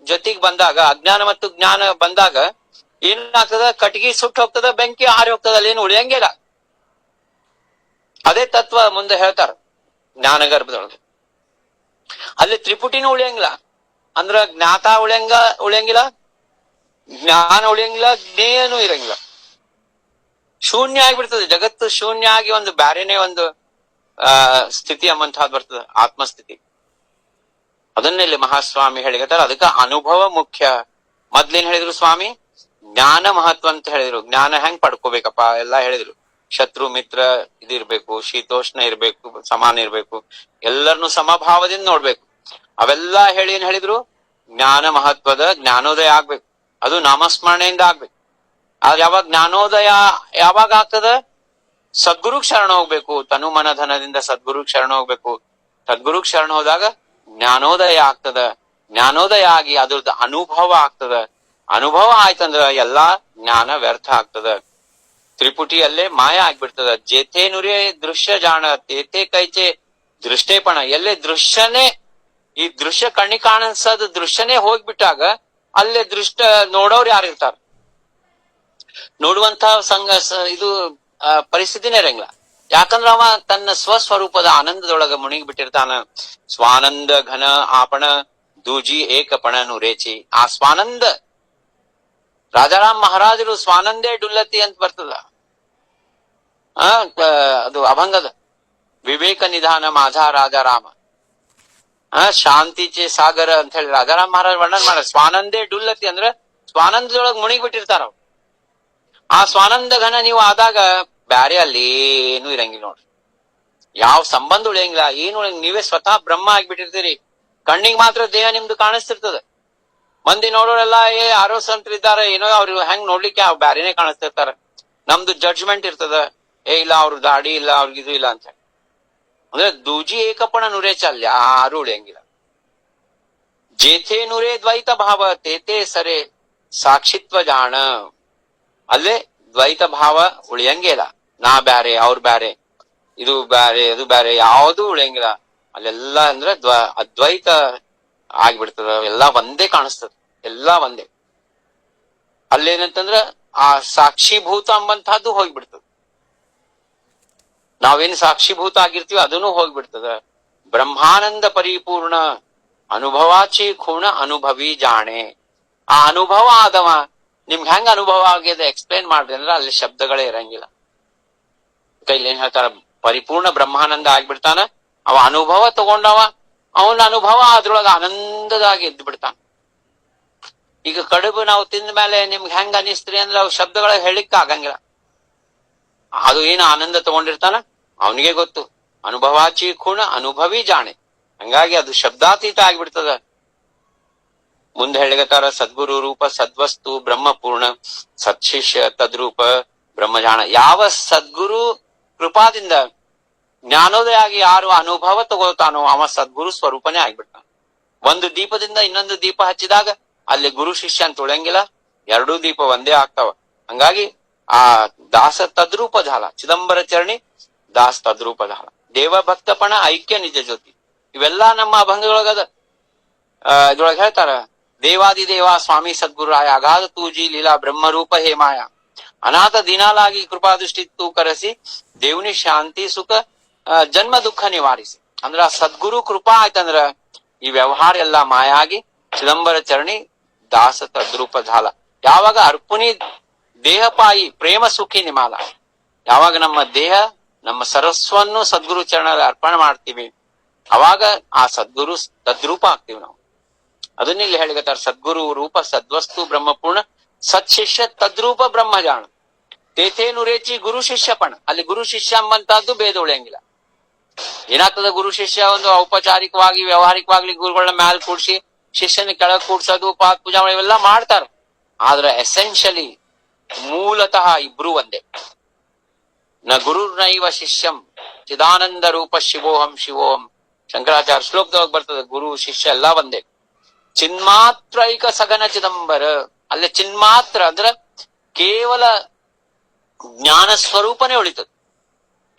ಜೊತೆಗ್ ಬಂದಾಗ, ಅಜ್ಞಾನ ಮತ್ತು ಜ್ಞಾನ ಬಂದಾಗ ಏನಾಗ್ತದ, ಕಟ್ಟಿಗೆ ಸುಟ್ಟು ಹೋಗ್ತದ, ಬೆಂಕಿ ಹಾರಿ ಹೋಗ್ತದ, ಅಲ್ಲಿ ಏನು ಉಳಿಯಂಗಿಲ್ಲ. ಅದೇ ತತ್ವ ಮುಂದೆ ಹೇಳ್ತಾರ ಜ್ಞಾನ ಗರ್ಭದೊಳಗೆ. ಅಲ್ಲಿ ತ್ರಿಪುಟಿನೂ ಉಳಿಯಂಗಿಲ್ಲ. ಅಂದ್ರ ಜ್ಞಾತ ಉಳಿಯಂಗಿಲ್ಲ, ಜ್ಞಾನ ಉಳಿಯಂಗಿಲ್ಲ, ಜ್ಞೇಯನೂ ಇರಂಗಿಲ್ಲ. ಶೂನ್ಯ ಆಗಿಬಿಡ್ತದೆ ಜಗತ್ತು. ಶೂನ್ಯ ಆಗಿ ಒಂದು ಬ್ಯಾರೇನೆ ಒಂದು ಸ್ಥಿತಿ ಎಂಬಂತಹದ್ದು ಬರ್ತದೆ, ಆತ್ಮಸ್ಥಿತಿ. ಅದನ್ನ ಇಲ್ಲಿ ಮಹಾಸ್ವಾಮಿ ಹೇಳಿಕತ್ತಾರ. ಅದಕ್ಕ ಅನುಭವ ಮುಖ್ಯ. ಮೊದ್ಲೇನ್ ಹೇಳಿದ್ರು ಸ್ವಾಮಿ? ಜ್ಞಾನ ಮಹತ್ವ ಅಂತ ಹೇಳಿದ್ರು. ಜ್ಞಾನ ಹೆಂಗ್ ಪಡ್ಕೋಬೇಕಪ್ಪ ಎಲ್ಲಾ ಹೇಳಿದ್ರು. ಶತ್ರು ಮಿತ್ರ ಇದಿರ್ಬೇಕು, ಶೀತೋಷ್ಣ ಇರ್ಬೇಕು, ಸಮಾನ ಇರ್ಬೇಕು, ಎಲ್ಲರನ್ನು ಸಮಭಾವದಿಂದ ನೋಡ್ಬೇಕು. ಅವೆಲ್ಲಾ ಹೇಳಿ ಏನ್ ಹೇಳಿದ್ರು? ಜ್ಞಾನ ಮಹತ್ವದ ಜ್ಞಾನೋದಯ ಆಗ್ಬೇಕು. ಅದು ನಾಮಸ್ಮರಣೆಯಿಂದ ಆಗ್ಬೇಕು. ಆದ್ರೆ ಯಾವಾಗ ಜ್ಞಾನೋದಯ ಯಾವಾಗ ಆಗ್ತದ? ಸದ್ಗುರುಗ್ ಶರಣ ಹೋಗ್ಬೇಕು. ತನು ಮನ ಧನದಿಂದ ಸದ್ಗುರುಗ್ ಶರಣ ಹೋಗ್ಬೇಕು. ಸದ್ಗುರುಗ್ ಶರಣ ಹೋದಾಗ ಜ್ಞಾನೋದಯ ಆಗ್ತದ. ಜ್ಞಾನೋದಯ ಆಗಿ ಅದ್ರದ್ದು ಅನುಭವ ಆಗ್ತದ. ಅನುಭವ ಆಯ್ತಂದ್ರ ಎಲ್ಲಾ ಜ್ಞಾನ ವ್ಯರ್ಥ ಆಗ್ತದ. ತ್ರಿಪುಟಿಯಲ್ಲೇ ಮಾಯ ಆಗ್ಬಿಡ್ತದ. ಜೇತೇನುರೇ ದೃಶ್ಯ ಜಾಣ ತೇತೆ ಕೈಚೆ ದೃಷ್ಟೇಪಣ. ಎಲ್ಲೇ ದೃಶ್ಯನೇ, ಈ ದೃಶ್ಯ ಕಣ್ಣಿ ಕಾಣಿಸದ ದೃಶ್ಯನೇ ಹೋಗ್ಬಿಟ್ಟಾಗ ಅಲ್ಲೇ ದೃಷ್ಟ ನೋಡೋರು ಯಾರಿರ್ತಾರ? ನೋಡುವಂತ ಇದು ಪರಿಸ್ಥಿತಿನೇ ಇರಂಗಿಲ್ಲ. ಯಾಕಂದ್ರ ಅವ ತನ್ನ ಸ್ವಸ್ವರೂಪದ ಆನಂದದೊಳಗ ಮುಣಿಗಿ ಬಿಟ್ಟಿರ್ತಾನ. ಸ್ವಾನಂದ ಘನ ಆಪಣ ದೂಜಿ ಏಕಪಣ ನುರೇಚಿ. ಆ ಸ್ವಾನಂದ, ರಾಜಾರಾಮ್ ಮಹಾರಾಜರು ಸ್ವಾನಂದೇ ಡುಲ್ಲತಿ ಅಂತ ಬರ್ತದ. ಅದು ಅಭಂಗದ ವಿವೇಕ ನಿಧಾನ ಮಾಧಾ ರಾಜಾರಾಮ ಶಾಂತಿಚೆ ಸಾಗರ ಅಂತ ಹೇಳಿ ರಾಜಾರಾಮ್ ಮಹಾರಾಜ್ ವರ್ಣನೆ ಮಾಡ. ಸ್ವಾನಂದೇ ಡುಲ್ಲತಿ ಅಂದ್ರೆ ಸ್ವಾನಂದದೊಳಗ್ ಮುಣಿಗಿ ಬಿಟ್ಟಿರ್ತಾರ. ಆ ಸ್ವಾನಂದ ಘನ ನೀವು ಆದಾಗ ಬ್ಯಾರೆ ಅಲ್ಲಿ ಏನು ಇರಂಗಿಲ್ಲ ನೋಡ್ರಿ. ಯಾವ ಸಂಬಂಧ ಉಳಿಯಂಗಿಲ್ಲ, ಏನು ನೀವೇ ಸ್ವತಃ ಬ್ರಹ್ಮ ಆಗ್ಬಿಟ್ಟಿರ್ತೀರಿ. ಕಣ್ಣಿಗೆ ಮಾತ್ರ ದೇಹ ನಿಮ್ದು ಕಾಣಿಸ್ತಿರ್ತದ. ಮಂದಿ ನೋಡೋರೆಲ್ಲ ಆರೋ ಸಂತರಿದ್ದಾರೆ, ಏನೋ ಅವ್ರು ಹೆಂಗ್ ನೋಡ್ಲಿಕ್ಕೆ ಬ್ಯಾರೇನೆ ಕಾಣಿಸ್ತಿರ್ತಾರ. ನಮ್ದು ಜಡ್ಜ್ಮೆಂಟ್ ಇರ್ತದ, ಇಲ್ಲ ಅವ್ರ ದಾಡಿ ಇಲ್ಲ, ಅವ್ರಿಗಿದು ಇಲ್ಲ ಅಂತ ಹೇಳಿ. ಅಂದ್ರೆ ದೂಜಿ ಏಕಪಣ ನುರೇಚ, ಅಲ್ಲಿ ಯಾರು ಉಳಿಯಂಗಿಲ್ಲ. ಜೇಥೇ ನುರೇ ದ್ವೈತ ಭಾವ ತೇತೆ ಸರೆ ಸಾಕ್ಷಿತ್ವ ಜಾಣ. ಅಲ್ಲೇ ದ್ವೈತ ಭಾವ ಉಳಿಯಂಗೇ ಇಲ್ಲ. ನಾ ಬ್ಯಾರೆ, ಅವ್ರ ಬ್ಯಾರೆ, ಇದು ಬ್ಯಾರೆ, ಅದು ಬ್ಯಾರೆ, ಯಾವುದು ಉಳಿಯಂಗಿಲ್ಲ. ಅಲ್ಲೆಲ್ಲ ಅಂದ್ರೆ ಅದ್ವೈತ ಆಗ್ಬಿಡ್ತದ. ಎಲ್ಲಾ ಒಂದೇ ಕಾಣಿಸ್ತದ, ಎಲ್ಲಾ ಒಂದೇ. ಅಲ್ಲೇನಂತಂದ್ರ ಆ ಸಾಕ್ಷಿಭೂತ ಅಂಬಂತಹದ್ದು ಹೋಗ್ಬಿಡ್ತದ. ನಾವೇನ್ ಸಾಕ್ಷಿಭೂತ ಆಗಿರ್ತೀವಿ ಅದನ್ನು ಹೋಗ್ಬಿಡ್ತದ. ಬ್ರಹ್ಮಾನಂದ ಪರಿಪೂರ್ಣ ಅನುಭವಾಚಿ ಖೂಣ ಅನುಭವಿ ಜಾಣೆ. ಆ ಅನುಭವ ಆದವ ನಿಮ್ಗೆ ಹೆಂಗ ಅನುಭವ ಆಗ್ಯದ ಎಕ್ಸ್ಪ್ಲೇನ್ ಮಾಡ್ರಿ ಅಂದ್ರೆ ಅಲ್ಲಿ ಶಬ್ದಗಳೇ ಇರಂಗಿಲ್ಲ. ಇಲ್ಲಿ ಏನ್ ಹೇಳ್ತಾರ, ಪರಿಪೂರ್ಣ ಬ್ರಹ್ಮಾನಂದ ಆಗ್ಬಿಡ್ತಾನ. ಅವ ಅನುಭವ ತಗೊಂಡವ, ಅವನ ಅನುಭವ ಅದ್ರೊಳಗ ಆನಂದದಾಗಿ ಎದ್ದು ಬಿಡ್ತಾನ. ಈಗ ಕಡುಬು ನಾವು ತಿಂದ ಮೇಲೆ ನಿಮ್ಗೆ ಹೆಂಗ ಅನಿಸ್ತ್ರಿ ಅಂದ್ರೆ ಅವ್ ಶಬ್ದಗಳ ಹೇಳಿಕ್ ಆಗಂಗಿಲ್ಲ. ಅದು ಏನು ಆನಂದ ತಗೊಂಡಿರ್ತಾನ ಅವನಿಗೆ ಗೊತ್ತು. ಅನುಭವಾಚಿ ಖೂಣ ಅನುಭವಿ ಜಾಣೆ. ಹಂಗಾಗಿ ಅದು ಶಬ್ದಾತೀತ ಆಗ್ಬಿಡ್ತದ. ಮುಂದೆ ಹೇಳಿಗತ್ತಾರ, ಸದ್ಗುರು ರೂಪ ಸದ್ವಸ್ತು ಬ್ರಹ್ಮಪೂರ್ಣ ಸತ್ಶಿಷ್ಯ ತದ್ರೂಪ ಬ್ರಹ್ಮಜಾಣ. ಯಾವ ಸದ್ಗುರು ಕೃಪಾದಿಂದ ಜ್ಞಾನೋದಯ ಆಗಿ ಯಾರು ಅನುಭವ ತಗೋತಾನೋ ಅವ ಸದ್ಗುರು ಸ್ವರೂಪನೇ ಆಗ್ಬಿಡ್ತಾನ. ಒಂದು ದೀಪದಿಂದ ಇನ್ನೊಂದು ದೀಪ ಹಚ್ಚಿದಾಗ ಅಲ್ಲಿ ಗುರು ಶಿಷ್ಯ ಅಂತ ಉಳಿಯಂಗಿಲ್ಲ. ಎರಡೂ ದೀಪ ಒಂದೇ ಆಗ್ತಾವ. ಹಂಗಾಗಿ ಆ ದಾಸ ತದ್ರೂಪ ಝಾಲ, ಚಿದಂಬರ ಚರಣಿ ದಾಸ್ ತದ್ರೂಪ ಝಾಲ. ದೇವ ಭಕ್ತಪಣ ಐಕ್ಯ ನಿಜ ಜ್ಯೋತಿ. ಇವೆಲ್ಲಾ ನಮ್ಮ ಅಭಂಗದೊಳಗದ. ಇದ್ರೊಳಗೆ ಹೇಳ್ತಾರ, ದೇವಾದಿ ದೇವ ಸ್ವಾಮಿ ಸದ್ಗುರಾಯ ಅಗಾಧ ತೂಜಿ ಲೀಲಾ ಬ್ರಹ್ಮರೂಪ ಹೇ ಮಾಯ ಅನಾಥ ದಿನಾಲಾಗಿ ಕೃಪಾ ದೃಷ್ಟಿ ತೂ ಕರೆಸಿ ದೇವ್ನಿ ಶಾಂತಿ ಸುಖ ಜನ್ಮ ದುಃಖ ನಿವಾರಿಸಿ. ಅಂದ್ರ ಸದ್ಗುರು ಕೃಪಾ ಆಯ್ತಂದ್ರ ಈ ವ್ಯವಹಾರ ಎಲ್ಲಾ ಮಾಯಾಗಿ ಚಿದಂಬರ ಚರಣಿ दास तद्रूप झाला. ಯಾವಾಗ ಅರ್ಪುನಿ ದೇಹಪಾಯಿ ಪ್ರೇಮ ಸುಖಿ ನಿಮಾಲ, ಯಾವಾಗ ನಮ್ಮ ದೇಹ ನಮ್ಮ ಸರ್ವಸ್ವನ್ನು ಸದ್ಗುರು ಚರಣದಲ್ಲಿ ಅರ್ಪಣೆ ಮಾಡ್ತೀವಿ ಅವಾಗ ಆ ಸದ್ಗುರು ತದ್ರೂಪ ಆಗ್ತೀವಿ ನಾವು. ಅದನ್ನ ಇಲ್ಲಿ ಹೇಳಿಗತ್ತಾರ, ಸದ್ಗುರು ರೂಪ ಸದ್ವಸ್ತು ಬ್ರಹ್ಮಪೂರ್ಣ ಸತ್ಶಿಷ್ಯ ತದ್ರೂಪ ಬ್ರಹ್ಮಜಾಣ ತೇಥೇನು ರೇಚಿ ಗುರು ಶಿಷ್ಯಪಣ. ಅಲ್ಲಿ ಗುರು ಶಿಷ್ಯ ಎಂಬಂತಹದ್ದು ಭೇದ ಉಳಿಯಂಗಿಲ್ಲ. ಏನಾಗ್ತದ, ಗುರು ಶಿಷ್ಯ ಒಂದು ಔಪಚಾರಿಕವಾಗಿ ವ್ಯವಹಾರಿಕವಾಗ್ಲಿ ಗುರುಗಳನ್ನ ಮ್ಯಾಲ್ ಕೂಡ್ಸಿ ಶಿಷ್ಯನ ಕೆಳಗ್ ಕೂಡ್ಸೋದು ಪಾತ್ ಪೂಜಾ ಇವೆಲ್ಲ ಮಾಡ್ತಾರ. ಆದ್ರೆ ಎಸೆನ್ಷಿಯಲಿ ಮೂಲತಃ ಇಬ್ರು ಒಂದೇ. ನ ಗುರುರ್ನೈವ ಶಿಷ್ಯಂ ಚಿದಾನಂದ ರೂಪ ಶಿವೋಹಂ ಶಿವೋಹಂ. ಶಂಕರಾಚಾರ್ಯ ಶ್ಲೋಕದೊಳಗೆ ಬರ್ತದೆ, ಗುರು ಶಿಷ್ಯ ಎಲ್ಲಾ ಒಂದೇ. ಚಿನ್ಮಾತ್ರೈಕ ಸಗನ ಚಿದಂಬರ. ಅಲ್ಲೇ ಚಿನ್ಮಾತ್ರ ಅಂದ್ರ ಕೇವಲ ಜ್ಞಾನ ಸ್ವರೂಪನೇ ಉಳಿತದ.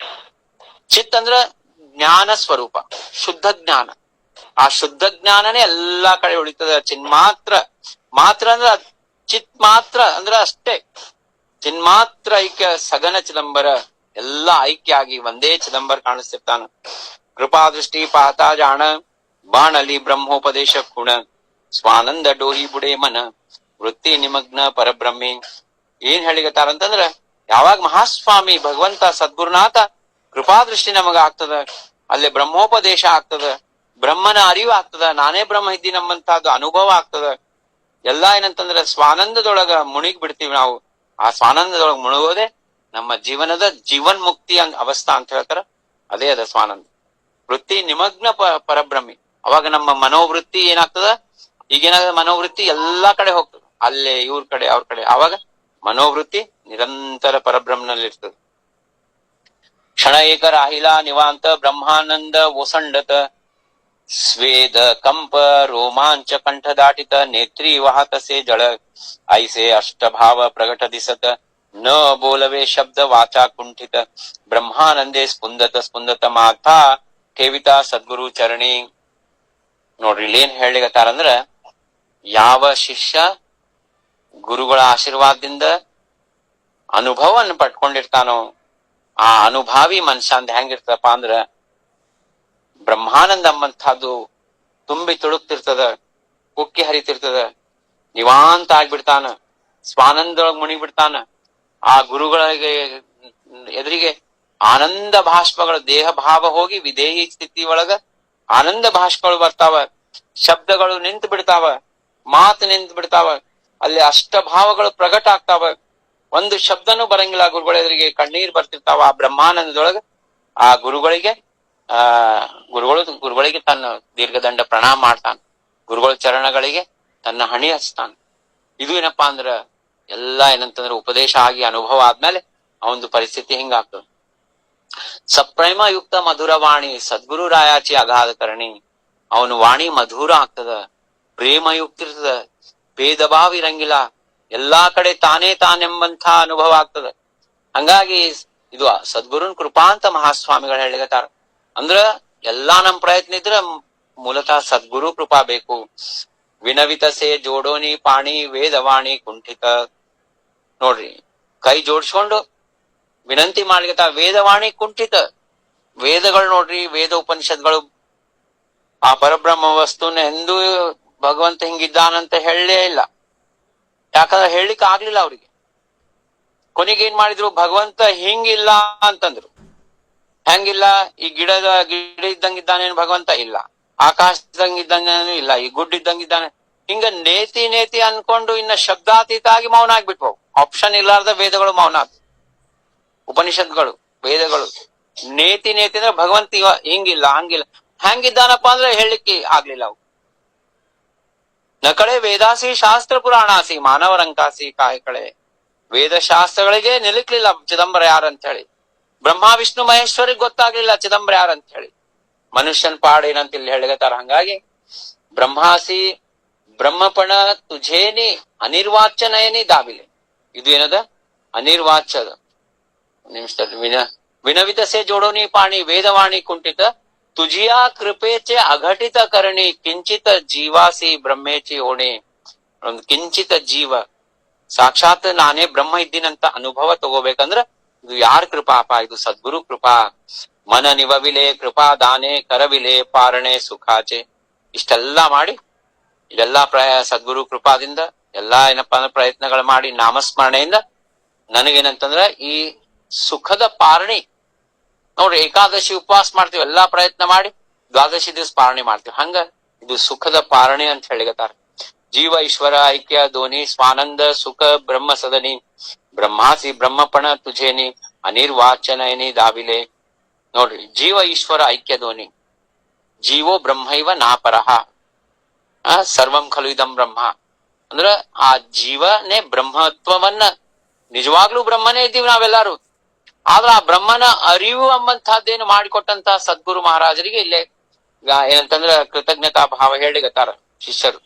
ಚಿತ್ ಅಂದ್ರ ಜ್ಞಾನ ಸ್ವರೂಪ, ಶುದ್ಧ ಜ್ಞಾನ. ಆ ಶುದ್ಧ ಜ್ಞಾನನೇ ಎಲ್ಲಾ ಕಡೆ ಉಳಿತದ. ಚಿನ್ಮಾತ್ರ, ಮಾತ್ರ ಅಂದ್ರ ಚಿತ್ ಮಾತ್ರ ಅಂದ್ರ ಅಷ್ಟೇ. ಚಿನ್ಮಾತ್ರ ಐಕ್ಯ ಸಗನ ಚಿದಂಬರ, ಎಲ್ಲಾ ಐಕ್ಯ ಆಗಿ ಒಂದೇ ಚಿದಂಬರ ಕಾಣಿಸ್ತಿರ್ತಾನ. ಕೃಪಾದೃಷ್ಟಿ ಪಾತಾ ಜಾಣ ಬಾಣಲಿ ಬ್ರಹ್ಮೋಪದೇಶ ಗುಣ ಸ್ವಾನಂದ ಡೋಹಿ ಬುಡೇ ಮನ ವೃತ್ತಿ ನಿಮಗ್ನ ಪರಬ್ರಹ್ಮಿ. ಏನ್ ಹೇಳಿಗತ್ತಾರಂತಂದ್ರ, ಯಾವಾಗ ಮಹಾಸ್ವಾಮಿ ಭಗವಂತ ಸದ್ಗುರುನಾಥ ಕೃಪಾದೃಷ್ಟಿ ನಮಗ ಆಗ್ತದ, ಅಲ್ಲಿ ಬ್ರಹ್ಮೋಪದೇಶ ಆಗ್ತದ, ಬ್ರಹ್ಮನ ಅರಿವು ಆಗ್ತದ, ನಾನೇ ಬ್ರಹ್ಮ ಇದ್ದೀನಿ ನಮ್ಮಂತಹದ್ದು ಅನುಭವ ಆಗ್ತದ. ಎಲ್ಲಾ ಏನಂತಂದ್ರೆ ಸ್ವಾನಂದದೊಳಗ ಮುಳುಗಿ ಬಿಡ್ತೀವಿ ನಾವು. ಆ ಸ್ವಾನಂದದೊಳಗ ಮುಳುಗೋದೆ ನಮ್ಮ ಜೀವನದ ಜೀವನ್ ಮುಕ್ತಿ ಅವಸ್ಥಾ ಅಂತ ಹೇಳ್ತಾರ. ಅದೇ ಅದ ಸ್ವಾನಂದ. ವೃತ್ತಿ ನಿಮಗ್ನ ಪರಬ್ರಹ್ಮಿ. ಅವಾಗ ನಮ್ಮ ಮನೋವೃತ್ತಿ ಏನಾಗ್ತದ, ಈಗೇನಾಗದ ಮನೋವೃತ್ತಿ ಎಲ್ಲಾ ಕಡೆ ಹೋಗ್ತದ, ಅಲ್ಲೇ ಇವ್ರ ಕಡೆ ಅವ್ರ ಕಡೆ. ಅವಾಗ ಮನೋವೃತ್ತಿ ನಿರಂತರ ಪರಬ್ರಹ್ಮನಲ್ಲಿ ಇರ್ತದೆ. ಕ್ಷಣ ಏಕ ರಾಹಿಲ ನಿವಾಂತ ಬ್ರಹ್ಮಾನಂದ ಓಸಂಡತ ಸ್ವೇದ ಕಂಪ ರೋಮಾಂಚ ಕಂಠ ದಾಟಿತ ನೇತ್ರಿ ವಾಹತಸೆ ಜಳ ಐಸೆ ಅಷ್ಟಭಾವ ಪ್ರಗಟ ದಿಸತ ನ ಬೋಲವೇ ಶಬ್ದ ವಾಚಾ ಕುಂಠಿತ ಬ್ರಹ್ಮಾನಂದೇ ಸ್ಪುಂದತ ಸ್ಪುಂದತ ಮಾತಾ ಕೇವಿತ ಸದ್ಗುರು ಚರಣಿ. ನೋಡ್ರಿ ಇಲ್ಲಿ ಏನ್ ಹೇಳಿಗತ್ತಾರಂದ್ರ, ಯಾವ ಶಿಷ್ಯ ಗುರುಗಳ ಆಶೀರ್ವಾದದಿಂದ ಅನುಭವವನ್ನು ಪಡ್ಕೊಂಡಿರ್ತಾನೋ ಆ ಅನುಭಾವಿ ಮನುಷ್ಯ ಅಂದ ಹೆಂಗಿರ್ತಪ್ಪ ಅಂದ್ರ ಬ್ರಹ್ಮಾನಂದ ಎಂಬಂತಹದ್ದು ತುಂಬಿ ತುಳುಕ್ತಿರ್ತದ, ಉಕ್ಕಿ ಹರಿತಿರ್ತದ, ನಿವಾಂತ ಆಗ್ಬಿಡ್ತಾನ, ಸ್ವಾನಂದೊಳಗ್ ಮುಣಿಬಿಡ್ತಾನ. ಆ ಗುರುಗಳಿಗೆ ಎದುರಿಗೆ ಆನಂದ ಭಾಷ್ಪಗಳು, ದೇಹ ಭಾವ ಹೋಗಿ ವಿಧೇಯಿ ಸ್ಥಿತಿ ಒಳಗ ಆನಂದ ಭಾಷ್ಪಗಳು ಬರ್ತಾವ, ಶಬ್ದಗಳು ನಿಂತು ಬಿಡ್ತಾವ, ಮಾತು ನಿಂತು ಬಿಡ್ತಾವ, ಅಲ್ಲಿ ಅಷ್ಟಭಾವಗಳು ಪ್ರಗಟ ಆಗ್ತಾವ. ಒಂದು ಶಬ್ದನೂ ಬರಂಗಿಲ್ಲ ಗುರುಗಳ ಎದುರಿಗೆ, ಕಣ್ಣೀರ್ ಬರ್ತಿರ್ತಾವ. ಆ ಬ್ರಹ್ಮಾನಂದದೊಳಗ ಆ ಗುರುಗಳಿಗೆ ತನ್ನ ದೀರ್ಘದಂಡ ಪ್ರಣಾಮ ಮಾಡ್ತಾನ, ಗುರುಗಳ ಚರಣಗಳಿಗೆ ತನ್ನ ಹಣಿ ಹಚ್ತಾನ. ಇದು ಏನಪ್ಪಾ ಅಂದ್ರ ಎಲ್ಲಾ ಏನಂತಂದ್ರೆ ಉಪದೇಶ ಆಗಿ ಅನುಭವ ಆದ್ಮೇಲೆ ಅವನದು ಪರಿಸ್ಥಿತಿ ಹಿಂಗಾಗ್ತದ. ಸಪ್ರೇಮ ಯುಕ್ತ ಮಧುರ ವಾಣಿ ಸದ್ಗುರು ರಾಯಾಚಿ ಅಗಾಧ ಕರಣಿ. ಅವನು ವಾಣಿ ಮಧುರ ಆಗ್ತದ, ಪ್ರೇಮ ಯುಕ್ತ ಇರ್ತದ, ಭೇದ ಭಾವ ಇರಂಗಿಲ್ಲ, ಎಲ್ಲಾ ಕಡೆ ತಾನೇ ತಾನೆಂಬಂಥ ಅನುಭವ ಆಗ್ತದ. ಹಂಗಾಗಿ ಇದು ಸದ್ಗುರುನ್ ಕೃಪಾ ಅಂತ ಮಹಾಸ್ವಾಮಿಗಳು ಹೇಳಿಗತ್ತಾರ. ಅಂದ್ರ ಎಲ್ಲಾ ನಮ್ ಪ್ರಯತ್ನ ಇದ್ರ ಮೂಲತಃ ಸದ್ಗುರು ಕೃಪಾ ಬೇಕು. ವಿನವಿತಸೆ ಜೋಡೋನಿ ಪಾಣಿ ವೇದವಾಣಿ ಕುಂಠಿತ. ನೋಡ್ರಿ, ಕೈ ಜೋಡಿಸ್ಕೊಂಡು ವಿನಂತಿ ಮಾಡ್ಲಿಕತ್ತ, ವೇದವಾಣಿ ಕುಂಠಿತ. ವೇದಗಳು ನೋಡ್ರಿ, ವೇದ ಉಪನಿಷತ್ಗಳು ಆ ಪರಬ್ರಹ್ಮ ವಸ್ತುನ ಎಂದೂ ಭಗವಂತ ಹಿಂಗಿದ್ದಾನಂತ ಹೇಳಲೇ ಇಲ್ಲ. ಯಾಕಂದ್ರೆ ಹೇಳಲಿಕ್ಕೆ ಆಗ್ಲಿಲ್ಲ ಅವ್ರಿಗೆ. ಕೊನೆಗೆ ಏನ್ ಮಾಡಿದ್ರು, ಭಗವಂತ ಹಿಂಗಿಲ್ಲ ಅಂತಂದ್ರು. ಹೆಂಗಿಲ್ಲ? ಈ ಗಿಡ ಇದ್ದಂಗಿದ್ದಾನೇನು ಭಗವಂತ? ಇಲ್ಲ. ಆಕಾಶದಂಗಿದ್ದಾನೇನು? ಇಲ್ಲ. ಈ ಗುಡ್ಡ ಇದ್ದಂಗಿದ್ದಾನೆ? ಹಿಂಗ ನೇತಿ ಅನ್ಕೊಂಡು ಇನ್ನ ಶಬ್ದಾತೀತ ಆಗಿ ಮೌನ ಆಗ್ಬಿಟ್ವು. ಆಪ್ಷನ್ ಇಲ್ಲಾರ್ದ ವೇದಗಳು ಮೌನ ಆಗ್, ಉಪನಿಷತ್ಗಳು ವೇದಗಳು ನೇತಿ ಅಂದ್ರೆ ಭಗವಂತ ಹಿಂಗಿಲ್ಲ ಹಂಗಿಲ್ಲ. ಹೆಂಗಿದ್ದಾನಪ್ಪ ಅಂದ್ರೆ ಹೇಳಲಿಕ್ಕೆ ಆಗ್ಲಿಲ್ಲ ಅವು. ನಕಳೆ ವೇದಾಸಿ ಶಾಸ್ತ್ರ ಪುರಾಣಾಸಿ ಮಾನವರಂಕಾಸಿ ಕಾಯಕಳೆ. ವೇದಶಾಸ್ತ್ರಗಳಿಗೆ ನಿಲುಕ್ಲಿಲ್ಲ ಚಿದಂಬರ ಯಾರಂತ ಹೇಳಿ. ಬ್ರಹ್ಮ ವಿಷ್ಣು ಮಹೇಶ್ವರಿಗೆ ಗೊತ್ತಾಗ್ಲಿಲ್ಲ ಚಿದಂಬರ ಯಾರಂತ ಹೇಳಿ. ಮನುಷ್ಯನ್ ಪಾಡೇನಂತ ಇಲ್ಲಿ ಹೇಳಿಗತ್ತಾರ. ಹಂಗಾಗಿ ಬ್ರಹ್ಮಾಸಿ ಬ್ರಹ್ಮಪಣ ತುಜೇನಿ ಅನಿರ್ವಾಚ್ಯ ನಯನಿ ದಾವಿಲೆ. ಇದು ಏನದ? ಅನಿರ್ವಾಚ್ಯದ ನಿಮಿಷದಲ್ಲಿ ವಿನವಿತಸೆ ಜೋಡೋನಿ ಪಾಣಿ ವೇದವಾಣಿ ಕುಂಠಿತ ತುಜಿಯಾ ಕೃಪೇಚೆ ಅಘಟಿತ ಕರಣಿ ಕಿಂಚಿತ ಜೀವಾಸಿ ಬ್ರಹ್ಮೇಚಿ ಓಣೆ. ಒಂದು ಕಿಂಚಿತ ಜೀವ ಸಾಕ್ಷಾತ್ ನಾನೇ ಬ್ರಹ್ಮ ಇದ್ದೀನಂತ ಅನುಭವ ತಗೋಬೇಕಂದ್ರ ಇದು ಯಾರ ಕೃಪಾಪ? ಇದು ಸದ್ಗುರು ಕೃಪಾ. ಮನ ನಿವವಿಲೆ ಕೃಪಾ ದಾನೆ ಕರವಿಲೆ ಪಾರಣೆ ಸುಖಾಚೆ. ಇಷ್ಟೆಲ್ಲಾ ಮಾಡಿ ಇದೆಲ್ಲಾ ಸದ್ಗುರು ಕೃಪಾದಿಂದ ಎಲ್ಲಾ ಏನಪ್ಪಾ ಅಂದ್ರೆ ಪ್ರಯತ್ನಗಳು ಮಾಡಿ ನಾಮಸ್ಮರಣೆಯಿಂದ ನನಗೇನಂತಂದ್ರ ಈ ಸುಖದ ಪಾರಣಿ ನೋಡ್ರಿ, ಏಕಾದಶಿ ಉಪವಾಸ ಮಾಡ್ತೀವಿ, ಎಲ್ಲಾ ಪ್ರಯತ್ನ ಮಾಡಿ ದ್ವಾದಶಿ ದಿವಸ ಪಾರಣೆ ಮಾಡ್ತೀವಿ. ಹಂಗ ಇದು ಸುಖದ ಪಾರಣೆ ಅಂತ ಹೇಳಿಗತ್ತಾರ. ಜೀವ ಈಶ್ವರ ಐಕ್ಯ ಧೋನಿ ಸ್ವಾನಂದ ಸುಖ ಬ್ರಹ್ಮ ಸದನಿ ಬ್ರಹ್ಮಾಸಿ ಬ್ರಹ್ಮಪಣ ತುಜೇನಿ ಅನಿರ್ವಾಚನಯನಿ ದಾವಿಲೆ. ನೋಡ್ರಿ, ಜೀವ ಈಶ್ವರ ಐಕ್ಯ ಧೋನಿ, ಜೀವೋ ಬ್ರಹ್ಮೈವ ನಾಪರಹ ಸರ್ವಂ ಖಲು ಇದಂ ಬ್ರಹ್ಮ. ಅಂದ್ರ ಆ ಜೀವನೇ ಬ್ರಹ್ಮತ್ವವನ್ನ, ನಿಜವಾಗ್ಲೂ ಬ್ರಹ್ಮನೇ ಇದ್ದೀವಿ ನಾವೆಲ್ಲಾರು. ಆದ್ರ ಆ ಬ್ರಹ್ಮನ ಅರಿವು ಎಂಬಂತಹದ್ದೇನು ಮಾಡಿಕೊಟ್ಟಂತ ಸದ್ಗುರು ಮಹಾರಾಜರಿಗೆ ಇಲ್ಲೇ ಏನಂತಂದ್ರ ಕೃತಜ್ಞತಾ ಭಾವ ಹೇಳಿಗತ್ತಾರ ಶಿಷ್ಯರು.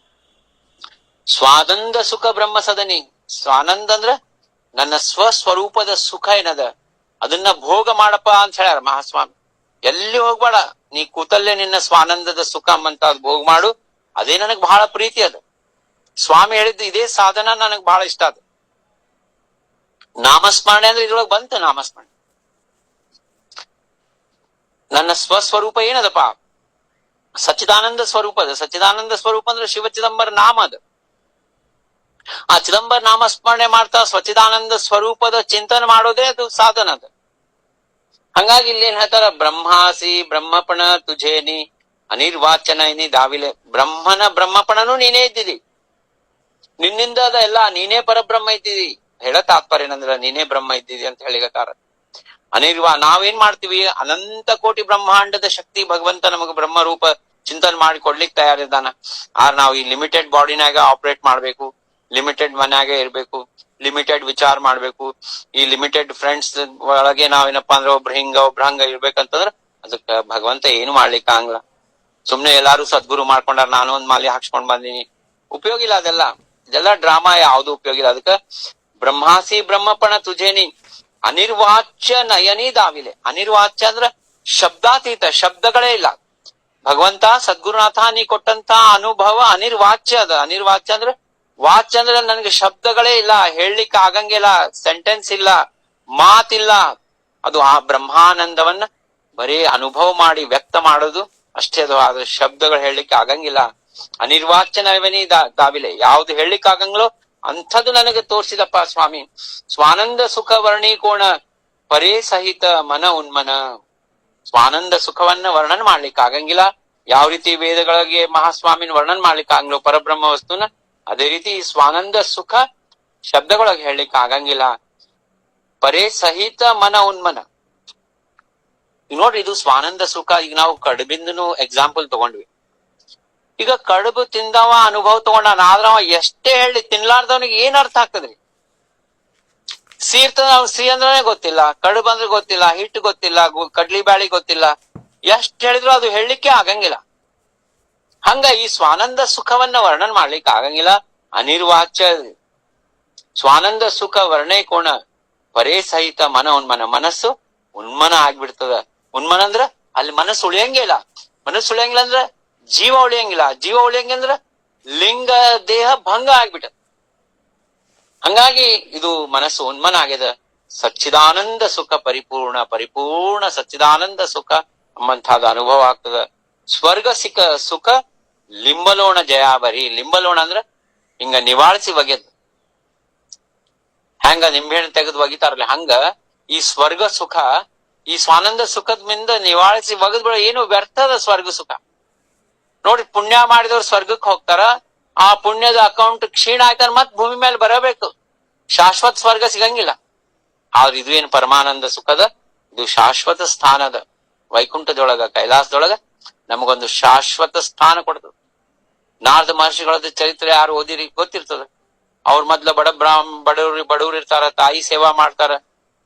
ಸ್ವಾನಂದ ಸುಖ ಬ್ರಹ್ಮ ಸದನಿ. ಸ್ವಾನಂದ ಅಂದ್ರ ನನ್ನ ಸ್ವಸ್ವರೂಪದ ಸುಖ ಏನದ ಅದನ್ನ ಭೋಗ ಮಾಡಪ್ಪ ಅಂತ ಹೇಳ್ಯಾರ ಮಹಾಸ್ವಾಮಿ. ಎಲ್ಲಿ ಹೋಗ್ಬೇಡ, ನೀ ಕೂತಲ್ಲೇ ನಿನ್ನ ಸ್ವಾನಂದದ ಸುಖ ಅಂತ ಭೋಗ ಮಾಡು, ಅದೇ ನನಗ್ ಬಹಳ ಪ್ರೀತಿ ಅದ. ಸ್ವಾಮಿ ಹೇಳಿದ್ದು ಇದೇ ಸಾಧನ ನನಗ್ ಬಹಳ ಇಷ್ಟ ಅದ. ನಾಮಸ್ಮರಣೆ ಅಂದ್ರೆ ಇದ್ರೊಳಗೆ ಬಂತು ನಾಮಸ್ಮರಣೆ. ನನ್ನ ಸ್ವಸ್ವರೂಪ ಏನದಪ್ಪ? ಸಚ್ಚಿದಾನಂದ ಸ್ವರೂಪ ಅದ. ಸಚ್ಚಿದಾನಂದ ಸ್ವರೂಪ ಅಂದ್ರೆ ಶಿವ ಚಿದಂಬರ ನಾಮ ಅದ. ಆ ಚಿದಂಬರ ನಾಮಸ್ಮರಣೆ ಮಾಡ್ತಾ ಸ್ವಚ್ಚಿದಾನಂದ ಸ್ವರೂಪದ ಚಿಂತನೆ ಮಾಡೋದೇ ಅದು ಸಾಧನ ಅದ. ಹಂಗಾಗಿ ಇಲ್ಲಿ ಏನ್ ಹೇಳ್ತಾರ, ಬ್ರಹ್ಮಾಸಿ ಬ್ರಹ್ಮಪಣ ತುಜೇನಿ ಅನಿರ್ವಾಚನೈನಿ ದಾವಿಲೆ. ಬ್ರಹ್ಮನ ಬ್ರಹ್ಮಪಣನು ನೀನೇ ಇದ್ದಿದಿ, ನಿನ್ನಿಂದ ಅದ ಎಲ್ಲ, ನೀನೇ ಪರಬ್ರಹ್ಮ ಇದ್ದಿದಿ. ಹೇಳ ತಾತ್ಪರ್ಯ ಏನಂದ್ರ ನೀನೇ ಬ್ರಹ್ಮ ಇದ್ದಿದಿ ಅಂತ ಹೇಳಿಗತ್ತಾರ. ನಾವೇನ್ ಮಾಡ್ತೀವಿ, ಅನಂತ ಕೋಟಿ ಬ್ರಹ್ಮಾಂಡದ ಶಕ್ತಿ ಭಗವಂತ ನಮಗ ಬ್ರಹ್ಮ ರೂಪ ಚಿಂತನೆ ಮಾಡಿ ಕೊಡ್ಲಿಕ್ಕೆ ತಯಾರಿದ್ದಾನ. ನಾವು ಈ ಲಿಮಿಟೆಡ್ ಬಾಡಿನಾಗ ಆಪರೇಟ್ ಮಾಡ್ಬೇಕು, ಲಿಮಿಟೆಡ್ ಮನ್ಯಾಗ ಇರ್ಬೇಕು, ಲಿಮಿಟೆಡ್ ವಿಚಾರ ಮಾಡ್ಬೇಕು. ಈ ಲಿಮಿಟೆಡ್ ಫ್ರೆಂಡ್ಸ್ ಒಳಗೆ ನಾವೇನಪ್ಪಾ ಅಂದ್ರೆ ಒಬ್ರು ಹಂಗ ಇರ್ಬೇಕಂತಂದ್ರ ಅದಕ್ಕ ಭಗವಂತ ಏನು ಮಾಡ್ಲಿಕ್ಕೆ ಆಗಲ್ಲ. ಸುಮ್ನೆ ಎಲ್ಲಾರು ಸದ್ಗುರು ಮಾಡ್ಕೊಂಡಾರ, ನಾನು ಒಂದ್ ಮಾಲಿ ಹಾಕ್ಸ್ಕೊಂಡ್ ಬಂದೀನಿ, ಉಪಯೋಗ ಇಲ್ಲ. ಇದೆಲ್ಲ ಡ್ರಾಮಾ, ಯಾವ್ದು ಉಪಯೋಗ ಇಲ್ಲ. ಅದಕ್ಕ ಬ್ರಹ್ಮಾಸಿ ಬ್ರಹ್ಮಪಣ ತುಜೇನಿ ಅನಿರ್ವಾಚ್ಯ ನಯನಿ ದಾವಿಲೆ. ಅನಿರ್ವಾಚ್ಯ ಅಂದ್ರ ಶಬ್ದಾತೀತ, ಶಬ್ದಗಳೇ ಇಲ್ಲ. ಭಗವಂತ ಸದ್ಗುರುನಾಥ ನೀ ಕೊಟ್ಟಂತ ಅನುಭವ ಅನಿರ್ವಾಚ್ಯ ಅದ. ಅನಿರ್ವಾಚ್ಯ ಅಂದ್ರ ವಾಚ್ಯ ಅಂದ್ರೆ ನನಗೆ ಶಬ್ದಗಳೇ ಇಲ್ಲ, ಹೇಳಲಿಕ್ಕೆ ಆಗಂಗಿಲ್ಲ, ಸೆಂಟೆನ್ಸ್ ಇಲ್ಲ, ಮಾತಿಲ್ಲ. ಅದು ಆ ಬ್ರಹ್ಮಾನಂದವನ್ನ ಬರೀ ಅನುಭವ ಮಾಡಿ ವ್ಯಕ್ತ ಮಾಡೋದು ಅಷ್ಟೇ ಅದು. ಆದ್ರೆ ಶಬ್ದಗಳು ಹೇಳಲಿಕ್ಕೆ ಆಗಂಗಿಲ್ಲ. ಅನಿರ್ವಾಚ್ಯ ನಯನಿ ದಾವಿಲೆ, ಯಾವ್ದು ಹೇಳಲಿಕ್ಕೆ ಆಗಂಗಿಲ್ಲೋ ಅಂಥದ್ದು ನನಗೆ ತೋರ್ಸಿದಪ್ಪ ಸ್ವಾಮಿ. ಸ್ವಾನಂದ ಸುಖ ವರ್ಣೀಕೋಣ ಪರೇ ಸಹಿತ ಮನ ಉನ್ಮನ. ಸ್ವಾನಂದ ಸುಖವನ್ನ ವರ್ಣನೆ ಮಾಡ್ಲಿಕ್ಕೆ ಆಗಂಗಿಲ್ಲ. ಯಾವ ರೀತಿ ವೇದಗಳಿಗೆ ಮಹಾಸ್ವಾಮಿನ ವರ್ಣನೆ ಮಾಡ್ಲಿಕ್ಕೆ ಆಗಂಗಿಲ್ಲ ಪರಬ್ರಹ್ಮ ವಸ್ತುನ, ಅದೇ ರೀತಿ ಸ್ವಾನಂದ ಸುಖ ಶಬ್ದಗಳೊಳಗೆ ಹೇಳಲಿಕ್ಕೆ ಆಗಂಗಿಲ್ಲ. ಪರೇ ಸಹಿತ ಮನ ಉನ್ಮನ. ಈಗ ನೋಡ್ರಿ, ಇದು ಸ್ವಾನಂದ ಸುಖ. ಈಗ ನಾವು ಕಡುಬಿಂದನು ಎಕ್ಸಾಂಪಲ್ ತಗೊಂಡ್ವಿ. ಈಗ ಕಡುಬು ತಿಂದವ ಅನುಭವ ತಗೊಂಡಾನ, ಆದ್ರ ಅವ ಎಷ್ಟೇ ಹೇಳಿ ತಿನ್ಲಾರ್ದವನಿಗೆ ಏನ್ ಅರ್ಥ ಆಗ್ತದ್ರಿ? ಸಿಹಿ ಇರ್ತದ, ಸಿಹಿ ಅಂದ್ರೆ ಗೊತ್ತಿಲ್ಲ, ಕಡುಬು ಅಂದ್ರೆ ಗೊತ್ತಿಲ್ಲ, ಹಿಟ್ಟು ಗೊತ್ತಿಲ್ಲ, ಕಡ್ಲಿ ಬ್ಯಾಳಿ ಗೊತ್ತಿಲ್ಲ, ಎಷ್ಟ್ ಹೇಳಿದ್ರು ಅದು ಹೇಳಲಿಕ್ಕೆ ಆಗಂಗಿಲ್ಲ. ಹಂಗ ಈ ಸ್ವಾನಂದ ಸುಖವನ್ನ ವರ್ಣನ್ ಮಾಡ್ಲಿಕ್ಕೆ ಆಗಂಗಿಲ್ಲ. ಅನಿರ್ವಾಚ್ಯ ಸ್ವಾನಂದ ಸುಖ ವರ್ಣೈಕೋಣ ಪರೇ ಸಹಿತ ಮನ ಉನ್ಮನ. ಮನಸ್ಸು ಉನ್ಮನ ಆಗ್ಬಿಡ್ತದ. ಉನ್ಮನ ಅಂದ್ರ ಅಲ್ಲಿ ಮನಸ್ಸು ಉಳಿಯಂಗಿಲ್ಲ. ಮನಸ್ಸು ಉಳಿಯಂಗಿಲ್ಲ ಅಂದ್ರ ಜೀವ ಉಳಿಯಂಗಿಲ್ಲ. ಜೀವ ಉಳಿಯಂಗಿಲ್ಲ ಲಿಂಗ ದೇಹ ಭಂಗ ಆಗ್ಬಿಟ್ಟ. ಹಂಗಾಗಿ ಇದು ಮನಸ್ಸು ಉನ್ಮನ ಆಗ್ಯದ. ಸಚ್ಚಿದಾನಂದ ಸುಖ ಪರಿಪೂರ್ಣ ಸಚ್ಚಿದಾನಂದ ಸುಖ ಎಂಬಂತಹದ ಅನುಭವ ಆಗ್ತದ. ಸ್ವರ್ಗ ಸುಖ ಲಿಂಬಲೋಣ ಜಯಾಬರಿ. ಲಿಂಬಲೋಣ ಅಂದ್ರ ಹಿಂಗ ನಿವಾಳಿಸಿ ಒಗೆದ್, ಹೆಂಗ ನಿಂಬೆಹಣ್ಣು ತೆಗೆದು ಒಗಿತಾರಲ್ಲ ಹಂಗ ಈ ಸ್ವರ್ಗ ಸುಖ, ಈ ಸ್ವಾನಂದ ಸುಖದ ಮಿಂದ ನಿವಾಳಿಸಿ ಒಗದ್ ಬಿಡ. ಏನು ವ್ಯರ್ಥದ ಸ್ವರ್ಗ ಸುಖ. ನೋಡಿ, ಪುಣ್ಯ ಮಾಡಿದವ್ರು ಸ್ವರ್ಗಕ್ಕೆ ಹೋಗ್ತಾರ, ಆ ಪುಣ್ಯದ ಅಕೌಂಟ್ ಕ್ಷೀಣ ಆಯ್ತಾರ, ಮತ್ ಭೂಮಿ ಮೇಲೆ ಬರಬೇಕು, ಶಾಶ್ವತ ಸ್ವರ್ಗ ಸಿಗಂಗಿಲ್ಲ. ಆದ್ರೆ ಇದು ಏನು ಪರಮಾನಂದ ಸುಖದ, ಇದು ಶಾಶ್ವತ ಸ್ಥಾನದ. ವೈಕುಂಠದೊಳಗ ಕೈಲಾಸದೊಳಗ ನಮಗೊಂದು ಶಾಶ್ವತ ಸ್ಥಾನ ಕೊಡ್ತದ. ನಾರದ ಮಹರ್ಷಿಗಳದ ಚರಿತ್ರೆ ಯಾರು ಓದಿರಿ ಗೊತ್ತಿರ್ತದ. ಅವ್ರ ಮೊದ್ಲ ಬಡವ್ರು ಇರ್ತಾರ, ತಾಯಿ ಸೇವಾ ಮಾಡ್ತಾರ,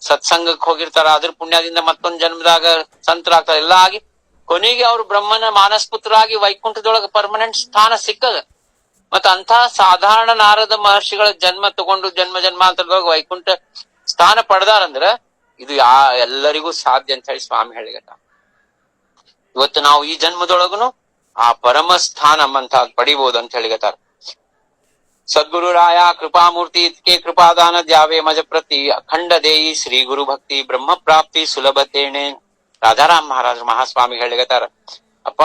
ಸತ್ಸಂಗಕ್ಕೆ ಹೋಗಿರ್ತಾರ, ಅದ್ರ ಪುಣ್ಯದಿಂದ ಮತ್ತೊಂದ್ ಜನ್ಮದಾಗ ಸಂತರಾಗ್ತಾರ. ಎಲ್ಲ ಆಗಿ ಕೊನೆಗೆ ಅವ್ರು ಬ್ರಹ್ಮನ ಮಾನಸ್ಪುತ್ರರಾಗಿ ವೈಕುಂಠದೊಳಗ ಪರ್ಮನೆಂಟ್ ಸ್ಥಾನ ಸಿಕ್ಕದ. ಮತ್ತ ಅಂತ ಸಾಧಾರಣ ನಾರದ ಮಹರ್ಷಿಗಳ ಜನ್ಮ ತಗೊಂಡು ಜನ್ಮಾಂತರದೊಳಗ ವೈಕುಂಠ ಸ್ಥಾನ ಪಡೆದಾರಂದ್ರ ಇದು ಎಲ್ಲರಿಗೂ ಸಾಧ್ಯ ಅಂತ ಹೇಳಿ ಸ್ವಾಮಿ ಹೇಳಿಗತ್ತ. ಇವತ್ತು ನಾವು ಈ ಜನ್ಮದೊಳಗುನು ಆ ಪರಮ ಸ್ಥಾನ ಅಂತ ಪಡಿಬಹುದು ಅಂತ ಹೇಳಿಗತ್ತಾರ. ಸದ್ಗುರು ರಾಯ ಕೃಪಾಮೂರ್ತಿ ಇತ್ಕೆ ಕೃಪಾದಾನ ದ್ಯಾವೆ ಮಜ ಪ್ರತಿ ಅಖಂಡ ದೇಯಿ ಶ್ರೀ ಗುರು ಭಕ್ತಿ ಬ್ರಹ್ಮ ಪ್ರಾಪ್ತಿ ಸುಲಭತೇಣೆ. ರಾಧಾರಾಮ್ ಮಹಾರಾಜ ಮಹಾಸ್ವಾಮಿ ಹೇಳಿಗತ್ತಾರ, ಅಪ್ಪ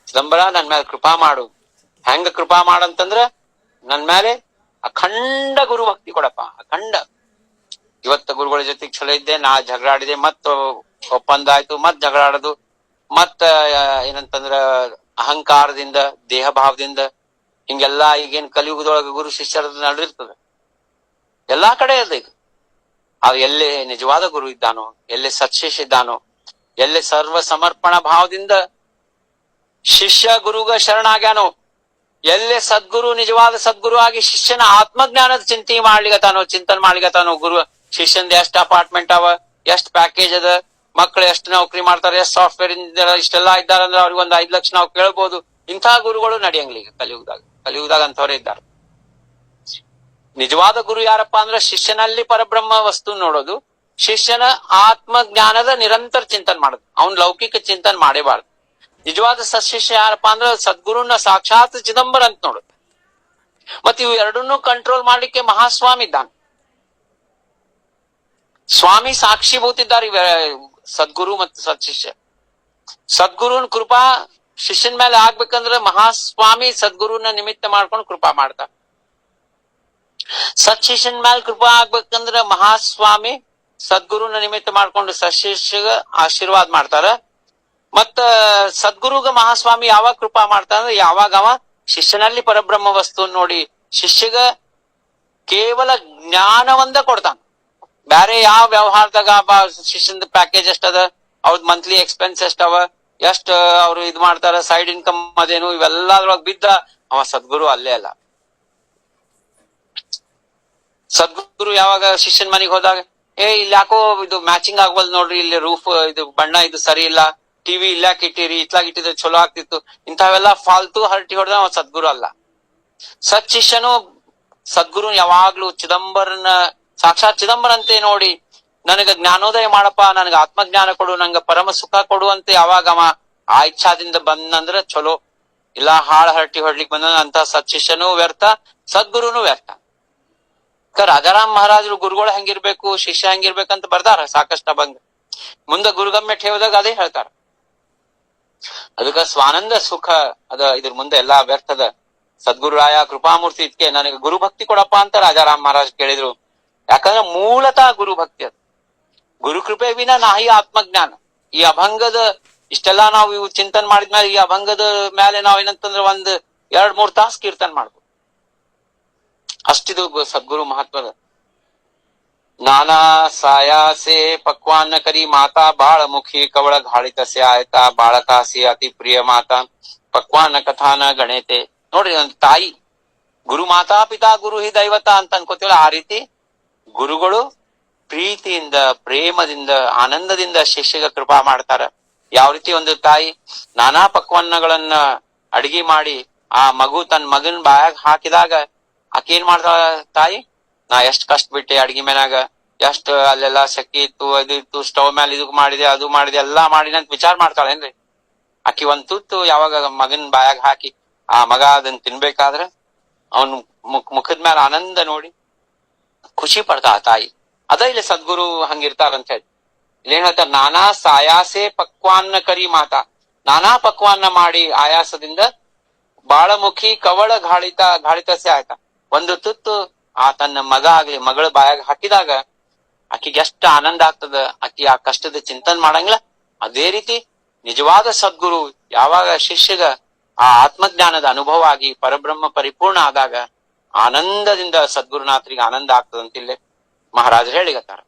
ಚಿದಂಬರ ನನ್ ಮೇಲೆ ಕೃಪಾ ಮಾಡು, ಹೆಂಗ ಕೃಪಾ ಮಾಡಂತಂದ್ರ ನನ್ ಮೇಲೆ ಅಖಂಡ ಗುರು ಭಕ್ತಿ ಕೊಡಪ್ಪ, ಅಖಂಡ. ಇವತ್ತ ಗುರುಗಳ ಜೊತೆಗೆ ಚಲೋ ಇದ್ದೆ, ನಾ ಜಗಳಾಡಿದೆ, ಮತ್ ಒಪ್ಪಂದ ಆಯ್ತು, ಮತ್ ಜಗಳಾಡೋದು, ಮತ್ತ ಏನಂತಂದ್ರ ಅಹಂಕಾರದಿಂದ, ದೇಹ ಭಾವದಿಂದ, ಹಿಂಗೆಲ್ಲಾ ಈಗೇನ್ ಕಲಿಯುಗದೊಳಗ ಗುರು ಶಿಷ್ಯರ ನಡೆದಿರ್ತದ, ಎಲ್ಲಾ ಕಡೆ ಅದ ಇದು. ಅವ್ ಎಲ್ಲಿ ನಿಜವಾದ ಗುರು ಇದ್ದಾನೋ, ಎಲ್ಲಿ ಸತ್ಶಿಷ್ಯ ಇದ್ದಾನೋ, ಎಲ್ಲಿ ಸರ್ವ ಸಮರ್ಪಣ ಭಾವದಿಂದ ಶಿಷ್ಯ ಗುರುಗ ಶರಣಾಗ್ಯಾನೋ, ಎಲ್ಲೇ ಸದ್ಗುರು ನಿಜವಾದ ಸದ್ಗುರು ಆಗಿ ಶಿಷ್ಯನ ಆತ್ಮಜ್ಞಾನದ ಚಿಂತನೆ ಮಾಡ್ಲಿಗತಾನೋ, ಗುರು ಶಿಷ್ಯಂದ ಎಷ್ಟ್ ಅಪಾರ್ಟ್ಮೆಂಟ್ ಅವ, ಎಷ್ಟ್ ಪ್ಯಾಕೇಜ್ ಅದ, ಮಕ್ಳು ಎಷ್ಟ್ ನೌಕರಿ ಮಾಡ್ತಾರೆ, ಎಷ್ಟ್ ಸಾಫ್ಟ್ವೇರ್ ಇಂಜಿನಿಯರ್ ಇಷ್ಟೆಲ್ಲಾ ಇದ್ದಾರಂದ್ರ ಅವ್ರಿಗೆ ಒಂದ್ 5 ಲಕ್ಷ ನಾವು ಕೇಳ್ಬೋದು. ಇಂತಹ ಗುರುಗಳು ನಡೆಯಂಗಿಲ್ಲ ಈಗ ಕಲಿಯುಗದಾಗ ಅಂತವರೇ ಇದ್ದಾರೆ. ನಿಜವಾದ ಗುರು ಯಾರಪ್ಪ ಅಂದ್ರೆ ಶಿಷ್ಯನಲ್ಲಿ ಪರಬ್ರಹ್ಮ ವಸ್ತು ನೋಡೋದು, ಶಿಷ್ಯನ ಆತ್ಮಜ್ಞಾನದ ನಿರಂತರ ಚಿಂತನೆ ಮಾಡೋದು, ಅವ್ನ್ ಲೌಕಿಕ ಚಿಂತನೆ ಮಾಡೇಬಾರ್ದು. ನಿಜವಾದ ಸತ್ಶಿಷ್ಯ ಯಾರಪ್ಪ ಅಂದ್ರೆ ಸದ್ಗುರುನ ಸಾಕ್ಷಾತ್ ಚಿದಂಬರ ಅಂತ ನೋಡುದು. ಮತ್ ಇವು ಎರಡನ್ನೂ ಕಂಟ್ರೋಲ್ ಮಾಡ್ಲಿಕ್ಕೆ ಮಹಾಸ್ವಾಮಿ ಇದ್ದಾನೆ. ಸ್ವಾಮಿ ಸಾಕ್ಷಿಭೂತಿದ್ದಾರೆ ಸದ್ಗುರು ಮತ್ತು ಸತ್ಶಿಷ್ಯ. ಸದ್ಗುರುನ್ ಕೃಪಾ ಶಿಷ್ಯನ ಮೇಲೆ ಆಗ್ಬೇಕಂದ್ರೆ ಮಹಾಸ್ವಾಮಿ ಸದ್ಗುರುನ ನಿಮಿತ್ತ ಮಾಡ್ಕೊಂಡು ಕೃಪಾ ಮಾಡ್ತಾರ. ಸತ್ಶಿಷ್ಯನ ಮೇಲೆ ಕೃಪಾ ಆಗ್ಬೇಕಂದ್ರ ಮಹಾಸ್ವಾಮಿ ಸದ್ಗುರುನ ನಿಮಿತ್ತ ಮಾಡ್ಕೊಂಡು ಸತ್ಶಿಷ್ಯಗ ಆಶೀರ್ವಾದ ಮಾಡ್ತಾರ. ಮತ್ತ ಸದ್ಗುರುಗ ಮಹಾಸ್ವಾಮಿ ಯಾವಾಗ ಕೃಪಾ ಮಾಡ್ತಾರ, ಯಾವಾಗ ಅವ ಶಿಷ್ಯನಲ್ಲಿ ಪರಬ್ರಹ್ಮ ವಸ್ತು ನೋಡಿ ಶಿಷ್ಯಗ ಕೇವಲ ಜ್ಞಾನವಂದ ಕೊಡ್ತಾನ. ಬ್ಯಾರೆ ಯಾವ ವ್ಯವಹಾರದಾಗ ಶಿಷ್ಯನ ಪ್ಯಾಕೇಜ್ ಎಷ್ಟದ, ಅವ್ರದ್ ಮಂತ್ಲಿ ಎಕ್ಸ್ಪೆನ್ಸ್ ಎಷ್ಟವ, ಎಷ್ಟ ಅವ್ರು ಇದ್ ಮಾಡ್ತಾರ, ಸೈಡ್ ಇನ್ಕಮ್ ಅದೇನು, ಇವೆಲ್ಲದ್ರೊಳಗ್ ಬಿದ್ದ ಅವ ಸದ್ಗುರು ಅಲ್ಲೇ ಅಲ್ಲ. ಸದ್ಗುರು ಯಾವಾಗ ಶಿಷ್ಯನ ಮನೆಗೆ ಹೋದಾಗ, ಇಲ್ಲಿ ಯಾಕೋ ಇದು ಮ್ಯಾಚಿಂಗ್ ಆಗ್ವಲ್ ನೋಡ್ರಿ, ಇಲ್ಲಿ ರೂಫ್ ಇದು ಬಣ್ಣ ಇದು ಸರಿ ಇಲ್ಲ, ಟಿವಿ ಇಲ್ಲಾಕ್ ಇಟ್ಟಿರಿ, ಇತ್ಲಾಗ್ ಇಟ್ಟಿದ್ರೆ ಚಲೋ ಆಗ್ತಿತ್ತು, ಇಂಥವೆಲ್ಲ ಫಾಲ್ತು ಹರಟಿ ಹೊಡೆದ ಅವ ಸದ್ಗುರು ಅಲ್ಲ. ಸತ್ ಶಿಷ್ಯನು ಸದ್ಗುರು ಯಾವಾಗ್ಲೂ ಚಿದಂಬರನ ಸಾಕ್ಷಾತ್ ಚಿದಂಬರಂತೆ ನೋಡಿ, ನನಗ ಜ್ಞಾನೋದಯ ಮಾಡಪ್ಪ, ನನಗ ಆತ್ಮಜ್ಞಾನ ಕೊಡು, ನಂಗ ಪರಮ ಸುಖ ಕೊಡು ಅಂತ ಯಾವಾಗ ಅವ ಆ ಇಚ್ಛಾದಿಂದ ಬಂದಂದ್ರ ಚಲೋ. ಇಲ್ಲ ಹಾಳ ಹರಟಿ ಹೊಡ್ಲಿಕ್ ಬಂದ ಅಂತ ಸತ್ ಶಿಷ್ಯನೂ ವ್ಯರ್ಥ, ಸದ್ಗುರುನು ವ್ಯರ್ಥ. ರಾಜಾರಾಮ್ ಮಹಾರಾಜರು ಗುರುಗಳು ಹೆಂಗಿರ್ಬೇಕು, ಶಿಷ್ಯ ಹೆಂಗಿರ್ಬೇಕಂತ ಬರ್ದಾರ ಸಾಕಷ್ಟ ಬಂದ್. ಮುಂದ ಗುರುಗಮ್ಮೆ ಹೋದಾಗ ಅದೇ ಹೇಳ್ತಾರ. ಅದಕ್ಕ ಸ್ವಾನಂದ ಸುಖ ಅದ, ಇದ್ರ ಮುಂದೆ ಎಲ್ಲಾ ವ್ಯರ್ಥದ. ಸದ್ಗುರುರಾಯ ಕೃಪಾಮೂರ್ತಿ ಇದಕ್ಕೆ ನನಗೆ ಗುರು ಭಕ್ತಿ ಕೊಡಪ್ಪ ಅಂತ ರಾಜಾರಾಮ್ ಮಹಾರಾಜ್ ಕೇಳಿದ್ರು. ಯಾಕಂದ್ರೆ ಮೂಲತಃ ಗುರು ಭಕ್ತಿ ಅದು. ಗುರು ಕೃಪೆ ವಿನ ನಾಹಿ ಆತ್ಮಜ್ಞಾನ. ಈ ಅಭಂಗದ ಇಷ್ಟೆಲ್ಲಾ ನಾವು ಇವು ಚಿಂತನೆ ಮಾಡಿದ್ಮೇಲೆ ಈ ಅಭಂಗದ ಮೇಲೆ ನಾವ್ ಏನಂತಂದ್ರೆ 1-2-3 ತಾಸು ಕೀರ್ತನೆ ಮಾಡ್ಬೋದು. ಅಷ್ಟಿದು ಸದ್ಗುರು ಮಹತ್ವದ. ನಾನಾ ಸಾಯಾಸೆ ಪಕ್ವಾನ್ನ ಕರಿ ಮಾತಾ ಬಾಳ ಮುಖಿ ಕವಳ ಘಾಳಿತಸ್ಯ ಆಯ್ತಾ ಬಾಳಕಾಸಿ ಅತಿ ಪ್ರಿಯ ಮಾತಾ ಪಕ್ವಾನ್ನ ಕಥಾನ ಗಣೇತೆ. ನೋಡ್ರಿ, ಒಂದು ತಾಯಿ ಗುರು ಮಾತಾ ಪಿತಾ ಗುರು ಹಿ ದೈವತ ಅಂತ ಅನ್ಕೋತೀವಲ್ಲ, ಆ ರೀತಿ ಗುರುಗಳು ಪ್ರೀತಿಯಿಂದ, ಪ್ರೇಮದಿಂದ, ಆನಂದದಿಂದ ಶಿಷ್ಯಗ ಕೃಪಾ ಮಾಡ್ತಾರ. ಯಾವ ರೀತಿ ಒಂದು ತಾಯಿ ನಾನಾ ಪಕ್ವಾನ್ನಗಳನ್ನ ಅಡಿಗೆ ಮಾಡಿ ಆ ಮಗು ತನ್ನ ಮಗನ್ ಬಾಯಾಗ ಹಾಕಿದಾಗ ಆಕೆ ಏನ್ ಮಾಡ್ತಾಳ, ತಾಯಿ ನಾ ಎಷ್ಟ್ ಕಷ್ಟ ಬಿಟ್ಟೆ ಅಡ್ಗಿ ಮೇನಾಗ, ಎಷ್ಟ್ ಅಲ್ಲೆಲ್ಲಾ ಸೆಕ್ಕಿ ಇತ್ತು, ಅದು ಇತ್ತು, ಸ್ಟವ್ ಮೇಲೆ ಇದು ಮಾಡಿದೆ, ಅದು ಮಾಡಿದೆ, ಎಲ್ಲಾ ಮಾಡಿನ ಅಂತ ವಿಚಾರ ಮಾಡ್ತಾಳೇನ್ರಿ. ಆಕಿ ಒಂದ್ ತುತ್ತು ಯಾವಾಗ ಮಗನ್ ಬಾಯಾಗ ಹಾಕಿ ಆ ಮಗ ಅದನ್ನ ತಿನ್ಬೇಕಾದ್ರ ಅವನ್ ಮುಖದ ಮೇಲೆ ಆನಂದ ನೋಡಿ ಖುಷಿ ಪಡ್ತಾ ಆ ತಾಯಿ. ಅದ ಇಲ್ಲಿ ಸದ್ಗುರು ಹಂಗಿರ್ತಾರಂತ ಹೇಳಿ ಇಲ್ಲೇನ್ ಹೇಳ್ತಾರ, ನಾನಾ ಸಾಯಾಸೆ ಪಕ್ವಾನ್ನ ಕರಿ ಮಾತಾ, ನಾನಾ ಪಕ್ವಾನ್ನ ಮಾಡಿ ಆಯಾಸದಿಂದ ಬಾಳಮುಖಿ ಕವಳ ಘಾಳಿತಸ್ಯ ಆಯ್ತಾ, ಒಂದು ತುತ್ತು ಆ ತನ್ನ ಮಗ ಆಗ್ಲಿ ಮಗಳ ಬಾಯಾಗ ಹಾಕಿದಾಗ ಆಕಿಗೆ ಎಷ್ಟು ಆನಂದ ಆಗ್ತದ, ಆಕಿ ಆ ಕಷ್ಟದ ಚಿಂತನೆ ಮಾಡಂಗಿಲ್ಲ. ಅದೇ ರೀತಿ ನಿಜವಾದ ಸದ್ಗುರು ಯಾವಾಗ ಶಿಷ್ಯಗ ಆ ಆತ್ಮಜ್ಞಾನದ ಅನುಭವ ಆಗಿ ಪರಬ್ರಹ್ಮ ಪರಿಪೂರ್ಣ ಆದಾಗ ಆನಂದದಿಂದ ಸದ್ಗುರುನಾಥರಿಗೆ ಆನಂದ ಆಗ್ತದಂತ ಇಲ್ಲೇ ಮಹಾರಾಜರು ಹೇಳಿಗತ್ತಾರ.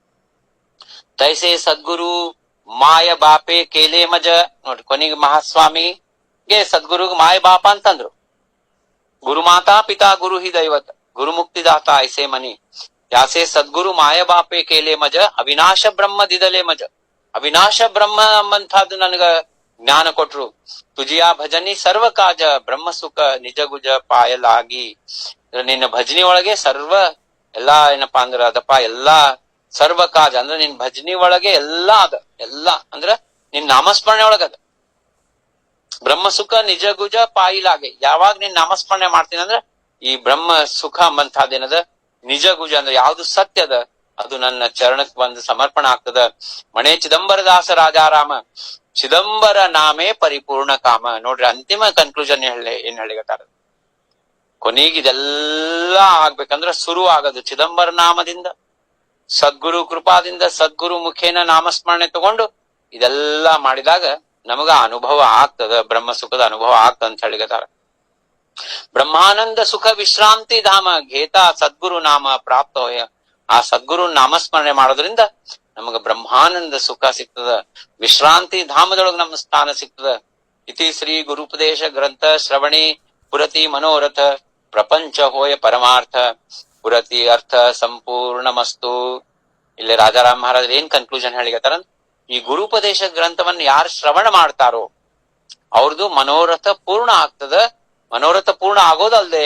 ತೈಸೆ ಸದ್ಗುರು ಮಾಯ ಬಾಪೆ ಕೇಲೆ ಮಜ. ನೋಡ್ರಿ, ಕೊನೆಗೆ ಮಹಾಸ್ವಾಮಿಗೆ ಸದ್ಗುರುಗ್ ಮಾಯ ಬಾಪ ಅಂತಂದ್ರು. ಗುರುಮಾತಾ ಪಿತಾ ಗುರು ಹಿ ದೈವತ ಗುರು ಮುಕ್ತಿದಾತ ಐಸೆ ಮನಿ ಯಾಸೆ ಸದ್ಗುರು ಮಾಯ ಬಾಪೆ ಕೇಲೆ ಮಜ ಅವಿನಾಶ ಬ್ರಹ್ಮ ದಿದಲೆ ಮಜ. ಅವಿನಾಶ ಬ್ರಹ್ಮ ಎಂಬಂತಹದ್ದು ನನಗ ಜ್ಞಾನ ಕೊಟ್ರು. ತುಜಿಯಾ ಭಜನಿ ಸರ್ವ ಕಾಜ ಬ್ರಹ್ಮ ಸುಖ ನಿಜ ಗುಜ ಪಾಯಲಾಗಿ. ನಿನ್ನ ಭಜನಿ ಒಳಗೆ ಸರ್ವ ಎಲ್ಲಾ ಏನಪ್ಪಾ ಅಂದ್ರ ಅದಪ್ಪ ಎಲ್ಲಾ ಸರ್ವ ಕಾಜ ಅಂದ್ರೆ ನಿನ್ ಭಜನಿ ಒಳಗೆ ಎಲ್ಲಾ ಅದ, ಎಲ್ಲಾ ಅಂದ್ರ ನಿನ್ ನಾಮಸ್ಮರಣೆ ಒಳಗದ. ಬ್ರಹ್ಮ ಸುಖ ನಿಜ ಗುಜ ಪಾಯಿಲಾಗೆ. ಯಾವಾಗ ನೀನ್ ನಾಮಸ್ಮರಣೆ ಮಾಡ್ತೀನಿ ಅಂದ್ರ ಈ ಬ್ರಹ್ಮ ಸುಖ ಅಂಬಂತಹದ್ದೇನದ ನಿಜ ಗುಜ ಅಂದ್ರೆ ಯಾವ್ದು ಸತ್ಯದ ಅದು ನನ್ನ ಚರಣಕ್ ಬಂದು ಸಮರ್ಪಣ ಆಗ್ತದ. ಮಣೆ ಚಿದಂಬರ ದಾಸ ರಾಜಾರಾಮ ಚಿದಂಬರ ನಾಮೇ ಪರಿಪೂರ್ಣ ಕಾಮ. ನೋಡ್ರಿ, ಅಂತಿಮ ಕನ್ಕ್ಲೂಷನ್ ಏನ್ ಹೇಳಿಗತ್ತಾರ, ಕೊನೆಗೆ ಇದೆಲ್ಲ ಆಗ್ಬೇಕಂದ್ರ ಶುರು ಆಗೋದು ಚಿದಂಬರ ನಾಮದಿಂದ, ಸದ್ಗುರು ಕೃಪಾದಿಂದ, ಸದ್ಗುರು ಮುಖೇನ ನಾಮಸ್ಮರಣೆ ತಗೊಂಡು ಇದೆಲ್ಲ ಮಾಡಿದಾಗ ನಮಗ ಅನುಭವ ಆಗ್ತದ, ಬ್ರಹ್ಮ ಸುಖದ ಅನುಭವ ಆಗ್ತದ ಅಂತ ಹೇಳಿಗತಾರ. ಬ್ರಹ್ಮಾನಂದ ಸುಖ ವಿಶ್ರಾಂತಿ ಧಾಮ ಘೇತ ಸದ್ಗುರು ನಾಮ ಪ್ರಾಪ್ತ ಹೋಯ. ಆ ಸದ್ಗುರು ನಾಮಸ್ಮರಣೆ ಮಾಡೋದ್ರಿಂದ ನಮಗ ಬ್ರಹ್ಮಾನಂದ ಸುಖ ಸಿಗ್ತದ, ವಿಶ್ರಾಂತಿ ಧಾಮದೊಳಗ ನಮ್ಮ ಸ್ಥಾನ ಸಿಗ್ತದ. ಇತಿ ಶ್ರೀ ಗುರುಪದೇಶ ಗ್ರಂಥ ಶ್ರವಣಿ ಪುರತಿ ಮನೋರಥ ಪ್ರಪಂಚ ಹೋಯ ಪರಮಾರ್ಥ ಪುರತಿ ಅರ್ಥ ಸಂಪೂರ್ಣಮಸ್ತು. ಇಲ್ಲಿ ರಾಜಾರಾಮ್ ಮಹಾರಾಜ್ ಏನ್ ಕನ್ಕ್ಲೂಷನ್ ಹೇಳಿಗತ್ತಾರ, ಈ ಗುರುಪದೇಶ ಗ್ರಂಥವನ್ನ ಯಾರು ಶ್ರವಣ ಮಾಡ್ತಾರೋ ಅವ್ರದ್ದು ಮನೋರಥ ಪೂರ್ಣ ಆಗ್ತದ. ಮನೋರಥ ಪೂರ್ಣ ಆಗೋದಲ್ದೆ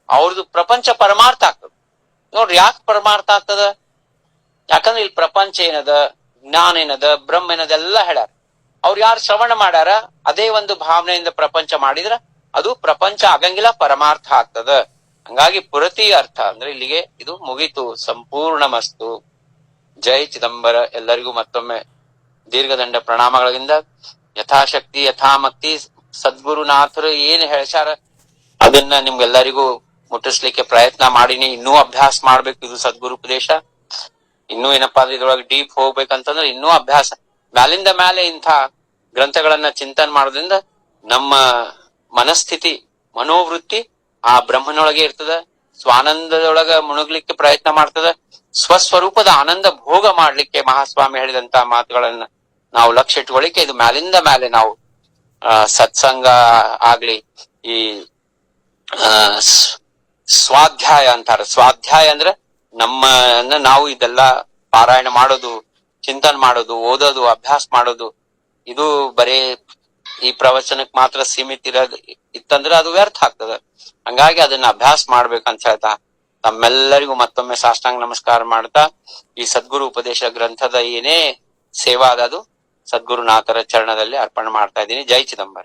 ಅವ್ರದ್ದು ಪ್ರಪಂಚ ಪರಮಾರ್ಥ ಆಗ್ತದ. ನೋಡ್ರಿ ಯಾಕೆ ಪರಮಾರ್ಥ ಆಗ್ತದ? ಯಾಕಂದ್ರೆ ಇಲ್ಲಿ ಪ್ರಪಂಚ ಏನದ, ಜ್ಞಾನ ಏನದ, ಬ್ರಹ್ಮ ಏನದೆಲ್ಲ ಹೇಳ್ಯಾರ. ಅವ್ರು ಯಾರು ಶ್ರವಣ ಮಾಡ್ಯಾರ ಅದೇ ಒಂದು ಭಾವನೆಯಿಂದ ಪ್ರಪಂಚ ಮಾಡಿದ್ರ ಅದು ಪ್ರಪಂಚ ಆಗಂಗಿಲ್ಲ, ಪರಮಾರ್ಥ ಆಗ್ತದ. ಹಂಗಾಗಿ ಪುರತಿ ಅರ್ಥ ಅಂದ್ರೆ ಇಲ್ಲಿಗೆ ಇದು ಮುಗೀತು, ಸಂಪೂರ್ಣ ಮಸ್ತು. ಜೈ ಚಿದಂಬರ. ಎಲ್ಲರಿಗೂ ಮತ್ತೊಮ್ಮೆ ದೀರ್ಘದಂಡ ಪ್ರಣಾಮಗಳಿಂದ ಯಥಾಶಕ್ತಿ ಯಥಾಮಕ್ತಿ ಸದ್ಗುರುನಾಥರು ಏನ್ ಹೇಳ್ಸಾರ ಅದನ್ನ ನಿಮ್ಗೆಲ್ಲರಿಗೂ ಮುಟ್ಟಿಸ್ಲಿಕ್ಕೆ ಪ್ರಯತ್ನ ಮಾಡಿನಿ. ಇನ್ನೂ ಅಭ್ಯಾಸ ಮಾಡ್ಬೇಕು ಇದು ಸದ್ಗುರು ಉಪದೇಶ. ಇನ್ನೂ ಏನಪ್ಪಾ ಅಂದ್ರೆ ಇದ್ರೊಳಗೆ ಡೀಪ್ ಹೋಗ್ಬೇಕಂತಂದ್ರೆ ಇನ್ನೂ ಅಭ್ಯಾಸ. ಮ್ಯಾಲಿಂದ ಮ್ಯಾಲೆ ಇಂಥ ಗ್ರಂಥಗಳನ್ನ ಚಿಂತನೆ ಮಾಡೋದ್ರಿಂದ ನಮ್ಮ ಮನಸ್ಥಿತಿ ಮನೋವೃತ್ತಿ ಆ ಬ್ರಹ್ಮನೊಳಗೆ ಇರ್ತದ. ಸ್ವಾನಂದದೊಳಗ ಮುಣುಗ್ಲಿಕ್ಕೆ ಪ್ರಯತ್ನ ಮಾಡ್ತದ. ಸ್ವಸ್ವರೂಪದ ಆನಂದ ಭೋಗ ಮಾಡ್ಲಿಕ್ಕೆ ಮಹಾಸ್ವಾಮಿ ಹೇಳಿದಂತ ಮಾತುಗಳನ್ನ ನಾವು ಲಕ್ಷ್ಯ ಇಟ್ಕೊಳ್ಳಿಕ್ಕೆ ಇದು ಮ್ಯಾಲಿಂದ ಮ್ಯಾಲೆ ನಾವು ಸತ್ಸಂಗ ಆಗ್ಲಿ, ಈ ಸ್ವಾಧ್ಯಾಯ ಅಂತಾರ. ಸ್ವಾಧ್ಯಾಯ ಅಂದ್ರೆ ನಾವು ಇದೆಲ್ಲ ಪಾರಾಯಣ ಮಾಡೋದು, ಚಿಂತನೆ ಮಾಡೋದು, ಓದೋದು, ಅಭ್ಯಾಸ ಮಾಡೋದು, ಇದು ಬರೇ ಈ ಪ್ರವಚನಕ್ ಮಾತ್ರ ಸೀಮಿತ ಇತ್ತಂದ್ರೆ ಅದು ವ್ಯರ್ಥ ಆಗ್ತದ. ಹಂಗಾಗಿ ಅದನ್ನ ಅಭ್ಯಾಸ ಮಾಡ್ಬೇಕಂತ ಹೇಳ್ತಾ ತಮ್ಮೆಲ್ಲರಿಗೂ ಮತ್ತೊಮ್ಮೆ ಸಾಷ್ಟಾಂಗ ನಮಸ್ಕಾರ ಮಾಡ್ತಾ ಈ ಸದ್ಗುರು ಉಪದೇಶ ಗ್ರಂಥದ ಏನೇ ಸೇವಾ ಅದು ಸದ್ಗುರುನಾಥರ ಚರಣದಲ್ಲಿ ಅರ್ಪಣೆ ಮಾಡ್ತಾ ಇದ್ದೀನಿ. ಜೈ ಚಿದಂಬರ.